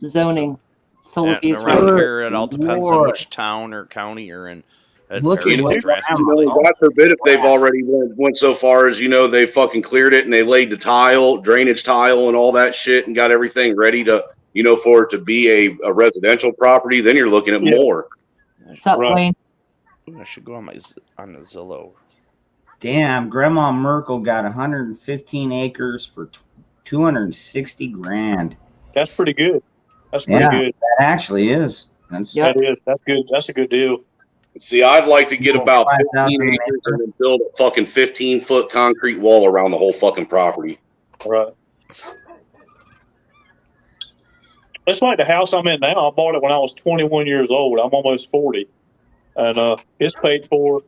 Zoning. Solar And around here, it all depends on which town or county you're in. It varies drastically. God forbid if they've already went so far as, they fucking cleared it and they laid the tile, drainage tile and all that shit and got everything ready to, for it to be a residential property, then you're looking at more. What's up, Wayne? I should go on on the Zillow. Damn, Grandma Merkel got 115 acres for 260 grand. That's pretty good. That's pretty good. That actually is. That is. That's good. That's a good deal. See, I'd like to get about 15 acres and then build a fucking 15-foot concrete wall around the whole fucking property. Right. It's like the house I'm in now. I bought it when I was 21 years old. I'm almost 40. And it's paid for.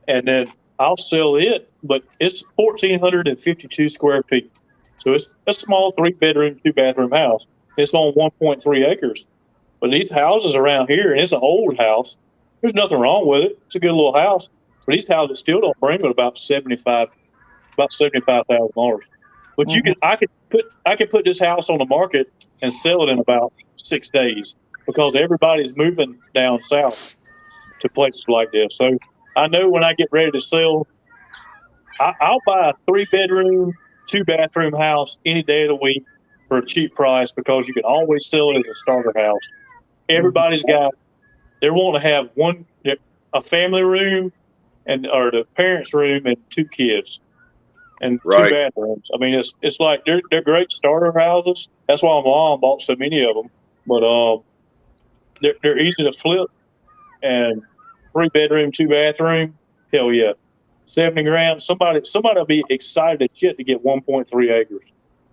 And then I'll sell it, but it's 1,452 square feet. So it's a small 3-bedroom, 2-bathroom house. It's on 1.3 acres. But these houses around here, and it's an old house, there's nothing wrong with it. It's a good little house. But these houses still don't bring but about $75,000. But I could put this house on the market and sell it in about 6 days because everybody's moving down south to places like this. So I know when I get ready to sell, I'll buy a 3-bedroom, 2-bathroom house any day of the week for a cheap price because you can always sell it as a starter house. Everybody's they're wanting to have a family room or the parents' room and 2 kids and 2 bathrooms. I mean, it's like they're great starter houses. That's why my mom bought so many of them. But they're easy to flip, and 3-bedroom, 2-bathroom. Hell yeah, $70,000. Somebody will be excited as shit to get 1.3 acres.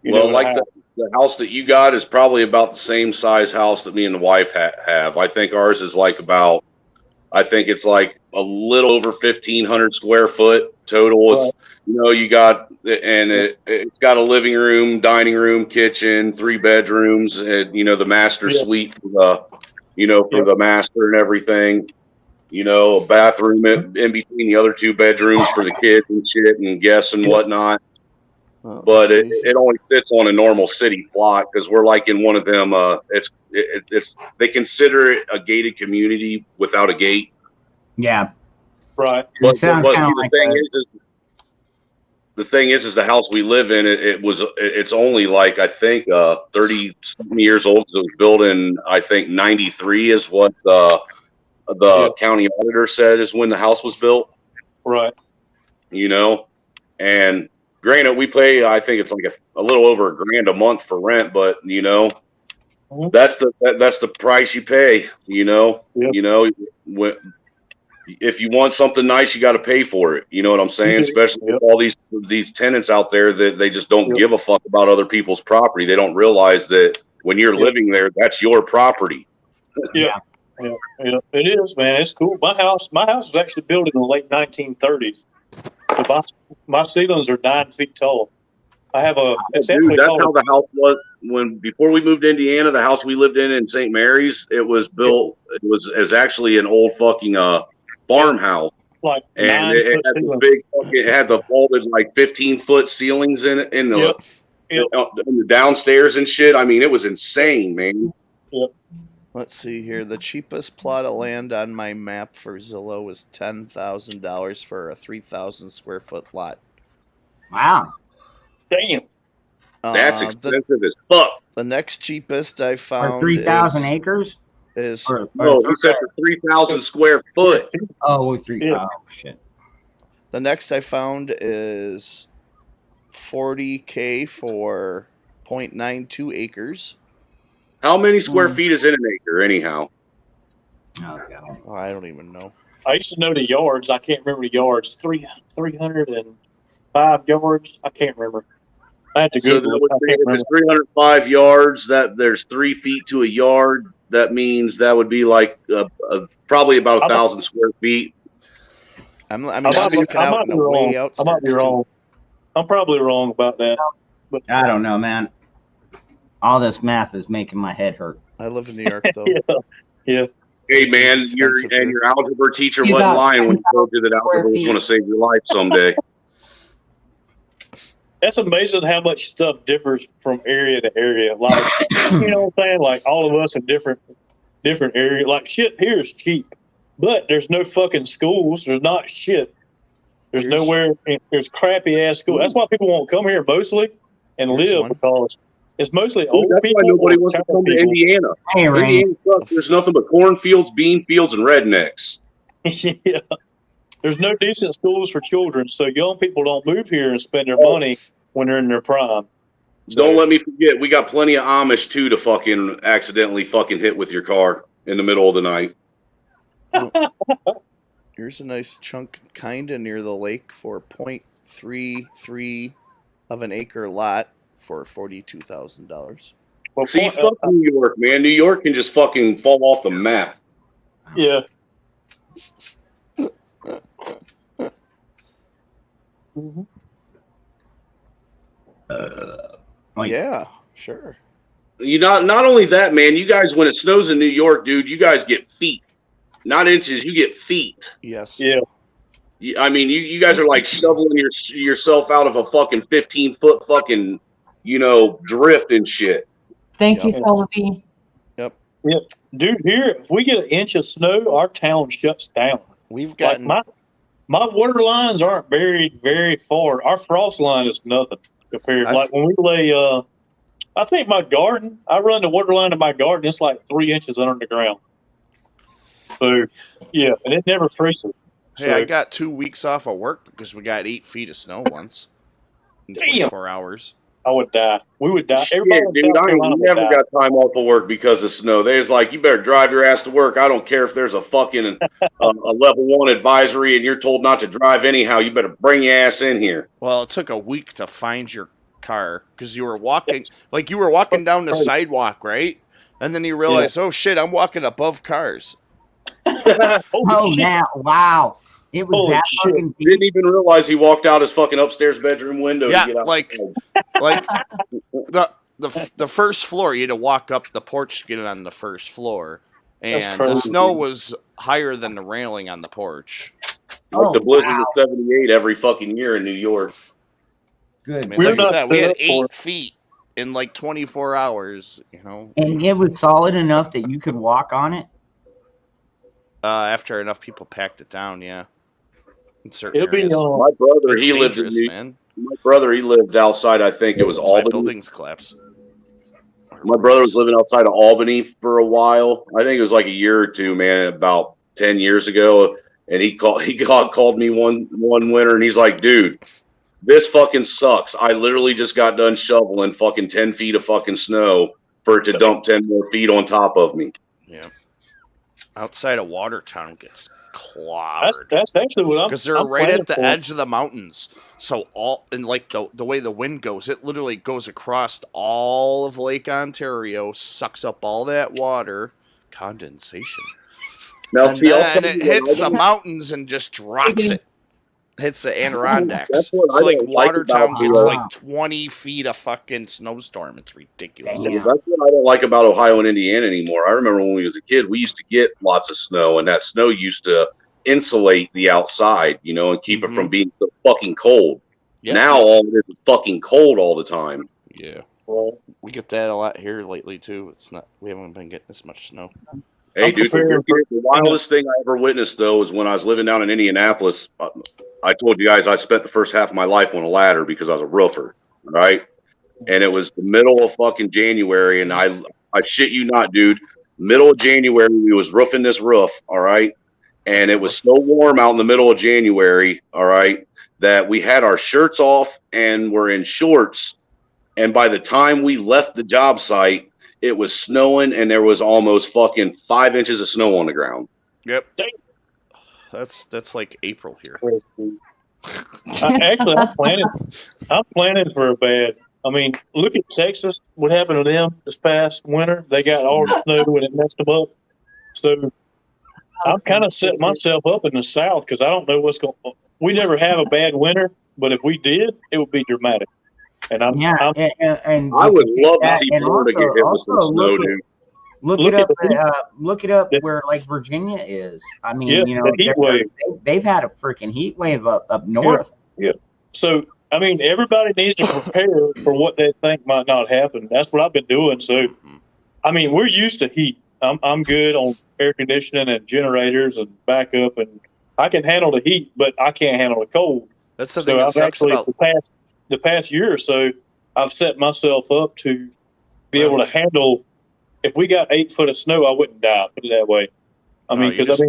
Well, like the house that you got is probably about the same size house that me and the wife have. I think ours is like it's like a little over 1,500 square foot total. It's, you got, and it's got a living room, dining room, kitchen, 3 bedrooms, and, the master suite for the master and everything. A bathroom in between the other 2 bedrooms for the kids and shit and guests and whatnot. But it only sits on a normal city plot because we're like in one of them. It's they consider it a gated community without a gate. Yeah, right. But the thing is the house we live in. It's only like I think 30 years old. It was built in I think 93 is what the county auditor said is when the house was built. Right. And granted, we pay, I think it's like a little over $1,000 a month for rent, but that's the price you pay. If you want something nice, you got to pay for it. You know what I'm saying? Especially with all these tenants out there that they just don't give a fuck about other people's property. They don't realize that when you're living there, that's your property. Yeah, it is, man. It's cool. My house was actually built in the late 1930s. My ceilings are 9 feet tall. I have that's how the house was before we moved to Indiana. The house we lived in St. Mary's, it was built. It was actually an old fucking farmhouse, and it had the big. It had the vaulted like 15-foot ceilings in it in the downstairs and shit. I mean, it was insane, man. Yep. Let's see here. The cheapest plot of land on my map for Zillow was $10,000 for a 3,000 square foot lot. Wow. Damn. That's expensive as fuck. The next cheapest I found 3,000 acres? He said for 3,000 square foot. Oh, oh, shit. The next I found is $40,000 for 0.92 acres. How many square feet is in an acre, anyhow? Oh, I don't even know. I used to know the yards. I can't remember the yards. 305 yards. I can't remember. I had to Google it. If it's 305 yards, that there's 3 feet to a yard. That means that would be like probably about 1,000 square feet. I might be wrong. I'm probably wrong about that. But I don't know, man. All this math is making my head hurt. I live in New York, though. Yeah. Hey, man, your algebra teacher wasn't lying when he told you that algebra was going to save your life someday. That's amazing how much stuff differs from area to area. Like, you know what I'm saying? Like, all of us in different areas. Like, shit here is cheap, but there's no fucking schools. There's not shit. There's nowhere. There's crappy ass school. That's why people won't come here mostly and live because it's mostly old people. That's why nobody wants to come to Indiana. Indiana sucks. There's nothing but cornfields, bean fields, and rednecks. Yeah. There's no decent schools for children, so young people don't move here and spend their money when they're in their prime. So, don't let me forget, we got plenty of Amish too to fucking accidentally fucking hit with your car in the middle of the night. Here's a nice chunk kinda near the lake for 0.33 of an acre lot for $42,000. Well, see, fuck New York, man. New York can just fucking fall off the map. Yeah. Like, yeah, sure. You not only that, man. You guys, when it snows in New York, dude, you guys get feet, not inches. You get feet. Yes. Yeah. I mean, you guys are like shoveling yourself out of a fucking 15-foot fucking, drift and shit. Thank you, Yep. Sullivan. Yep. Yep. Dude, here, if we get an inch of snow, our town shuts down. We've gotten Like my water lines aren't buried very far. Our frost line is nothing compared. Like when we lay, I think my garden, I run the water line in my garden. It's like 3 inches under the ground. So, yeah, and it never freezes. Hey, I got 2 weeks off of work because we got 8 feet of snow once in 24 hours. I would die. We would die. Shit, Everybody in dude, South I Carolina ain't would never die. got time off of work because of snow. There's like, you better drive your ass to work. I don't care if there's a fucking a level 1 advisory and you're told not to drive anyhow. You better bring your ass in here. Well, it took a week to find your car because you were walking, down the sidewalk, right? And then you realize, oh shit, I'm walking above cars. Wow. It was Holy that shit. fucking deep. Didn't even realize he walked out his fucking upstairs bedroom window Yeah, to get out. like the first floor, you had to walk up the porch to get it on the first floor, and the snow was higher than the railing on the porch. Like the blizzard of 78 every fucking year in New York. Good. I mean, like I said, we had 8 feet in like 24 hours, And it was solid enough that you could walk on it? After enough people packed it down, yeah. In certain It'll be areas. My brother, It's he lived dangerous, in My brother, he lived outside. I think it was That's why Albany. buildings collapse. My brother was living outside of Albany for a while. I think it was like a year or two, man, about 10 years ago. And he called me one winter, and he's like, "Dude, this fucking sucks. I literally just got done shoveling fucking 10 feet of fucking snow for it to dump 10 more feet on top of me." Yeah. Outside of Watertown gets clobbered. That's actually what I'm. Because they're I'm right at the planning for. edge of the mountains. So like the way the wind goes, it literally goes across all of Lake Ontario, sucks up all that water, condensation. Now, And see, then it hits the mountains and just drops it. Hits the Adirondacks. That's what So I like don't like Watertown about gets the, like 20 feet of fucking snowstorm. It's ridiculous. That's what I don't like about Ohio and Indiana anymore. I remember when we was a kid, we used to get lots of snow, and that snow used to insulate the outside, and keep it from being so fucking cold. Yep. Now all it is fucking cold all the time. Yeah. We get that a lot here lately too. We haven't been getting this much snow. Hey, dude, the wildest thing I ever witnessed, though, is when I was living down in Indianapolis. I told you guys I spent the first half of my life on a ladder because I was a roofer, right? And it was the middle of fucking January, and I shit you not, dude, middle of January, we was roofing this roof, all right? And it was so warm out in the middle of January, all right, that we had our shirts off and we're in shorts. And by the time we left the job site, it was snowing, and there was almost fucking 5 inches of snow on the ground. Yep. That's like April here. Actually, I'm planning for a bad. I mean, look at Texas. What happened to them this past winter? They got all the snow and it messed them up. So I'm kind of setting myself up in the South because I don't know what's going. We never have a bad winter, but if we did, it would be dramatic. And and I would love to see Florida get hit with some snow, dude. Look it up where like Virginia is. I mean, the heat wave. They've had a freaking heat wave up north. Yeah. So I mean, everybody needs to prepare for what they think might not happen. That's what I've been doing. So, I mean, we're used to heat. I'm good on air conditioning and generators and backup, and I can handle the heat, but I can't handle the cold. That's the thing that sucks about the past year or so. I've set myself up to be able to handle. If we got 8 foot of snow, I wouldn't die. Put it that way. I mean, because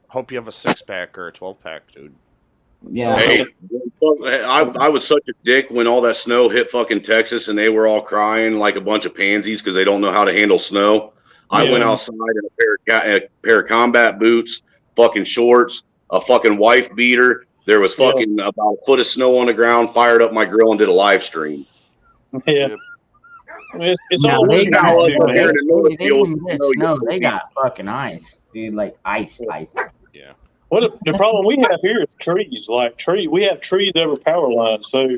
hope you have a 6-pack or a 12-pack, dude. Yeah. Hey, I was such a dick when all that snow hit fucking Texas and they were all crying like a bunch of pansies because they don't know how to handle snow. I went outside in a pair of combat boots, fucking shorts, a fucking wife beater. There was fucking about a foot of snow on the ground, fired up my grill and did a live stream. Yeah. It's No, all they got snow. snow. They got fucking ice, dude. Like ice. Yeah. Well, the problem we have here is trees. We have trees over power lines. So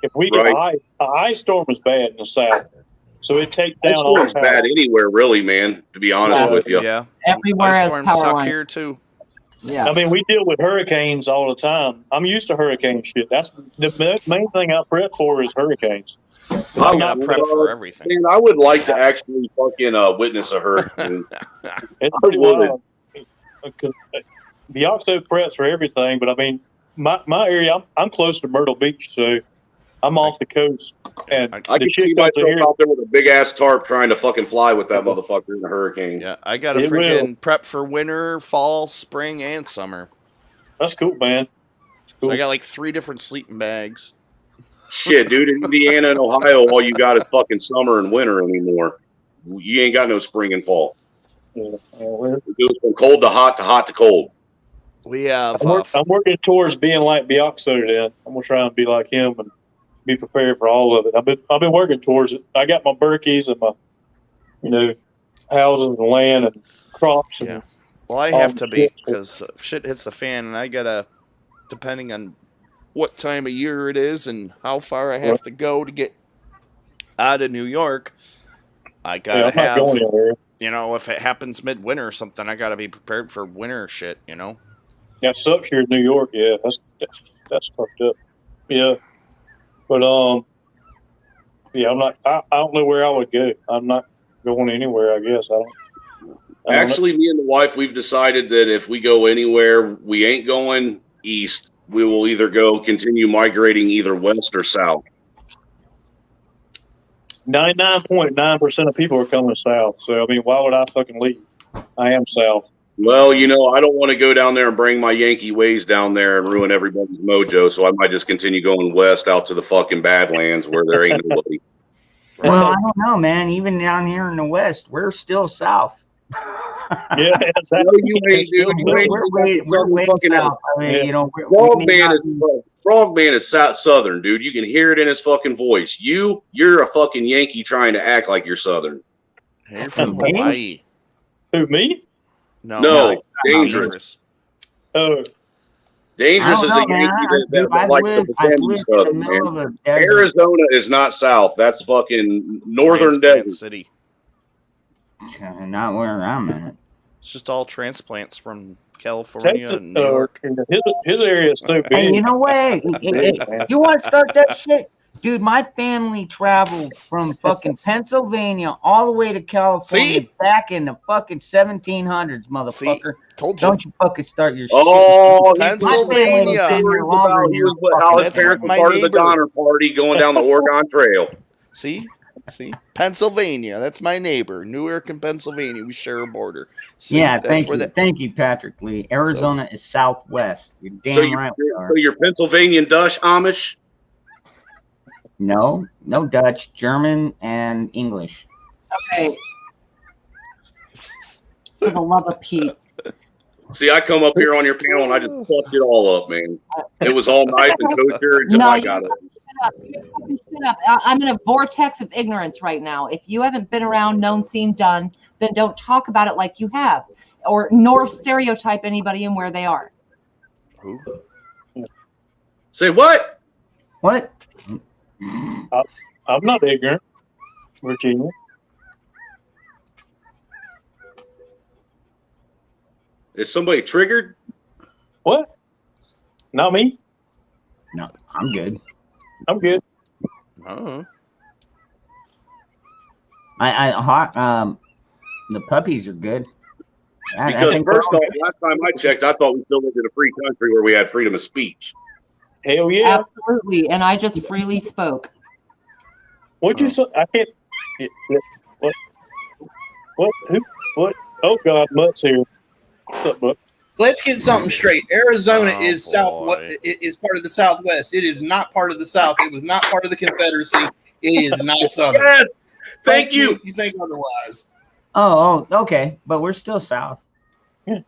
if we get an ice storm is bad in the south. So it takes down all storm's power. bad anywhere, really, man. To be honest with you. Yeah. Everywhere Ice has storms power suck lines. here too. Yeah. I mean, we deal with hurricanes all the time. I'm used to hurricane shit. That's the main thing I prep for is hurricanes. I'm not prep for everything. Man, I would like to actually fucking witness a hurricane. It's pretty wild. The Oxo preps for everything, but I mean, my area, I'm close to Myrtle Beach, so I'm off the coast. And I can see myself out there with a big ass tarp trying to fucking fly with that motherfucker in a hurricane. Yeah, I got to freaking prep for winter, fall, spring, and summer. That's cool, man. So I got like 3 different sleeping bags. Shit, dude, in Indiana and Ohio, all you got is fucking summer and winter anymore. You ain't got no spring and fall. Yeah. It goes from cold to hot to cold. We have. I'm working towards being like Bioxo then. I'm gonna try and be like him and be prepared for all of it. I've been working towards it. I got my Berkeys and my, houses and land and crops. And well, I have to be because shit hits the fan, and I gotta, depending on what time of year it is and how far I have to go to get out of New York, I gotta have. If it happens midwinter or something, I gotta be prepared for winter shit. Yeah, sucks here in New York. Yeah, that's fucked up. Yeah, but yeah, I'm not. I don't know where I would go. I'm not going anywhere. I guess I don't Actually, me and the wife, we've decided that if we go anywhere, we ain't going east. We will either continue migrating either west or south. 99.9% of people are coming south. So I mean, why would I fucking leave? I am south. Well, I don't want to go down there and bring my Yankee ways down there and ruin everybody's mojo. So I might just continue going west out to the fucking Badlands where there ain't nobody. Well, I don't know, man. Even down here in the West, we're still south. Yeah, exactly. We're way south. I mean, Frogman is southern, dude. You can hear it in his fucking voice. You're a fucking Yankee trying to act like you're southern. You're from Hawaii. Who, me? No, Dangerous. Oh. Dangerous is a Yankee that likes to pretend he's southern, man. Arizona is not south. That's fucking northern desert. City. Not where I'm at. It's just all transplants from California Texas, and New York. His area is so big. Hey, you know what? You want to start that shit? Dude, my family traveled from fucking Pennsylvania all the way to California back in the fucking 1700s, motherfucker. Told you. Don't you fucking start your shit. Pennsylvania. How his parents were part of the Donner Party going down the Oregon Trail. See? Pennsylvania. That's my neighbor. Newark and Pennsylvania. We share a border. See, yeah, thank you, Patrick Lee. Arizona is southwest. You're damn right we are. So you're Pennsylvanian Dutch Amish? No Dutch, German, and English. Okay. For the love of Pete. See, I come up here on your panel and I just fucked it all up, man. It was all nice and kosher until I got it. Shut up. I'm in a vortex of ignorance right now. If you haven't been around, known, seen, done, then don't talk about it like you have, nor stereotype anybody and where they are. Who? Say what? What? I'm not ignorant, Virginia. Is somebody triggered? What? Not me. No, I'm good. I'm good. Oh. The puppies are good. Because first off, last time I checked, I thought we still lived in a free country where we had freedom of speech. Hell yeah. Absolutely. And I just freely spoke. What'd you say? I can't. What? Who? What? Oh, God, Mutt's here. What's up, Mutt? Let's get something straight. Arizona is is part of the Southwest. It is not part of the South. It was not part of the Confederacy. It is not Southern. Yes. Thank you. If you think otherwise. Oh, okay. But we're still south. Yeah.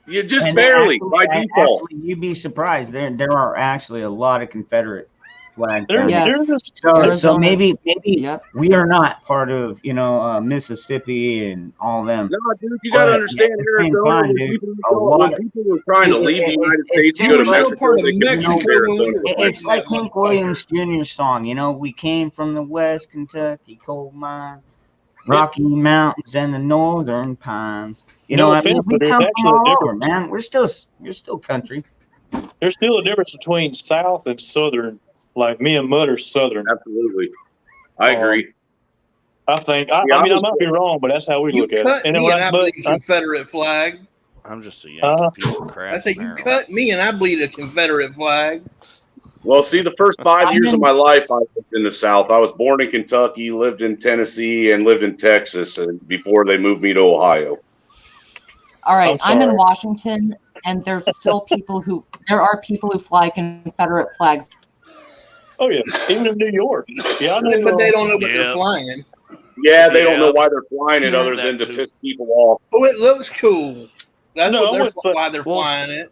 You just barely by default. Actually, you'd be surprised. There are actually a lot of Confederate flag. So maybe we are not part of Mississippi and all them. No, dude, you got to understand Arizona. When people were trying to leave the United States to go to Mexico, they couldn't leave Arizona. It's like Hank Williams Jr.'s song. We came from the West Kentucky coal mine, Rocky Mountains, and the Northern Pines. We come from all over, man. We're still country. There's still a difference between South and Southern. Like me and Mud are Southern. Absolutely, I agree. I think. I mean, I might be wrong, but that's how we look at it. And me and I bleed a Confederate flag. I'm just a Yankee piece of crap. I say you cut me and I bleed a Confederate flag. Well, see, the first 5 years of my life, I lived in the South. I was born in Kentucky, lived in Tennessee, and lived in Texas before they moved me to Ohio. All right, I'm in Washington, and there's still there are people who fly Confederate flags. Oh yeah, even in New York. Yeah, but they don't know what they're flying. Yeah, they don't know why they're flying it other than to piss people off. Oh, it looks cool. That's why they're flying it.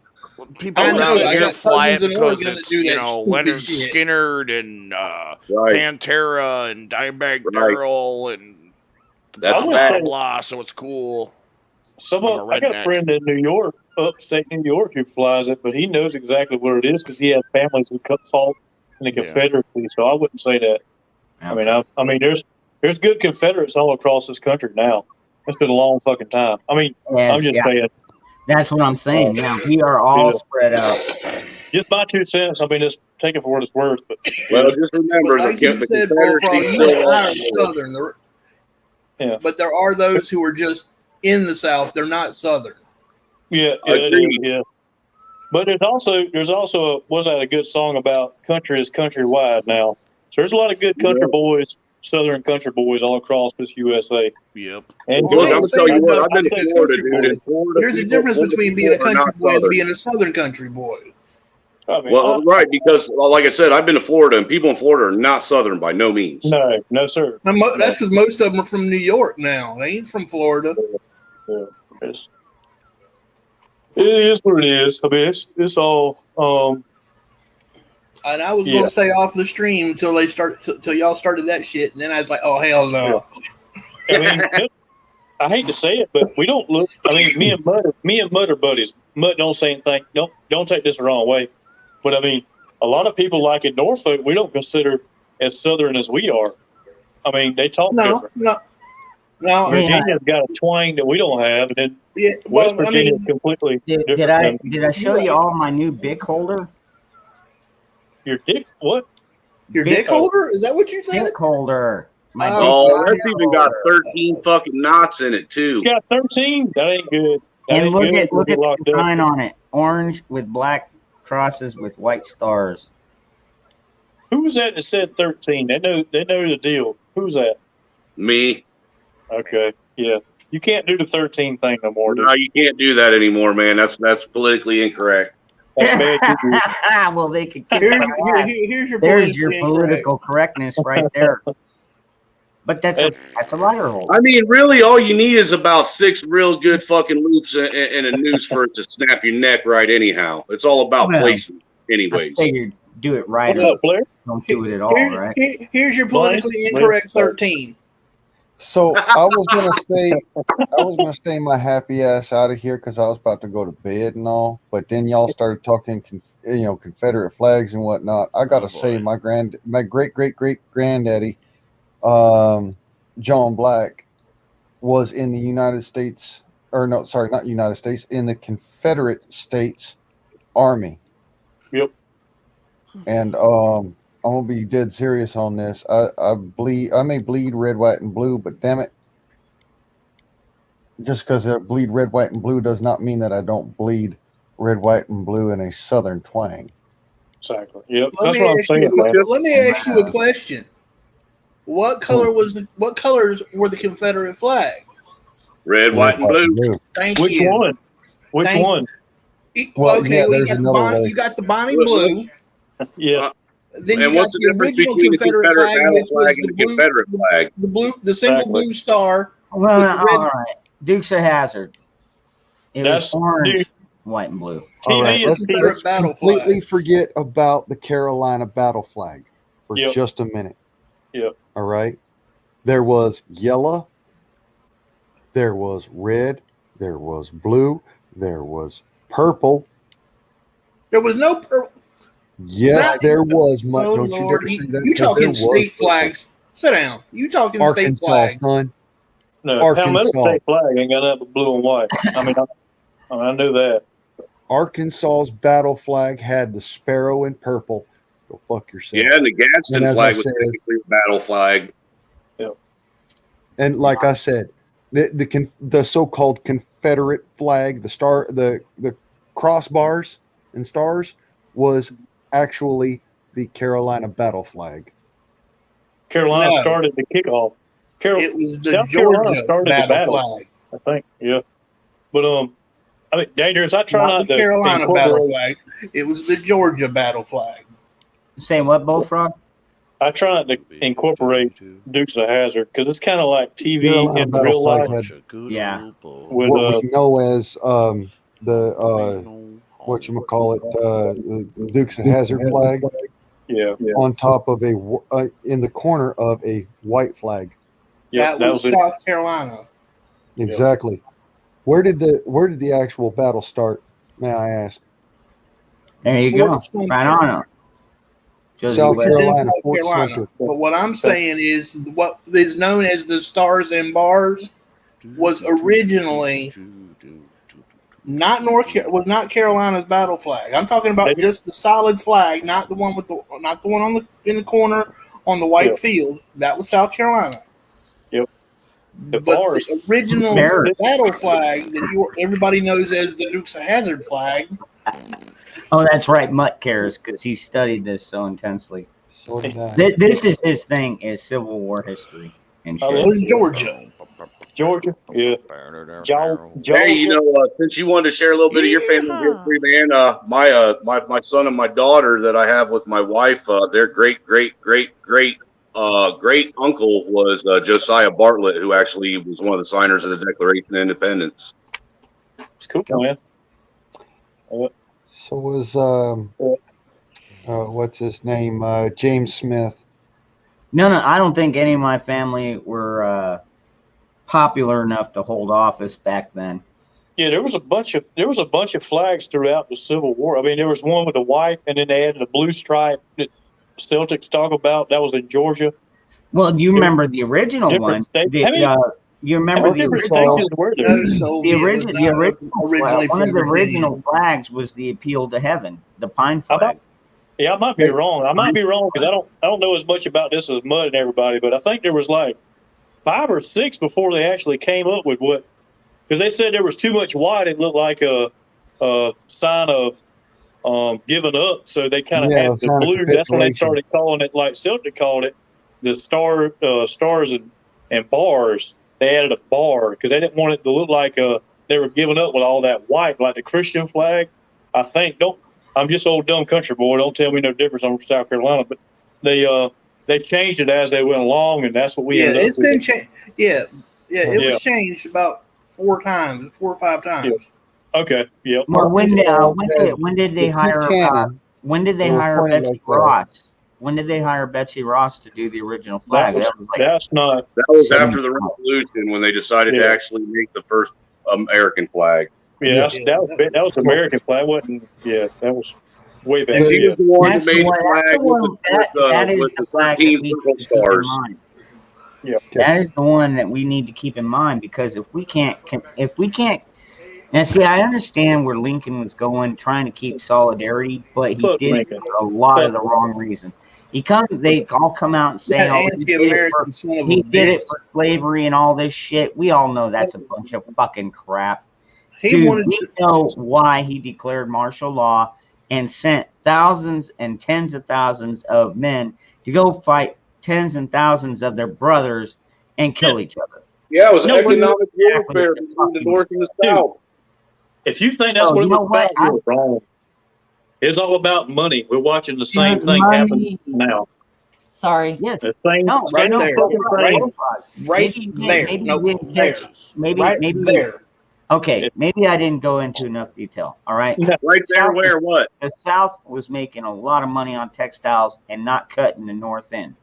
People around here fly it because it's, Leonard Skinner and Pantera and Dimebag Darrell and blah, blah, so it's cool. I got a friend in New York, upstate New York, who flies it, but he knows exactly what it is because he has families who fought in the Confederacy, so I wouldn't say that. Okay. I mean, there's good Confederates all across this country now. It's been a long fucking time. I mean, I'm just saying. That's what I'm saying. We are all spread out. Just my 2 cents. I mean, just take it for what it's worth. But well, just remember the Confederacy Southern. Yeah. But there are those who are just in the South. They're not Southern. Yeah. But there's also was that a good song about country is countrywide now? So there's a lot of good country boys, Southern country boys all across this USA. Yep. And look, I'm gonna tell you what, I've been to Florida, dude. In Florida, there's a difference between being a country boy and being a Southern country boy. Right, because like I said, I've been to Florida, and people in Florida are not Southern by no means. No, sir. That's because most of them are from New York now. They ain't from Florida. Yeah. It is what it is. I mean, it's all. And I was going to stay off the stream until y'all started that shit, and then I was like, oh hell no. I mean, I hate to say it, but we don't look. I mean, me and Mud are buddies. Mud don't say anything. Don't take this the wrong way, but I mean, a lot of people like in Norfolk, we don't consider as Southern as we are. I mean, they talk different. No. Virginia's got a twang that we don't have, and then West Virginia is completely different. Did I show you all my new Bic holder? Your dick? What? Your dick holder? Is that what you said? Dick holder. That's even got 13 fucking knots in it too. It's got 13. That ain't good. And look at the sign on it: orange with black crosses with white stars. Who was that said 13? They know the deal. Who's that? Me. Okay. Yeah. You can't do the 13 thing no more. No, you can't do that anymore, man. That's politically incorrect. Well, they could. There's your political correctness right there. But that's a lighter hole. I mean, really, all you need is about 6 real good fucking loops and a noose for it to snap your neck right. Anyhow, it's all about placement, anyways. I figured do it right. What's up, Blair? Don't do it at all, right? Here's your politically incorrect 13. So I was gonna stay my happy ass out of here because I was about to go to bed and all. But then y'all started talking, Confederate flags and whatnot. I gotta say, my great granddaddy, John Black, was in the United States, not United States, in the Confederate States Army. Yep. And I'm gonna be dead serious on this. I may bleed red, white, and blue, but damn it, just because I bleed red, white, and blue does not mean that I don't bleed red, white, and blue in a Southern twang. Exactly. Yep. That's what I'm saying. Let me ask you a question. What colors were the Confederate flag? Red, white, and blue. Thank Which you. one? Which one? You got the Bonnie blue. Yeah. Then and what's the difference between the Confederate battle flag and the Confederate flag? The single blue star. Well, all right. Dukes of Hazzard. It was orange, white, and blue. All right, let's completely forget about the Carolina battle flag. for Yep. just a minute. Yep. All right. There was yellow, there was red, there was blue, there was purple. There was no purple. Yes, there was. Oh Don't you Lord, dare say that, you 'cause there talking was state purple. flags? Sit down. You talking state Arkansas, flags? son. No, Arkansas. Palmetto State flag ain't got nothing but blue and white. I mean, I knew that. Arkansas's battle flag had the sparrow in purple. Go fuck yourself. Yeah, and the Gadsden And as flag I was said- technically a battle flag. And like I said, the so-called Confederate flag, the crossbars and stars, was actually the Carolina battle flag. Carolina No. started the kickoff. It was the South Carolina Georgia started the battle battle flag. I think. Yeah. But I mean, dangerous. I try Not not the to Carolina battle incorporate. flag. It was the Georgia battle flag. Say what, Bullfrog? I try not to incorporate Dukes of Hazzard because it's kind of like TV Carolina in battle real flag life. had Yeah. With what we know as the the Dukes of Hazzard flag. Yeah. On top of in the corner of a white flag. Yeah, that was South Carolina. Exactly. Where did the actual battle start? May I ask? There you go. Right on. South Which is in Carolina, South Fort Carolina. Sumter. But what I'm saying is what is known as the Stars and Bars was originally not was not Carolina's battle flag. I'm talking about just the solid flag, not the one in the corner on the white field. That was South Carolina. Yep. But the original battle flag that everybody knows as the Dukes of Hazzard flag. Oh, that's right. Mutt cares because he studied this so intensely. So did I. This is his thing: is Civil War history and shit. It was Georgia. Georgia, yeah. Hey, since you wanted to share a little bit of your family history, man, my son and my daughter that I have with my wife, their great uncle was Josiah Bartlett, who actually was one of the signers of the Declaration of Independence. It's cool, man. So was what's his name? James Smith. No, I don't think any of my family were popular enough to hold office back then. Yeah, there was a bunch of flags throughout the Civil War. I mean, there was one with the white, and then they added a blue stripe that Celtics talk about. That was in Georgia. Well, you remember the original one? You remember the original? One of the original flags was the Appeal to Heaven, the pine flag. I might be wrong. I might be wrong because I don't know as much about this as Mud and everybody, but I think there was like 5 or 6 before they actually came up with what, because they said there was too much white. It looked like a sign of giving up. So they kind of had the blue. That's when they started calling it, like Celtic called it, the stars and bars. They added a bar because they didn't want it to look like they were giving up with all that white, like the Christian flag. I think I'm just old dumb country boy. Don't tell me no difference. I'm from South Carolina, but they changed it as they went along, and that's what we. Yeah, it's been changed. It was changed about 4 or 5 times. Yeah. Okay. Yep. Well, when did they hire? When did they hire Betsy Ross? When did they hire Betsy Ross to do the original flag? That was after the Revolution when they decided to actually make the first American flag. Yeah, that was American flag. Wasn't? Yeah, that was way back. And she was the one who made the flag with the 13 circle stars. Yeah, that is the one that we need to keep in mind, because if we can't, now see, I understand where Lincoln was going, trying to keep solidarity, but he did it for a lot of the wrong reasons. They all come out and say, he did it for slavery and all this shit. We all know that's a bunch of fucking crap. We know why he declared martial law and sent thousands and tens of thousands of men to go fight tens and thousands of their brothers and kill each other. Yeah, it was economic warfare between the North and the South. If you think that's what it was about, you're wrong. It's all about money. We're watching the same thing happen now. Sorry. Yes. The same, right there. Okay, maybe I didn't go into enough detail. All right. Right there, where what? The South was making a lot of money on textiles and not cutting the North end.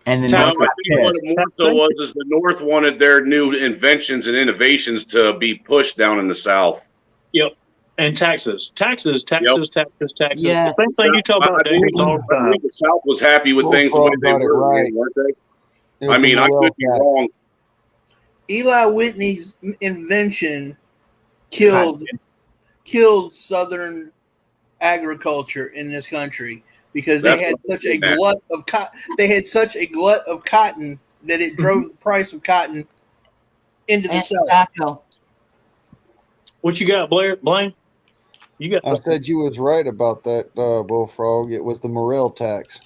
And the No, I North got think what pissed. it more so was is the North wanted their new inventions and innovations to be pushed down in the South. Yep. And taxes. Taxes. Yes. Same thing you talk about, David, all the I time. believe the South was happy with things the way they got it were, right. weren't they? It was I mean, the I Morel could be tax. wrong. Eli Whitney's invention killed Southern agriculture in this country because they had such a glut of cotton. They had such a glut of cotton that it drove the price of cotton into the South. Tobacco. What you got, Blaine? You got. I said you was right about that, Bullfrog. It was the Morel tax.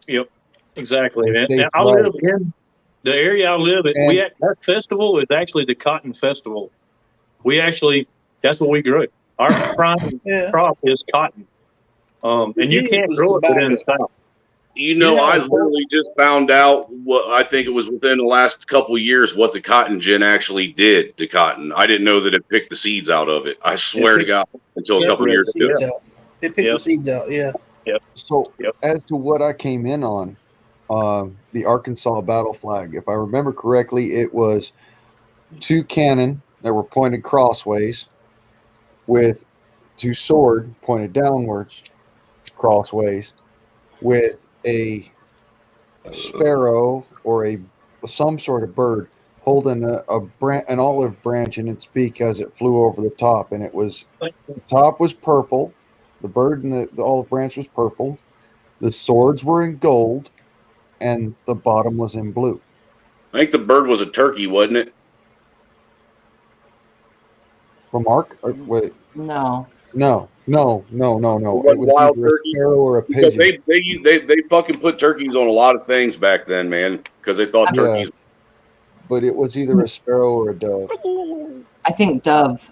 Yep, exactly, man. States' Now, I live rights. in the area I live in. Our festival is actually the Cotton Festival. That's what we grew. Our prime crop is cotton, and you can't grow it within the South. You know, I literally just found out what I think it was within the last couple of years what the cotton gin actually did to cotton. I didn't know that it picked the seeds out of it. I swear to God, until a couple of years ago. It picked the seeds out, yeah. Yep. So as to what I came in on, the Arkansas battle flag, if I remember correctly, it was 2 cannon that were pointed crossways with 2 sword pointed downwards crossways with a sparrow or some sort of bird holding an olive branch in its beak as it flew over the top, and the top was purple, the bird and the olive branch was purple, the swords were in gold, and the bottom was in blue. I think the bird was a turkey, wasn't it? From wait. No. No. It was wild either turkey? a sparrow or a Because pigeon. they fucking put turkeys on a lot of things back then, man, because they thought turkeys. But it was either a sparrow or a dove. I think dove.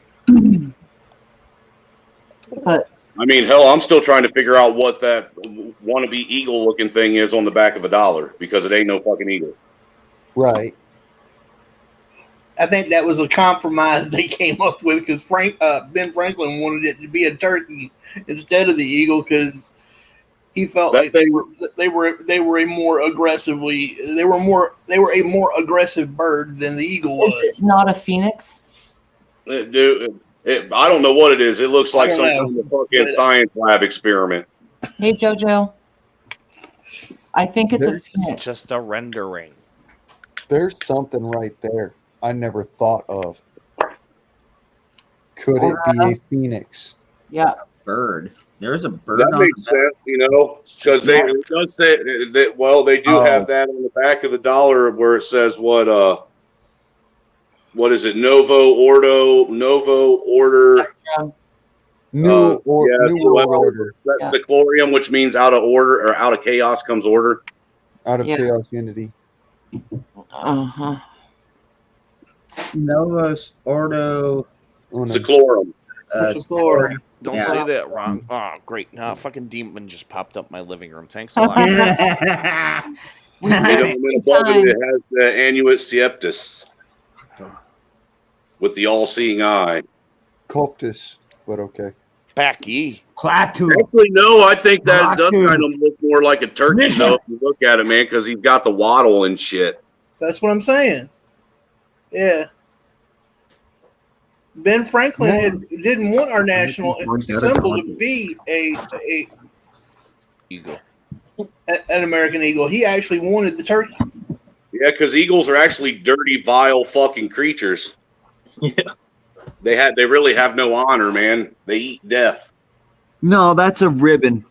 But I mean, hell, I'm still trying to figure out what that wannabe eagle-looking thing is on the back of a dollar because it ain't no fucking eagle. Right. I think that was a compromise they came up with because Ben Franklin wanted it to be a turkey instead of the eagle because he felt like they were a more aggressive bird than the eagle was. Is it not a phoenix? Dude, I don't know what it is. It looks like some kind of fucking science lab experiment. Hey, JoJo. I think it's a It's phoenix. just a rendering. There's something right there I never thought of. Could it be a phoenix? Yeah. Bird. There's a bird. That makes sense, you know, because it does say that. Well, they do have that on the back of the dollar where it says what is it? Novo Order. New order. That's the Chlorium, which means out of order or out of chaos comes order. Out of chaos unity. Uh-huh. Novus Ordo. Seclorum. Don't Yeah. say that wrong. Oh, great. Now a fucking demon just popped up in my living room. Thanks a lot. And then above it has the Annuit Septus with the all-seeing eye. Coptus, but okay. Backy. Klaatu. Actually, no, I think that does kind of look more like a turkey, though, if you look at it, man, because he's got the waddle and shit. That's what I'm saying. Yeah. Ben Franklin didn't want our national symbol to be a eagle, an American eagle. He actually wanted the turkey. Yeah, because eagles are actually dirty, vile fucking creatures. Yeah. They really have no honor, man. They eat death. No, that's a ribbon.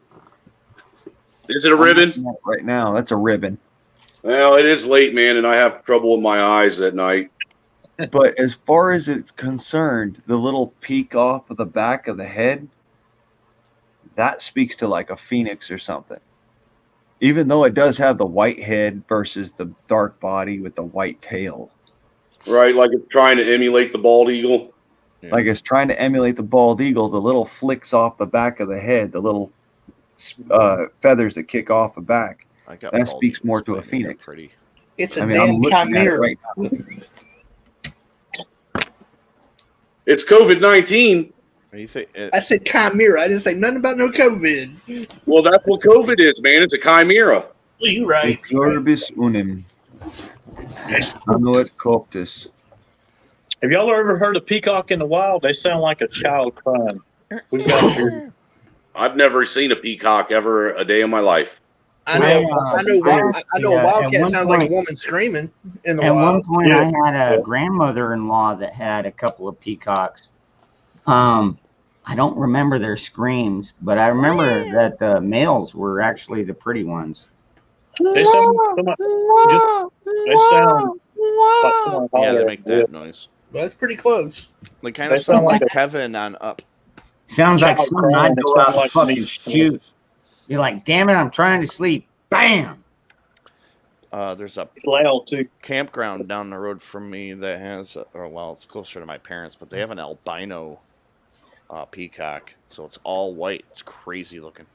Is it a ribbon? Right now, that's a ribbon. Well, it is late, man, and I have trouble with my eyes at night. But as far as it's concerned, the little peak off of the back of the head, that speaks to like a phoenix or something. Even though it does have the white head versus the dark body with the white tail. Right, like it's trying to emulate the bald eagle. Like it's trying to emulate the bald eagle, the little flicks off the back of the head, the little feathers that kick off the back. That speaks more to a phoenix. Pretty. It's a I'm damn looking at it chimera. right now. It's COVID-19. What do you think? I said chimera. I didn't say nothing about no COVID. Well, that's what COVID is, man. It's a chimera. You right. Exorbis unum. Anuit coptis. Have y'all ever heard a peacock in the wild? They sound like a child crying. We've got here. I've never seen a peacock ever a day in my life. I know a wildcat sounds like a woman screaming in the At one wild. point, I had a grandmother-in-law that had a couple of peacocks. I don't remember their screams, but I remember that the males were actually the pretty ones. They sound like someone Yeah, they hollering. make that noise. That's pretty close. They kind They of sound sound like like Kevin on Up. Sounds like Child something crying, I'd they go sound out like and fucking me. shoot. You're like, damn it, I'm trying to sleep. Bam! There's a It's loud too. campground down the road from me that has, well, it's closer to my parents, but they have an albino peacock, so it's all white. It's crazy looking,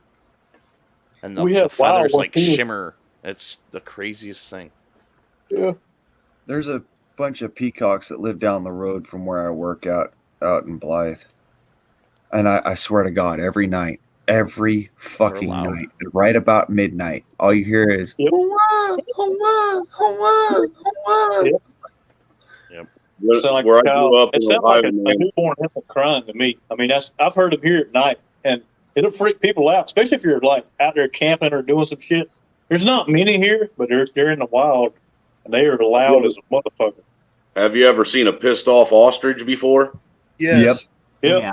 and the We have feathers wild like ones, too. shimmer. It's the craziest thing. Yeah. There's a bunch of peacocks that live down the road from where I work out in Blythe. And I swear to God, every fucking loud. night, right about midnight, all you hear is Yep. "Hoa, hoa, hoa, hoa." Yep. Where, Sound like where a I grew child. up It in sounds like Ohio, a man, newborn infant crying to me. I mean, I've heard them here at night, and it'll freak people out, especially if you're like out there camping or doing some shit. There's not many here, but they're in the wild, and they are loud as a motherfucker. have you ever seen a pissed off ostrich before? Yes. Yep. Yeah.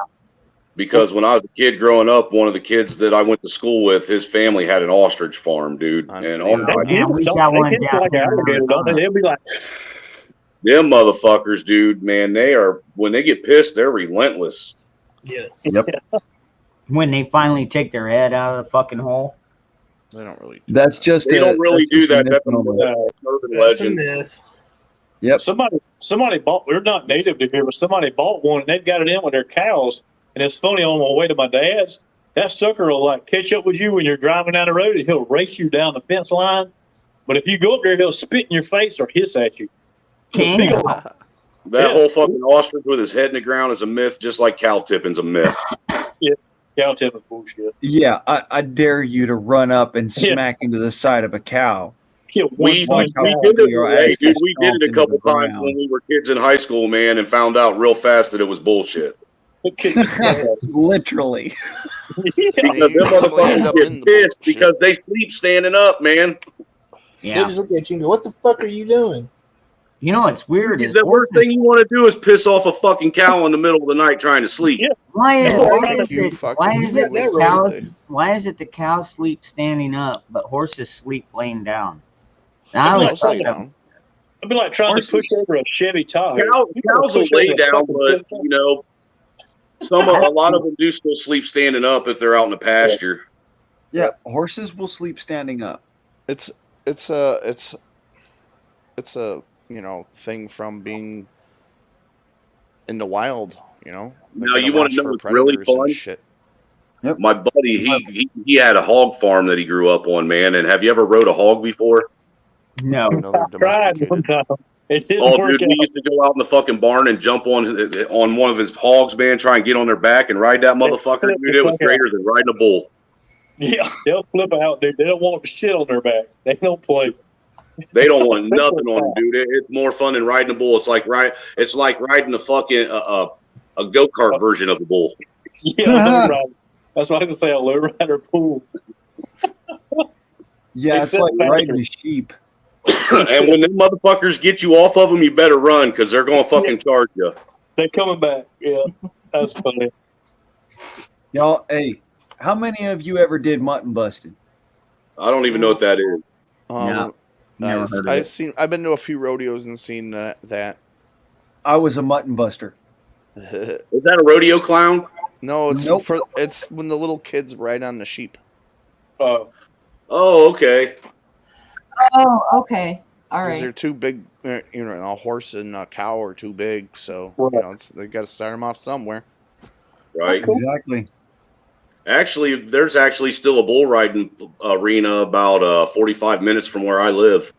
Because when I was a kid growing up, one of the kids that I went to school with, his family had an ostrich farm, dude. On And video. oh my, They Man, hiss, we don't got they? one They hiss down like here in alligator, don't they? Arizona. They'll be like, them motherfuckers, dude, man, they are, when they get pissed, they're relentless. Yeah. Yep. When they finally take their head out of the fucking hole. They don't really. That's just They don't really do that. that's That's a misnomer. urban That's a legend. myth. Yep. somebody bought. We're not native to here, but somebody bought one, and they've got it in with their cows. And it's funny, on my way to my dad's, that sucker will like catch up with you when you're driving down the road, and he'll race you down the fence line. But if you go up there, he'll spit in your face or hiss at you. Can Big you? old- That Yeah. whole fucking ostrich with his head in the ground is a myth, just like cow tipping's a myth. Cow tip is bullshit. Yeah, I dare you to run up and Yeah. smack into the side of a cow. Kill one We time. did it, your hey, ass dude, gets we did it stomped a into couple the times ground. when we were kids in high school, man, and found out real fast that it was bullshit. Literally. Because them They end motherfuckers up get in the pissed bullshit. because they sleep standing up, man. They Yeah. just look at you and go, "What the fuck are you doing?" You know what's weird is The worst thing you want to do is piss off a fucking cow in the middle of the night trying to sleep. Yeah. why is, No, why Thank is you, it fucking why is it Never. the cows why is it the cows sleep standing up but horses sleep laying down? I always Cows thought lay that- down. It'd be like trying to push over a Chevy Tahoe. Cows will lay down, but you know, a lot of them do still sleep standing up if they're out in the pasture. Yeah, horses will sleep standing up. It's a thing from being in the wild. You know. They Now gotta you want watch to know for what's really predators and fun? shit. Yep. My buddy, he had a hog farm that he grew up on, man. And have you ever rode a hog before? No. You know they're Tried one domesticated. time. It didn't Oh, work dude, we used to go out in the fucking barn and jump on one of his hogs, man, try and get on their back and ride that motherfucker. Dude, it was greater than riding a bull. Yeah, they'll flip out, dude. They don't want shit on their back. They don't play. They don't want nothing on them, dude. It's more fun than riding a bull. It's like riding a fucking a go-kart version of a bull. Yeah, low rider. That's what I was gonna say. A low rider pool. Yeah, it's like riding a sheep. And when them motherfuckers get you off of them, you better run because they're gonna fucking charge you. They're coming back. Yeah, that's funny. Y'all, hey, how many of you ever did mutton busting? I don't even know what that is. No. Never heard of it. I've been to a few rodeos and seen that. I was a mutton buster. Is that a rodeo clown? No, it's Nope. it's when the little kids ride on the sheep. Oh, okay. Oh, okay. All Because right. they're too big. A horse and a cow are too big, so they got to start them off somewhere. Right. Exactly. Actually, there's actually still a bull riding arena about 45 minutes from where I live.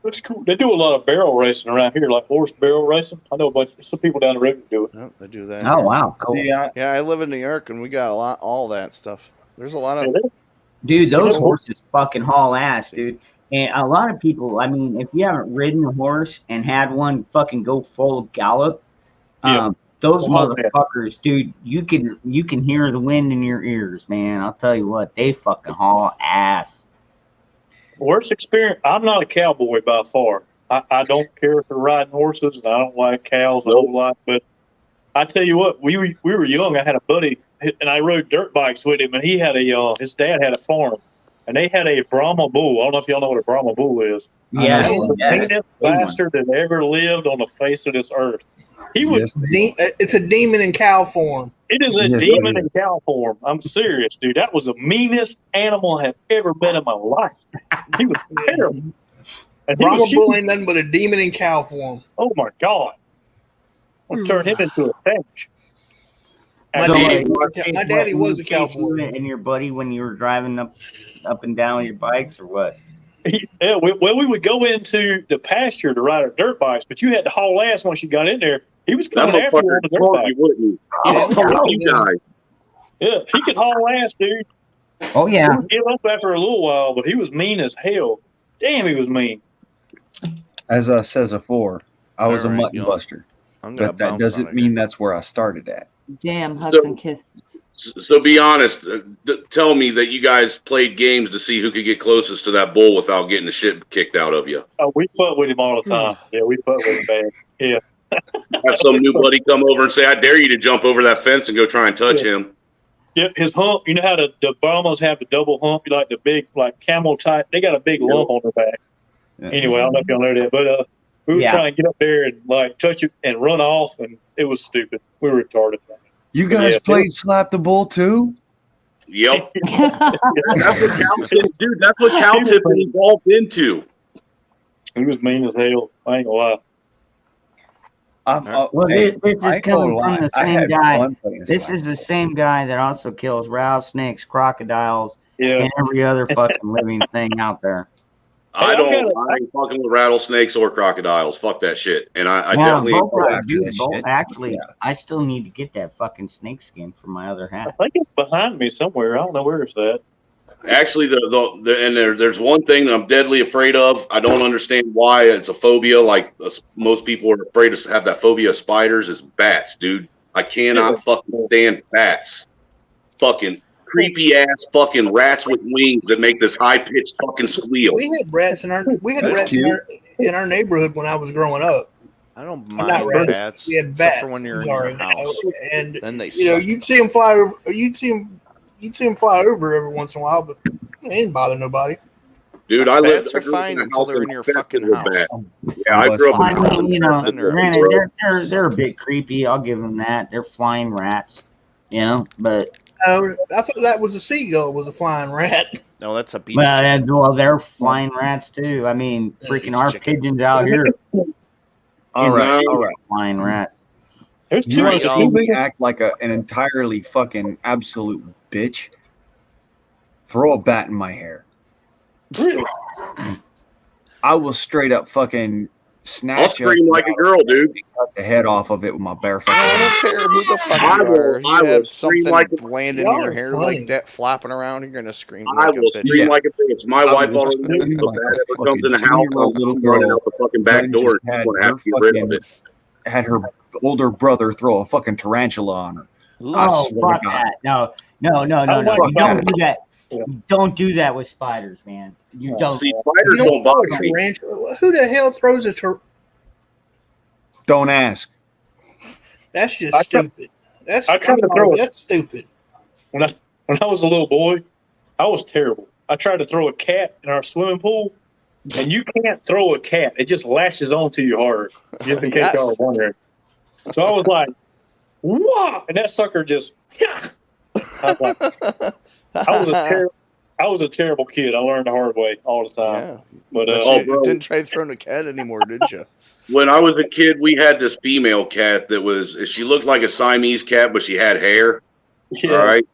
That's cool. They do a lot of barrel racing around here, like horse barrel racing. I know a bunch. Some people down the river do it. They do that. Oh wow, cool. Yeah, I live in New York, and we got all that stuff. There's a lot of. Dude, those horses fucking haul ass, dude. And a lot of people, I mean, if you haven't ridden a horse and had one fucking go full gallop, those motherfuckers, dude, you can hear the wind in your ears, man. I'll tell you what, they fucking haul ass. Worst experience. I'm not a cowboy by far. I don't care for riding horses, and I don't like cows a whole lot. But I tell you what, we were young. I had a buddy, and I rode dirt bikes with him, and he had his dad had a farm, and they had a Brahma bull. I don't know if y'all know what a Brahma bull is. Yeah, the meanest bastard that ever lived on the face of this earth. He was. It's a demon in cow form. It is a demon in cow form. I'm serious, dude. That was the meanest animal I have ever met in my life. He was terrible. Brahma bull ain't nothing but a demon in cow form. Oh my god! I'll turn him into a fish. My daddy was a cowboy. And your buddy when you were driving up and down your bikes, or what? Yeah, we would go into the pasture to ride our dirt bikes, but you had to haul ass once you got in there. He was coming after you on the dirt bike. Yeah, he could haul ass, dude. Oh yeah. He would give up after a little while, but he was mean as hell. Damn, he was mean. As I says before, I was a mutton buster, but that doesn't mean that's where I started at. Damn, hugs and kisses. So be honest. Tell me that you guys played games to see who could get closest to that bull without getting the shit kicked out of you. Oh, we fuck with him all the time. Yeah, we fuck with him bad. Yeah. Have some new buddy come over and say, "I dare you to jump over that fence and go try and touch him." Yep, his hump. You know how the Brahmas have the double hump, like the big, like camel type. They got a big lump on their back. Yeah. Anyway, I don't know if y'all know that, but we were trying to get up there and like touch it and run off, and it was stupid. We were retarded. You guys played Slap the Bull too? Yep. That's what cow tipping evolved into. He was mean as hell. I ain't gonna lie. This is coming from the same guy. This is the same guy that also kills rattlesnakes, crocodiles, and every other fucking living thing out there. I ain't fucking with rattlesnakes or crocodiles. Fuck that shit. And I definitely actually, I still need to get that fucking snake skin for my other hat. I think it's behind me somewhere. I don't know where it's at. Actually, there's one thing that I'm deadly afraid of. I don't understand why it's a phobia. Like most people are afraid to have that phobia of spiders. Is bats, dude. I cannot fucking stand bats. Fucking creepy ass fucking rats with wings that make this high pitched fucking squeal. We had rats in our neighborhood when I was growing up. I don't mind bats. We had except bats. for when you're in your house, and then they you'd see them fly over. You'd see them fly over every once in a while, but they didn't bother nobody. Dude, bats are fine until they're in your fucking house. Yeah, I grew up. I mean, granted, they're a bit creepy. I'll give them that. They're flying rats, but. I thought that was a seagull. Was a flying rat. No, that's a beach. Well, they're flying rats too. I mean, freaking our pigeons out here. All right. Flying rats. You want to see me act like an entirely fucking absolute bitch? Throw a bat in my hair. I will straight up fucking snatch. I'll scream like a girl, dude. Cut the head off of it with my bare fucking. I don't care who the fuck you are. You have something landing in your hair like that, flopping around. You're gonna scream like a bitch. I will scream like a bitch. My wife already knows if a bat ever comes in the house, I'm running out the fucking back door. Had her older brother throw a fucking tarantula on her. Oh, fuck that! No! Don't do that. Don't do that with spiders, man. You don't. See, spiders don't bother me. Who the hell throws a tarantula? Don't ask. That's just stupid. That's stupid. When I was a little boy, I was terrible. I tried to throw a cat in our swimming pool, and you can't throw a cat. It just lashes onto you hard, just in case y'all were wondering. So I was like, "Whoa!" And that sucker just, I was like, I was a terrible kid. I learned the hard way all the time. Yeah. But you didn't try throwing a cat anymore, did you? When I was a kid, we had this female cat that she looked like a Siamese cat, but she had hair. Yeah. All right.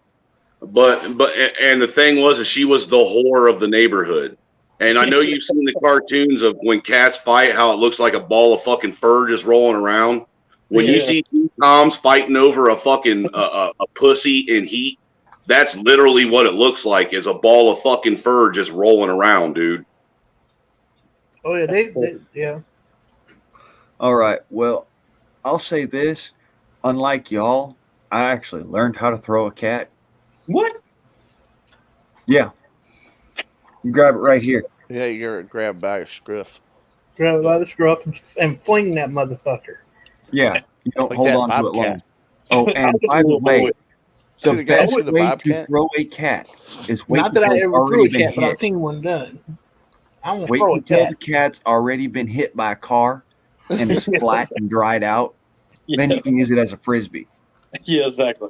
But the thing was that she was the whore of the neighborhood. And I know you've seen the cartoons of when cats fight, how it looks like a ball of fucking fur just rolling around. When you see two toms fighting over a fucking a pussy in heat, that's literally what it looks like, is a ball of fucking fur just rolling around, dude. Oh yeah, yeah. All right. Well, I'll say this. Unlike y'all, I actually learned how to throw a cat. What? Yeah. You grab it right here. Yeah, you're grabbed by a scruff. Grab it by the scruff and fling that motherfucker. Yeah. You don't Like hold that on to it bobcat. long. Oh, and by the way, See the the guy best threw the way to bobcat? throw a cat is wait Not that until I it's ever threw already a been cat, but I've hit. seen one done. I want to Wait throw a until cat. the cat's already been hit by a car and is flat and dried out. Then you can use it as a frisbee. Yeah, exactly.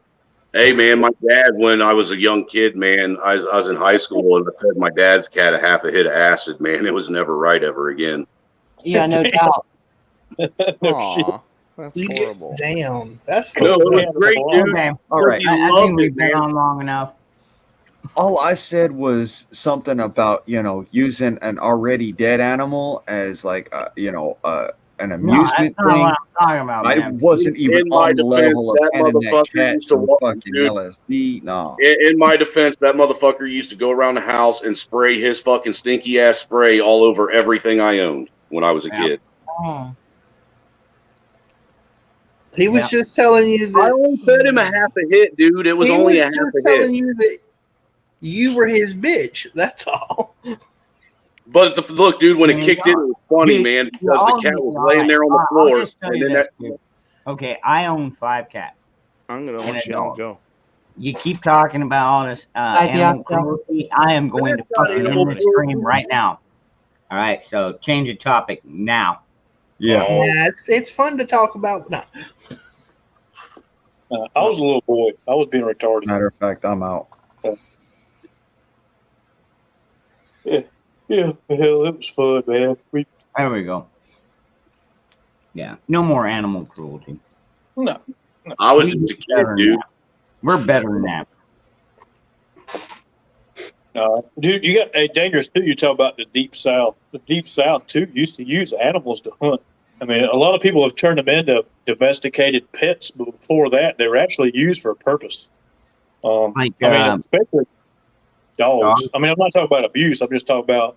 Hey, man, my dad, when I was a young kid, man, I was in high school, and I fed my dad's cat a half a hit of acid, man. It was never right ever again. Yeah, no doubt. Aw, that's You horrible. get down. That's No, it was great, dude. Okay. All right. I think we've been on long enough. All I said was something about, using an already dead animal as like, an No, amusement that's not thing. what I'm talking about, I man. wasn't even In my on the level of defense, that handing that motherfucker cat used to some walk, fucking dude. LSD. No. In my defense, that motherfucker used to go around the house and spray his fucking stinky ass spray all over everything I owned when I was a kid. Oh. He was just telling you I that only fed him a half a hit, dude. It was he only was a half just a telling hit. you that you were his bitch. That's all. But look, dude, when it Man, kicked in, it was funny, man, because the cat was laying there on the I'll floor, just tell and you then this, that. dude. Okay, I own 5 cats. I'm gonna And let a y'all dog. go. You keep talking about all this animal cruelty. I am going to not fucking animal end the stream right now. All right, so change the topic now. Yeah. Yeah, it's fun to talk about. No. I was a little boy. I was being retarded. Matter of fact, I'm out. Yeah, hell, it was fun, man. There we go. Yeah, no more animal cruelty. No. I was We just a do kid, better than dude. that. We're better than that. Dude, you got dangerous too. You talk about the deep south. The deep south too used to use animals to hunt. I mean, a lot of people have turned them into domesticated pets, but before that, they were actually used for a purpose. Like, I mean, especially dogs. I mean, I'm not talking about abuse. I'm just talking about,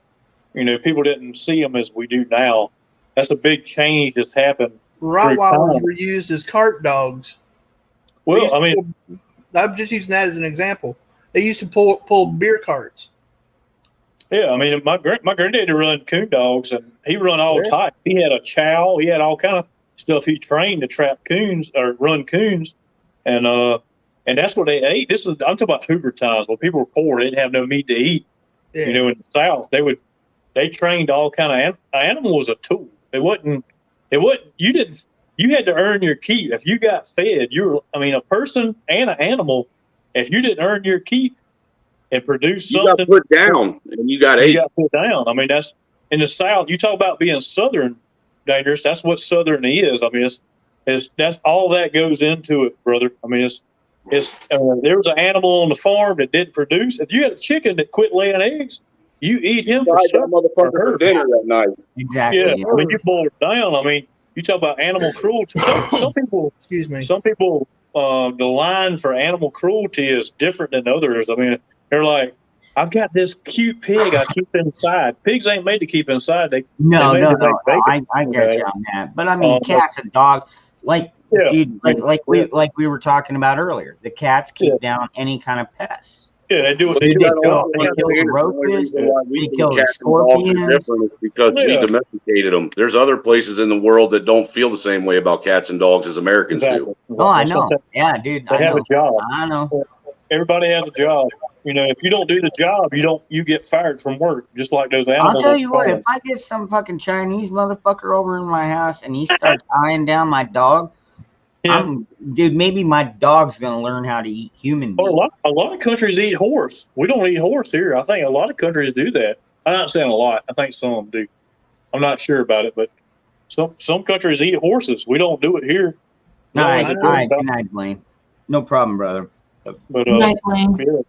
people didn't see them as we do now. That's a big change that's happened. Rottweilers were used as cart dogs. Well, I mean, I'm just using that as an example. They used to pull beer carts. yeah, I mean, my granddaddy run coon dogs, and he run all type. He had a chow. He had all kind of stuff he trained to trap coons or run coons, and that's what they ate. I'm talking about Hoover times when people were poor, they didn't have no meat to eat. Yeah. In the South, they trained all kind of animal was a tool. It wasn't. You had to earn your keep. If you got fed, a person and an animal. If you didn't earn your keep and produce something, you got put down and you got ate. You got put down. I mean, that's in the South. You talk about being Southern dangerous. That's what Southern is. I mean, that's all that goes into it, brother. I mean, there was an animal on the farm that didn't produce. If you had a chicken that quit laying eggs, you eat him for Fried that supper. motherfucker for dinner that night. Exactly. Yeah, I mean, you boil it down. I mean, you talk about animal cruelty. Some people, excuse me. Some people, the line for animal cruelty is different than others. I mean, they're like, I've got this cute pig I keep inside. Pigs ain't made to keep inside. No, I get you on that. But I mean, cats and dogs, dude, like we were talking about earlier. The cats keep down any kind of pests. Yeah, they do. They do kill the roaches. They kill the scorpions. Different is because we domesticated them. There's other places in the world that don't feel the same way about cats and dogs as Americans do. Oh, I know. Yeah, dude. They have a job. I know. Everybody has a job. If you don't do the job, you get fired from work, just like those animals. I'll tell you what, if I get some fucking Chinese motherfucker over in my house and he starts eyeing down my dog, dude, maybe my dog's gonna learn how to eat human meat. Well, a lot of countries eat horse. We don't eat horse here. I think a lot of countries do that. I'm not saying a lot. I think some do. I'm not sure about it, but some countries eat horses. We don't do it here. All right, good night, Blaine. No problem, brother. But Good night, Blaine. Yeah.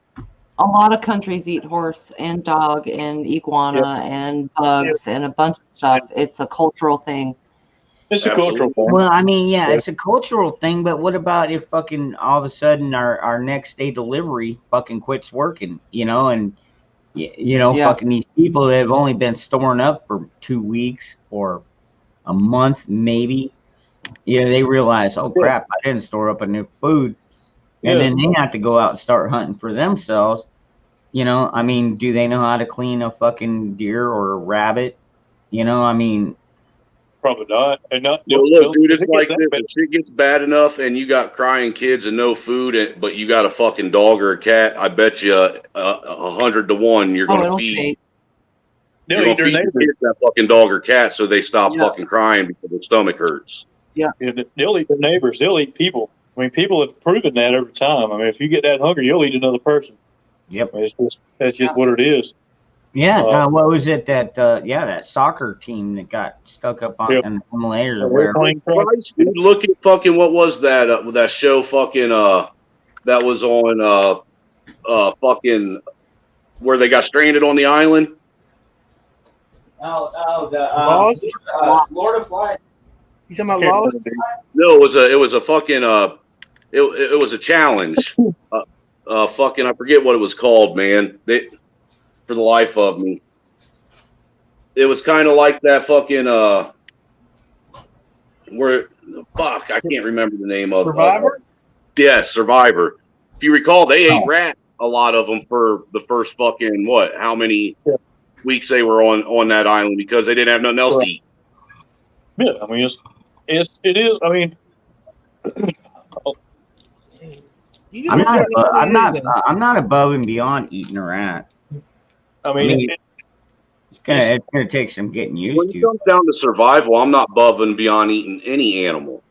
A lot of countries eat horse and dog and iguana and bugs and a bunch of stuff. It's a cultural thing. It's a cultural thing. Well, I mean, yeah, it's a cultural thing, but what about if fucking all of a sudden our next day delivery fucking quits working, and fucking these people that have only been storing up for 2 weeks or a month maybe, they realize, oh crap, I didn't store up enough food, and then they have to go out and start hunting for themselves. I mean, do they know how to clean a fucking deer or a rabbit? I mean, probably not. And not. Well, look, dude, it's like this. If shit gets bad enough and you got crying kids and no food, but you got a fucking dog or a cat, I bet you 100 to 1 you're going to feed. You're going to feed your kids that fucking dog or cat so they stop fucking crying because their stomach hurts. Yeah. They'll eat their neighbors. They'll eat people. I mean, people have proven that over time. I mean, if you get that hungry, you'll eat another person. Yep. That's just what it is. Yeah. What was it that soccer team that got stuck up on in the Himalayas or where? Christ, dude, look at fucking what was that show fucking that was on fucking where they got stranded on the island. Lost? Lord of Light. You talking about Lost? No, it was a fucking it was a challenge. Fucking I forget what it was called, man. For the life of me, it was kind of like that fucking where I can't remember the name of Survivor. Yes, Survivor. If you recall, they ate rats, a lot of them, for the first fucking how many weeks they were on that island because they didn't have nothing else to eat. Yeah, I mean it is. I mean, I'm not above and beyond eating a rat. I mean it's gonna take some getting used when to. When it comes down to survival, I'm not above and beyond eating any animal.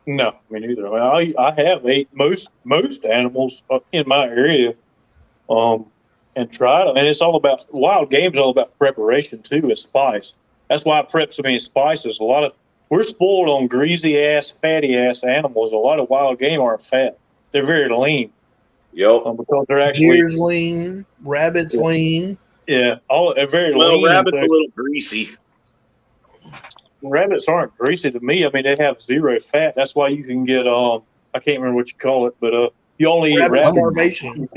No, me neither. I mean, I have ate most animals in my area, and tried them. And it's all about wild game's all about preparation too, with spice. That's why I prep so many spices. We're spoiled on greasy ass, fatty ass animals. A lot of wild game aren't fat; they're very lean. Yep. Because they're actually deer's lean, rabbits lean. Yeah, they're very well, lean. Rabbits a little greasy. Rabbits aren't greasy to me. I mean, they have zero fat. That's why you can get I can't remember what you call it, but you only eat rabbit starvation.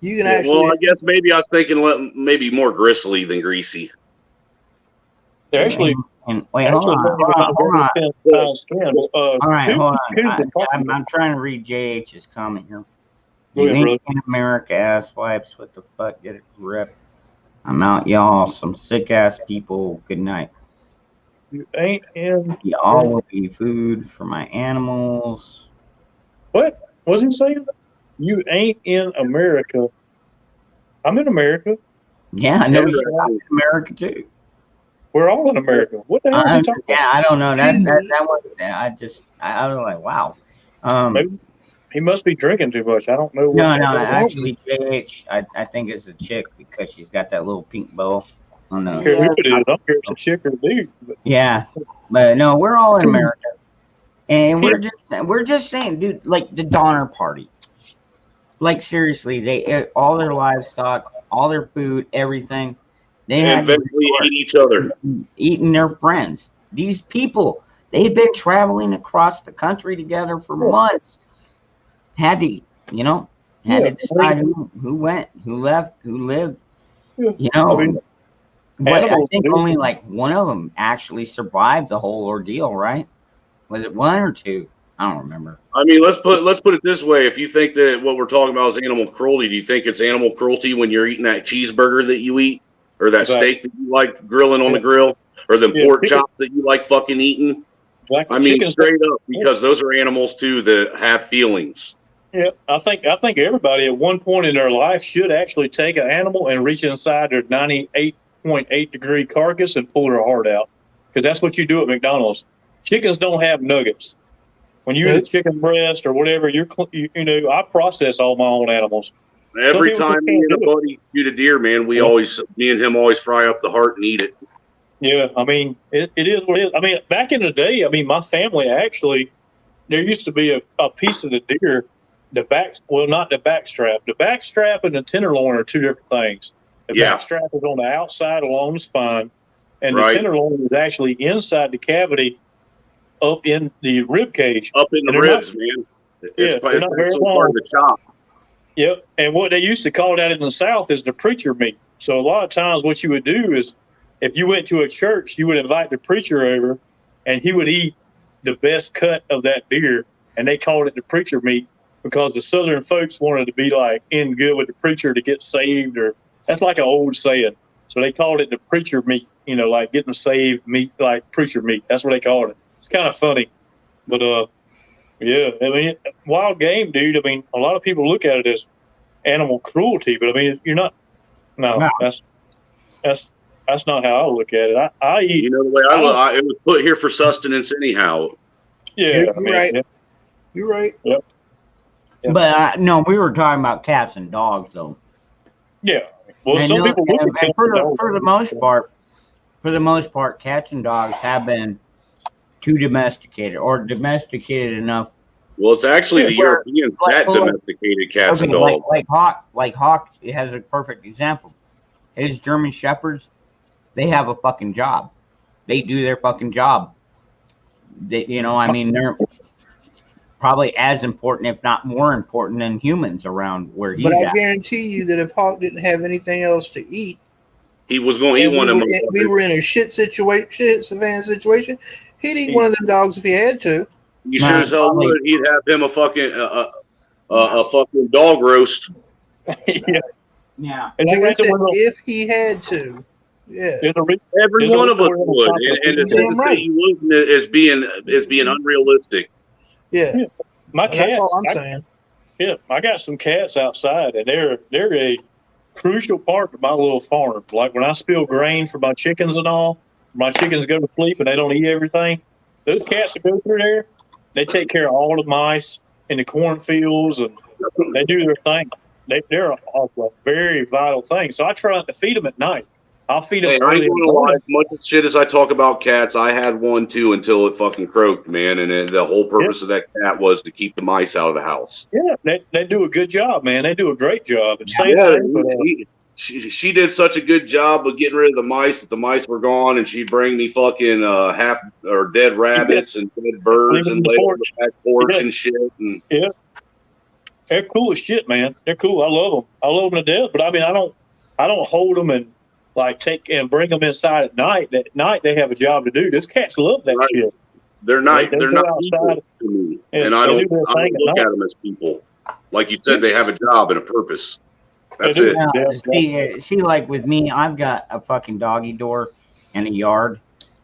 You can actually. Well, I guess maybe I was thinking maybe more gristly than greasy. They're actually. Wait, hold on. All right, hold on. I'm trying to read JH's comment here. You ain't in America, ass wipes. What the fuck? Get it rip. I'm out, y'all. Some sick ass people. Good night. You ain't in. Y'all will be food for my animals. What was he saying? You ain't in America. I'm in America. Yeah, I know you're in America too. We're all in America. What the hell is he talking about? Yeah, I don't know. That was. I was like, wow. Maybe he must be drinking too much. I don't know. No, actually, JH, I think it's a chick because she's got that little pink bow. I don't know. I don't care who it is. I don't care if it's a chick or a dude. Yeah, but no, we're all in America, and we're just saying, dude, like the Donner Party. Like seriously, they ate all their livestock, all their food, everything. They had eventually ate each other, eating their friends. These people, they've been traveling across the country together for months. Had to, had to decide who went, who left, who lived. But I think only like one of them actually survived the whole ordeal, right? Was it one or two? I don't remember. I mean, let's put it this way: if you think that what we're talking about is animal cruelty, do you think it's animal cruelty when you're eating that cheeseburger that you eat, or that steak that you like grilling on the grill, or the pork chops that you like fucking eating? Exactly. I mean, straight up, because those are animals too that have feelings. Yeah, I think everybody at one point in their life should actually take an animal and reach inside their 98.8 degree carcass and pull their heart out, because that's what you do at McDonald's. Chickens don't have nuggets. When you eat a chicken breast or whatever, I process all my own animals. Every time me and a buddy shoot a deer, man, me and him always fry up the heart and eat it. Yeah, I mean, it is what it is. I mean, back in the day, my family actually, there used to be a piece of the deer not the back strap. The back strap and the tenderloin are two different things. The back strap is on the outside along the spine, and the tenderloin is actually inside the cavity, up in the rib cage. Up in the ribs, man. It's they're not very long. Part of the chop. Yep. And what they used to call that in the South is the preacher meat. So a lot of times what you would do is if you went to a church, you would invite the preacher over and he would eat the best cut of that deer. And they called it the preacher meat because the Southern folks wanted to be like in good with the preacher to get saved, or that's like an old saying. So they called it the preacher meat, you know, like getting saved meat, like preacher meat. That's what they called it. It's kind of funny, but yeah, I mean, wild game, dude. I mean, a lot of people look at it as animal cruelty, but I mean, you're not. No. That's not how I look at it. I eat. You know the way it was put here for sustenance anyhow. Yeah, you're right. Yeah. You're right. Yep. But no, we were talking about cats and dogs, though. Yeah. Well, and some people look at cats and dogs. For the most part, cats and dogs have been too domesticated or domesticated enough. Well, it's actually the Europeans that domesticated cats and dogs. Like Hawk has a perfect example. His German Shepherds, they have a fucking job. They do their fucking job. They, you know, I mean, they're probably as important, if not more important, than humans around where he's at. But I at. guarantee you that if Hawk didn't have anything else to eat, he was going to eat one of them. We were in a shit savannah situation. He'd eat one of them dogs if he had to. You sure as hell would. He'd have him a fucking dog roast. Yeah. Like I said, if he had to. Yeah. Every one of us would, and to say he wouldn't is being unrealistic. Yeah. My cat. That's all I'm saying. Yeah, I got some cats outside, and they're a crucial part of my little farm. Like when I spill grain for my chickens and all, my chickens go to sleep and they don't eat everything. Those cats that go through there, they take care of all the mice in the cornfields, and they do their thing. They're a very vital thing. So I try not to feed them at night. I'll feed them early. I ain't gonna lie, as much shit as I talk about cats, I had one too until it fucking croaked, man. And the whole purpose of that cat was to keep the mice out of the house. Yeah, they do a good job, man. They do a great job. And she did such a good job of getting rid of the mice that the mice were gone, and she'd bring me fucking half or dead rabbits and dead birds and lay on the back porch and shit. And they're cool as shit, man. They're cool. I love them. I love them to death. But I mean, I don't hold them and like take and bring them inside at night. At night they have a job to do. Those cats love that shit. They're not people to me, and I don't look at them as people. Like you said, they have a job and a purpose. That's it. Now, see, like with me, I've got a fucking doggy door and a yard.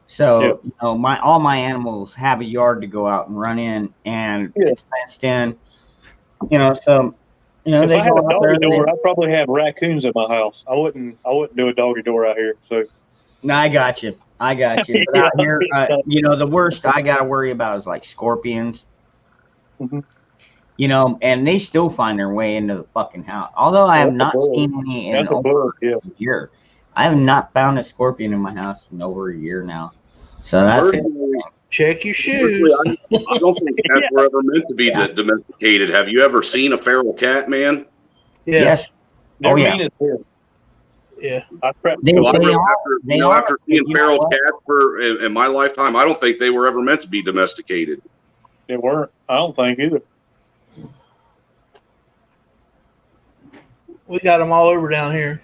So you know, all my animals have a yard to go out and run in, and it's fenced in. You know, so you know, if I had a doggy door, I'd probably have raccoons in my house. I wouldn't do a doggy door out here. So no, I got you. But out here, you know, the worst I got to worry about is like scorpions. Mm-hmm. You know, and they still find their way into the fucking house. Although I have not seen any in over a year. I have not found a scorpion in my house in over a year now. So that's it. Check your shoes. I don't think cats were ever meant to be domesticated. Have you ever seen a feral cat, man? Yes. Oh, yeah. Yeah. After seeing feral cats in my lifetime, I don't think they were ever meant to be domesticated. They weren't. I don't think either. We got them all over down here.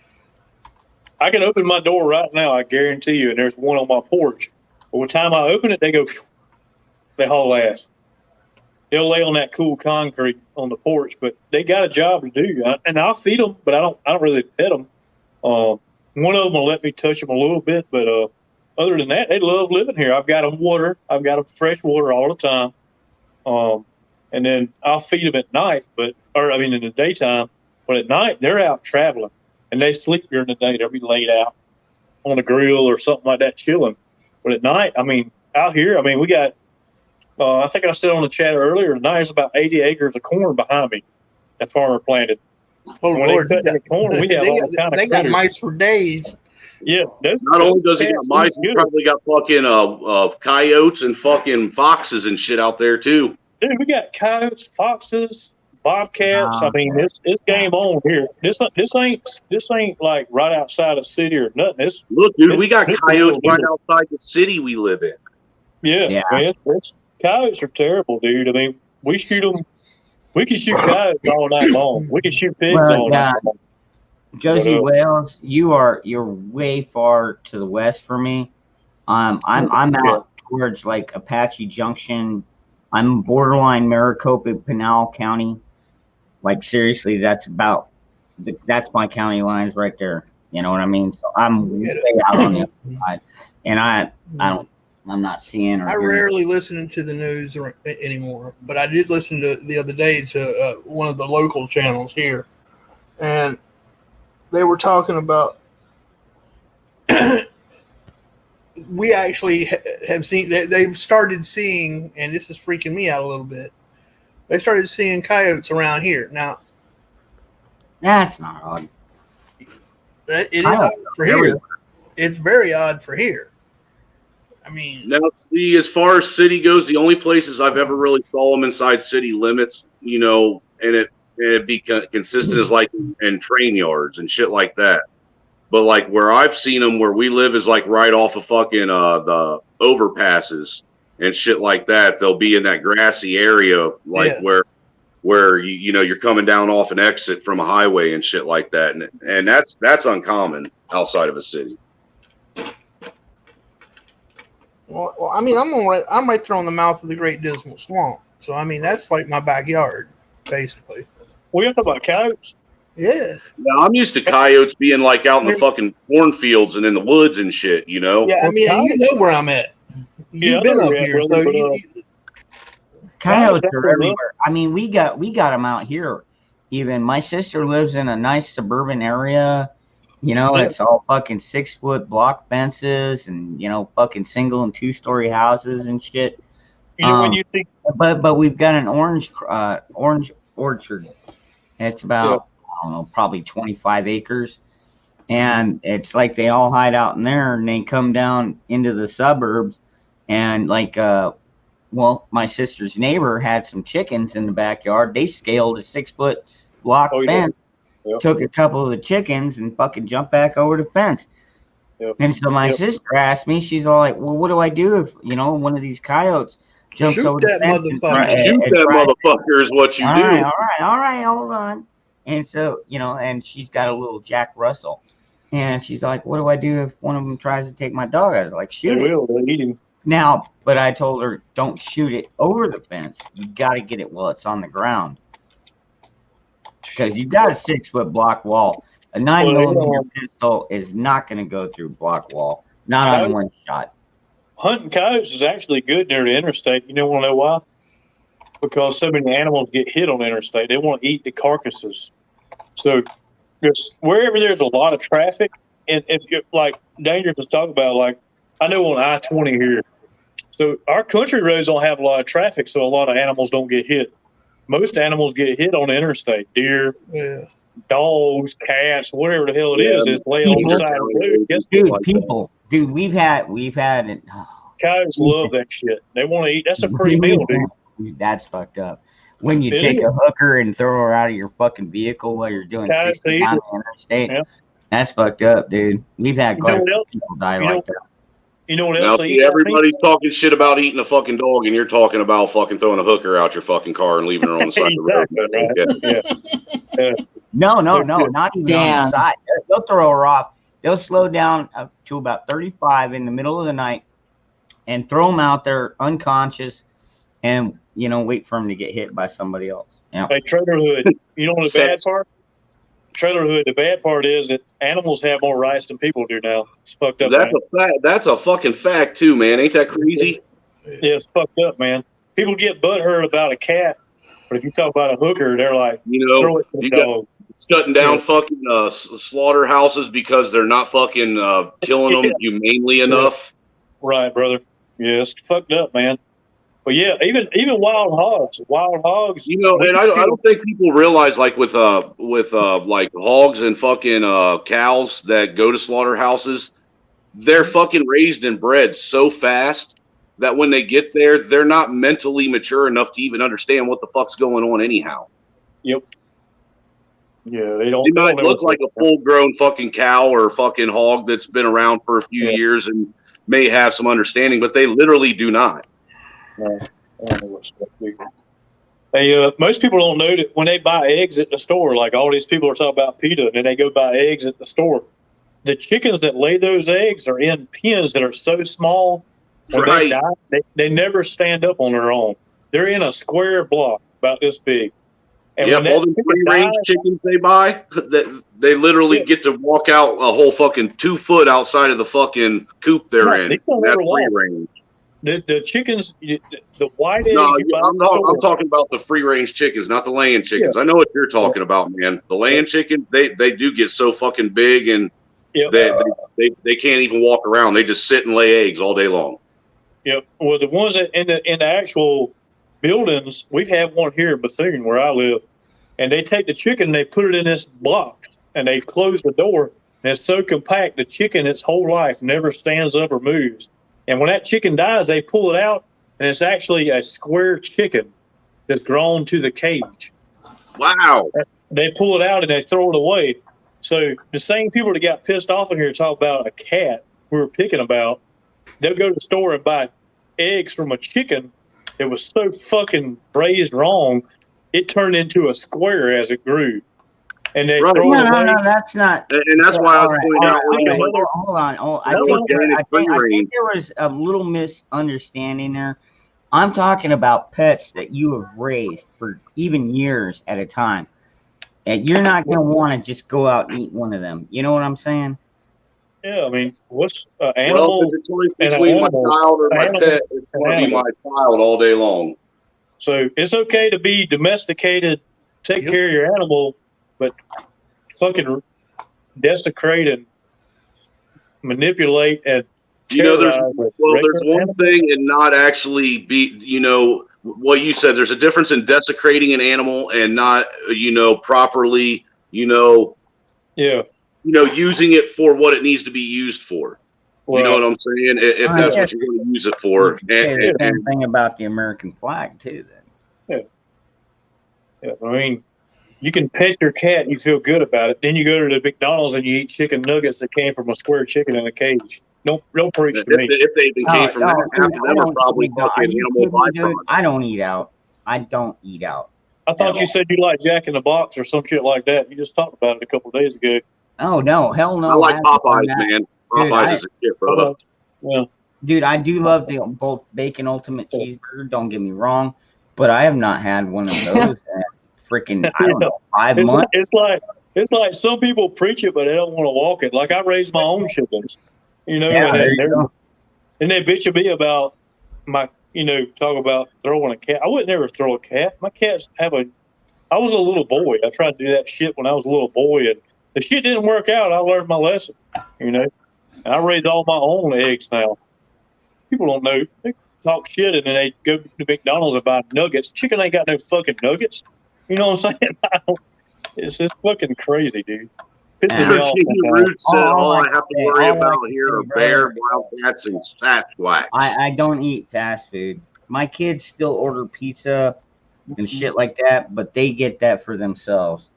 I can open my door right now, I guarantee you, and there's one on my porch. But by the time I open it, they haul ass. They'll lay on that cool concrete on the porch, but they got a job to do. And I'll feed them, but I don't really pet them. One of them will let me touch them a little bit, but other than that, they love living here. I've got them water. I've got them fresh water all the time. And then I'll feed them at night, in the daytime. But at night, they're out traveling, and they sleep during the day. They'll be laid out on a grill or something like that, chilling. But at night, I mean, out here, I mean, we got, I think I said on the chat earlier, tonight it's about 80 acres of corn behind me that farmer planted. Oh, Lord. They got mice for days. Yeah. Not only does he got mice, he probably got fucking coyotes and fucking foxes and shit out there, too. Dude, we got coyotes, foxes, bobcats. I mean, it's game on here. This ain't like right outside a city or nothing. Look, dude, we got this coyotes real right deal. outside the city we live in. Yeah, man, coyotes are terrible, dude. I mean, we shoot them. We can shoot coyotes all night long. We can shoot pigs all night long. Josie Wales, you're way far to the west for me. I'm out towards like Apache Junction. I'm borderline Maricopa, Pinal County. Like seriously, that's my county lines right there. You know what I mean? So I'm way out on the other side, and I'm not seeing or I hearing. rarely listen to the news anymore, but I did listen to the other day to one of the local channels here, and they were talking about. We actually have seen they've started seeing, and this is freaking me out a little bit. They started seeing coyotes around here now. That's not odd. It is odd for here. It's very odd for here. I mean, now see, as far as city goes, the only places I've ever really saw them inside city limits, you know, and it be consistent is like in train yards and shit like that. But like where I've seen them, where we live, is like right off of fucking the overpasses and shit like that. They'll be in that grassy area, like where you know you're coming down off an exit from a highway and shit like that, and that's uncommon outside of a city. Well, I mean, I'm right there on the mouth of the Great Dismal Swamp, so I mean that's like my backyard, basically. We have to about coyotes. Yeah. Yeah, I'm used to coyotes being like out in the fucking cornfields and in the woods and shit, you know? Yeah, I mean, you know where I'm at. You've been up here, so Coyotes are everywhere. I mean, we got them out here. Even my sister lives in a nice suburban area. You know, it's all fucking 6-foot block fences and, you know, fucking single and 2-story houses and shit. You know, when you think, but we've got an orange orchard. It's about I don't know, probably 25 acres, and it's like they all hide out in there, and they come down into the suburbs, and like well, my sister's neighbor had some chickens in the backyard. They scaled a 6-foot block fence, took a couple of the chickens, and fucking jumped back over the fence. And so my sister asked me, she's all like, "Well, what do I do if you know one of these coyotes jumps over the fence?" Shoot that motherfucker is what you do. All right, hold on. And so, you know, and she's got a little Jack Russell. And she's like, what do I do if one of them tries to take my dog? I was like, shoot it. They'll eat him. Now, but I told her, don't shoot it over the fence. You got to get it while it's on the ground. Because you got a 6-foot block wall. A 9mm pistol is not going to go through block wall. Not on one shot. Hunting coyotes is actually good near the interstate. You want to know why? Because so many animals get hit on the interstate. They want to eat the carcasses. So just wherever there's a lot of traffic, and it's like dangerous to talk about, like I know on I-20 here. So our country roads don't have a lot of traffic, so a lot of animals don't get hit. Most animals get hit on the interstate. Deer, dogs, cats, whatever the hell it is lay on the side of the road. Dude, we've had coyotes love that shit. They want to eat. That's a free meal, dude. That's fucked up. When you take a hooker and throw her out of your fucking vehicle while you're doing 60 miles on the interstate, that's fucked up, dude. We've had quite a few people die like that. You know what else? Now, everybody's talking shit about eating a fucking dog, and you're talking about fucking throwing a hooker out your fucking car and leaving her on the side of the road. No, not even on the side. They'll throw her off. They'll slow down up to about 35 in the middle of the night and throw them out there unconscious and, you know, wait for them to get hit by somebody else. Yeah. Hey, Trailer Hood, you know what the bad part? Trailer Hood, the bad part is that animals have more rights than people do now. It's fucked up. That's a fact. That's a fucking fact too, man. Ain't that crazy? Yeah, it's fucked up, man. People get butthurt about a cat, but if you talk about a hooker, they're like, you know, throw it to the dog. Shutting down fucking slaughterhouses because they're not fucking killing them humanely enough. Right, brother. Yeah, it's fucked up, man. But yeah, even wild hogs. You know, and I don't think people realize, like with like hogs and fucking cows that go to slaughterhouses, they're fucking raised and bred so fast that when they get there, they're not mentally mature enough to even understand what the fuck's going on anyhow. Yep. Yeah, they don't. They They might don't look ever like a full-grown fucking cow or fucking hog that's been around for a few years and may have some understanding, but they literally do not. No, I don't know what's going to do. Hey, most people don't know that when they buy eggs at the store, like all these people are talking about PETA, and then they go buy eggs at the store. The chickens that lay those eggs are in pens that are so small when they die, they never stand up on their own. They're in a square block about this big. And Yep, all the free-range chickens they buy, they literally get to walk out a whole fucking 2 foot outside of the fucking coop they're in. They don't That's ever walk. free-range. The chickens, the white eggs No, you buy in the store. I'm talking about the free-range chickens, not the laying chickens. I know what you're talking about, man. The laying chickens, they do get so fucking big, and they can't even walk around. They just sit and lay eggs all day long. Yep. Well, the ones that in the actual buildings, we've had one here in Bethune where I live, and they take the chicken and they put it in this box and they close the door, and it's so compact the chicken its whole life never stands up or moves. And when that chicken dies, they pull it out, and it's actually a square chicken that's grown to the cage. Wow. They pull it out and they throw it away. So the same people that got pissed off in here talk about a cat we were picking about, they'll go to the store and buy eggs from a chicken that was so fucking raised wrong, it turned into a square as it grew. And they throw it away. No, that's not. And that's why I was pointing out. Hold on. I think there was a little misunderstanding there. I'm talking about pets that you have raised for even years at a time. And you're not going to want to just go out and eat one of them. You know what I'm saying? Yeah, I mean, what's animal? Well, the choice between my child or my pet, it's going to be my child all day long. So it's okay to be domesticated, take care of your animal, but fucking desecrate and manipulate and there's one thing and not actually be, what you said. There's a difference in desecrating an animal and not, properly, using it for what it needs to be used for. Well, you know what I'm saying? If that's what you're going to use it for. The same thing about the American flag too. Then. Yeah. I mean, you can pet your cat and you feel good about it. Then you go to the McDonald's and you eat chicken nuggets that came from a square chicken in a cage. Don't preach to me. If they even came from that, half of them are probably fucking animal byproducts. I don't eat out. I thought you said you like Jack in the Box or some shit like that. You just talked about it a couple of days ago. Oh no, hell no! I like Popeyes, man. Popeyes is a shit, brother. Yeah, dude, I do love both bacon ultimate cheeseburger. Don't get me wrong, but I have not had one of those in freaking 5 months. It's like some people preach it, but they don't want to walk it. Like I raised my own chickens, and they bitch at me about my, talk about throwing a cat. I would never throw a cat. My cats I was a little boy. I tried to do that shit when I was a little boy, and the shit didn't work out. I learned my lesson, and I raise all my own eggs now. People don't know. They talk shit, and then they go to McDonald's and buy nuggets. Chicken ain't got no fucking nuggets. You know what I'm saying? It's just fucking crazy, dude. Pisses me off. All I have to worry about here are bear, wildcats, and Sasquatch. I don't eat fast food. My kids still order pizza and shit like that, but they get that for themselves.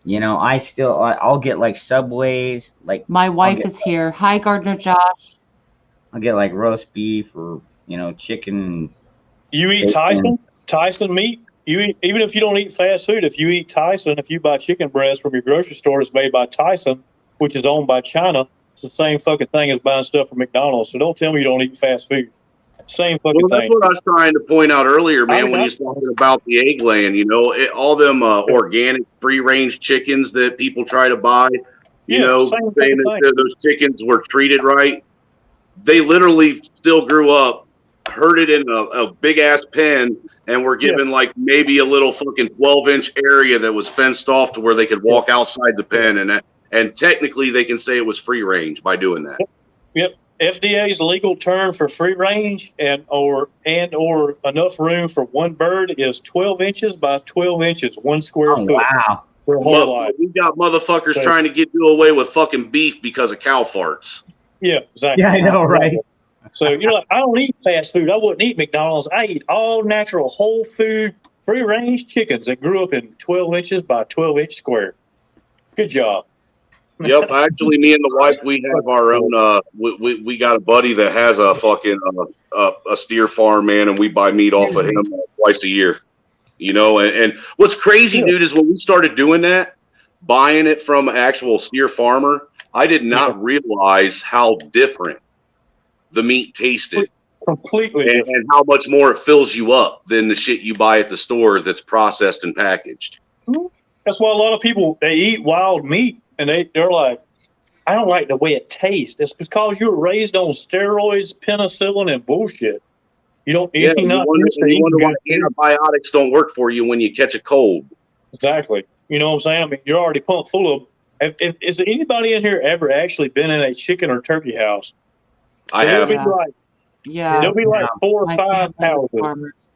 I'll get like Subways. Like my wife is here. Hi, Gardner Josh. I'll get like roast beef or chicken. You eat Tyson meat? You eat, even if you don't eat fast food, if you eat Tyson, if you buy chicken breast from your grocery store, it's made by Tyson, which is owned by China. It's the same fucking thing as buying stuff from McDonald's. So don't tell me you don't eat fast food. Same fucking thing. That's what I was trying to point out earlier, man, when he's talking about the egg laying. All them organic free-range chickens that people try to buy, saying that those chickens were treated right. They literally still grew up, herded in a big-ass pen, and were given like maybe a little fucking 12-inch area that was fenced off to where they could walk outside the pen, and technically they can say it was free range by doing that. Yep. FDA's legal term for free range and or enough room for one bird is 12 inches by 12 inches, 1 square foot. Wow. We got motherfuckers trying to do away with fucking beef because of cow farts. Yeah, exactly. Yeah, I know, right? So I don't eat fast food. I wouldn't eat McDonald's. I eat all natural, whole food, Free range chickens that grew up in 12 inches by 12-inch square. Good job. Yep, actually, me and the wife, we have our own. We got a buddy that has a fucking a steer farm, man, and we buy meat off of him twice a year. You know, and what's crazy, dude, is when we started doing that, buying it from an actual steer farmer, I did not realize how different the meat tasted. Completely and how much more it fills you up than the shit you buy at the store that's processed and packaged. That's why a lot of people, they eat wild meat and they're like, I don't like the way it tastes. It's because you were raised on steroids, penicillin, and bullshit. You don't. Yeah, you wonder why antibiotics don't work for you when you catch a cold. Exactly. You know what I'm saying? I mean, you're already pumped full of. Is there anybody in here ever actually been in a chicken or turkey house? I have. There'll be like 4 or 5 houses,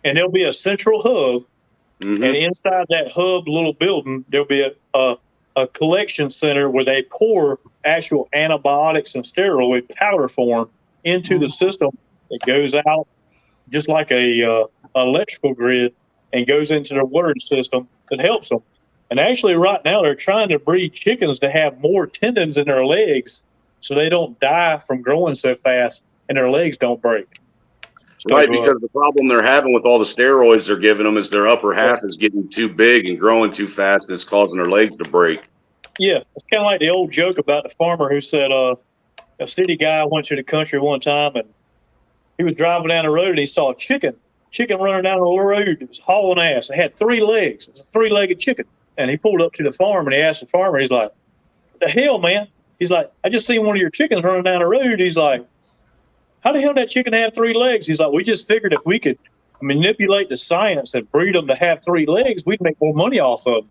and there'll be a central hub, and inside that hub little building, there'll be a collection center where they pour actual antibiotics and steroid powder form into the system. It goes out just like a electrical grid and goes into their water system that helps them. And actually, right now, they're trying to breed chickens to have more tendons in their legs so they don't die from growing so fast and their legs don't break. Right, because the problem they're having with all the steroids they're giving them is their upper half is getting too big and growing too fast, and it's causing their legs to break. Yeah, it's kind of like the old joke about the farmer who said a city guy went to the country one time, and he was driving down the road, and he saw a chicken running down the road. It was hauling ass. It had 3 legs. It was a 3-legged chicken. And he pulled up to the farm, and he asked the farmer, he's like, "The hell, man?" He's like, "I just seen one of your chickens running down the road." He's like, "How the hell did that chicken have 3 legs?" He's like, "We just figured if we could manipulate the science and breed them to have 3 legs, we'd make more money off of them."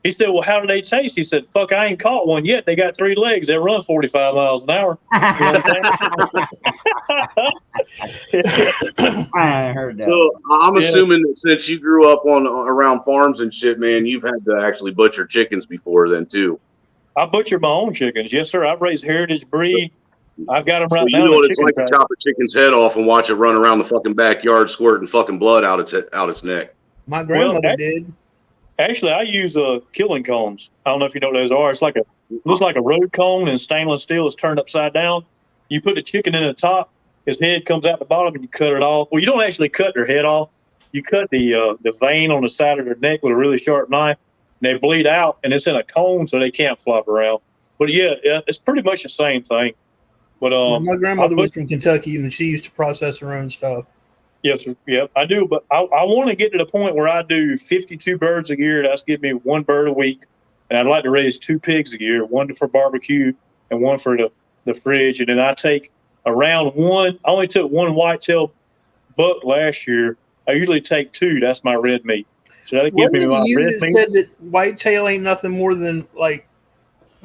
He said, "Well, how do they taste?" He said, "Fuck, I ain't caught one yet. They got 3 legs. They run 45 miles an hour." You know what I'm saying? I heard that. So I'm assuming that since you grew up around farms and shit, man, you've had to actually butcher chickens before then too. I butcher my own chickens. Yes, sir. I've raised heritage breed. I've got them right now. You know what it's like to chop a chicken's head off and watch it run around the fucking backyard squirting fucking blood out its neck. My grandmother did. Actually, I use killing cones. I don't know if you know what those are. It's like looks like a road cone and stainless steel is turned upside down. You put the chicken in the top, his head comes out the bottom, and you cut it off. Well, you don't actually cut their head off. You cut the vein on the side of their neck with a really sharp knife, and they bleed out, and it's in a cone, so they can't flop around. But yeah, it's pretty much the same thing. But my grandmother was from Kentucky, and she used to process her own stuff. Yes, sir. Yep, I do. But I want to get to the point where I do 52 birds a year. That's give me 1 bird a week. And I'd like to raise 2 pigs a year, 1 for barbecue and 1 for the fridge. And then I take around 1. I only took 1 whitetail buck last year. I usually take 2. That's my red meat. So that gives me my red meat. Said that whitetail ain't nothing more than like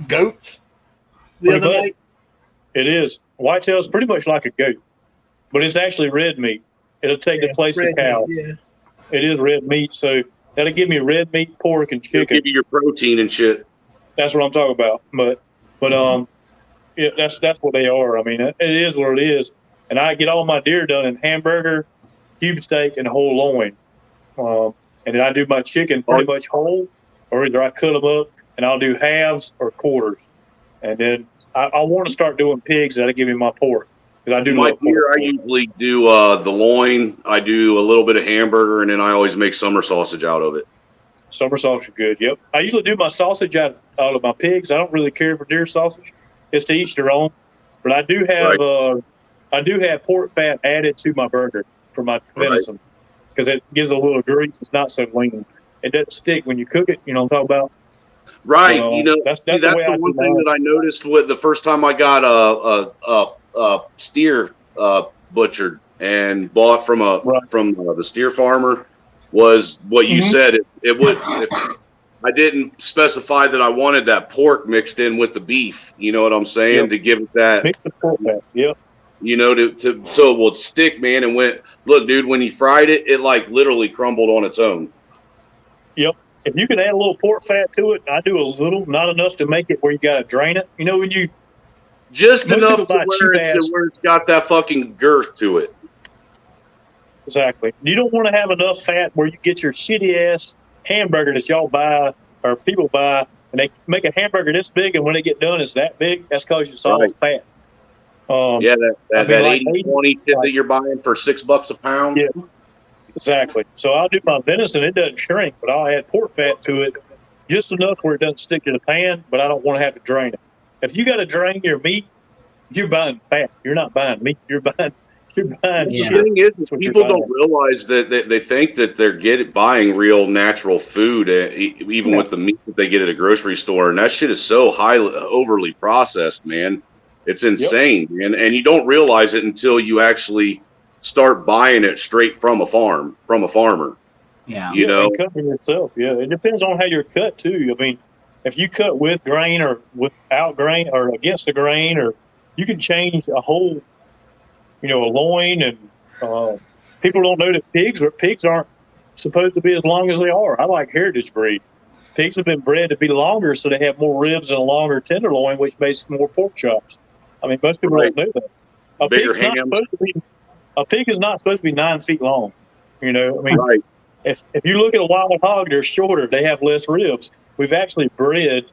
goats the other night. It is. Whitetail is pretty much like a goat, but it's actually red meat. It'll take the place of cows. Yeah. It is red meat, so that'll give me red meat, pork, and chicken. It'll give you your protein and shit. That's what I'm talking about. But yeah, that's what they are. I mean, it is what it is. And I get all my deer done in hamburger, cube steak, and whole loin. And then I do my chicken pretty much whole, or either I cut them up and I'll do halves or quarters. And then I want to start doing pigs. That'll give me my pork. I do my deer, I usually do the loin. I do a little bit of hamburger, and then I always make summer sausage out of it. Summer sausage is good. Yep. I usually do my sausage out of my pigs. I don't really care for deer sausage. It's to each their own. But I do have pork fat added to my burger for my venison because it gives it a little grease. It's not so lean. It doesn't stick when you cook it. You know what I'm talking about? Right. That's the one thing that I noticed with the first time I got a steer butchered and bought from the steer farmer was what you said. It would. I didn't specify that I wanted that pork mixed in with the beef. You know what I'm saying? To give it that. Mix the pork back. Yep. You know, so it will stick, man. And look, dude, when you fried it, it like literally crumbled on its own. Yep. If you could add a little pork fat to it, I do a little, not enough to make it where you got to drain it. You know, when you just enough to where it's got that fucking girth to it. Exactly. You don't want to have enough fat where you get your shitty ass hamburger that y'all buy or people buy, and they make a hamburger this big, and when they get done, it's that big. That's because it's all fat. Yeah, that 80-20 tip like, that you're buying for $6 a pound. Yeah, exactly. So I'll do my venison. It doesn't shrink, but I'll add pork fat to it just enough where it doesn't stick to the pan, but I don't want to have to drain it. If you got to drain your meat, you're buying fat. You're not buying meat. You're buying The shit. thing is, That's what people you're don't realize that they think that they're buying real natural food, even with the meat that they get at a grocery store, and that shit is so highly overly processed, man. It's insane, man. And you don't realize it until you actually start buying it straight from a farmer. Yeah. You know, and cutting yourself. Yeah, it depends on how you're cut too. I mean, if you cut with grain or without grain or against the grain, or you can change a whole, a loin. And people don't know that pigs aren't supposed to be as long as they are. I like heritage breed. Pigs have been bred to be longer, so they have more ribs and a longer tenderloin, which makes more pork chops. I mean, most people don't know that. A pig is not supposed to be 9 feet long. I mean, if you look at a wild hog, they're shorter. They have less ribs. We've actually bred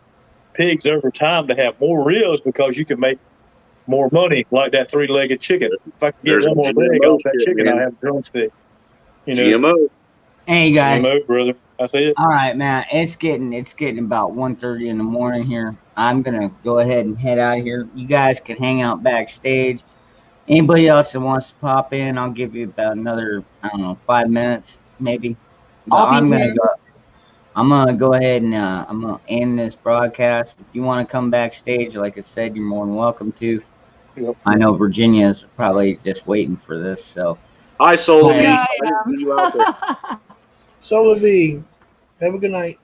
pigs over time to have more ribs because you can make more money, like that 3-legged chicken. If I can get one more leg off that chicken, I have a drumstick. GMO. Hey guys. GMO, brother. That's it. All right, man. It's getting about 1:30 in the morning here. I'm gonna go ahead and head out of here. You guys can hang out backstage. Anybody else that wants to pop in, I'll give you about another, 5 minutes maybe. But I'm gonna go ahead and I'm gonna end this broadcast. If you want to come backstage, like I said, you're more than welcome to. Yep. I know Virginia's probably just waiting for this, so. Hi, Solar V. Yeah, I didn't see you out there. Solar V. Have a good night.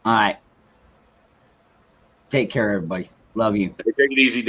All right. Take care, everybody. Love you. Take it easy.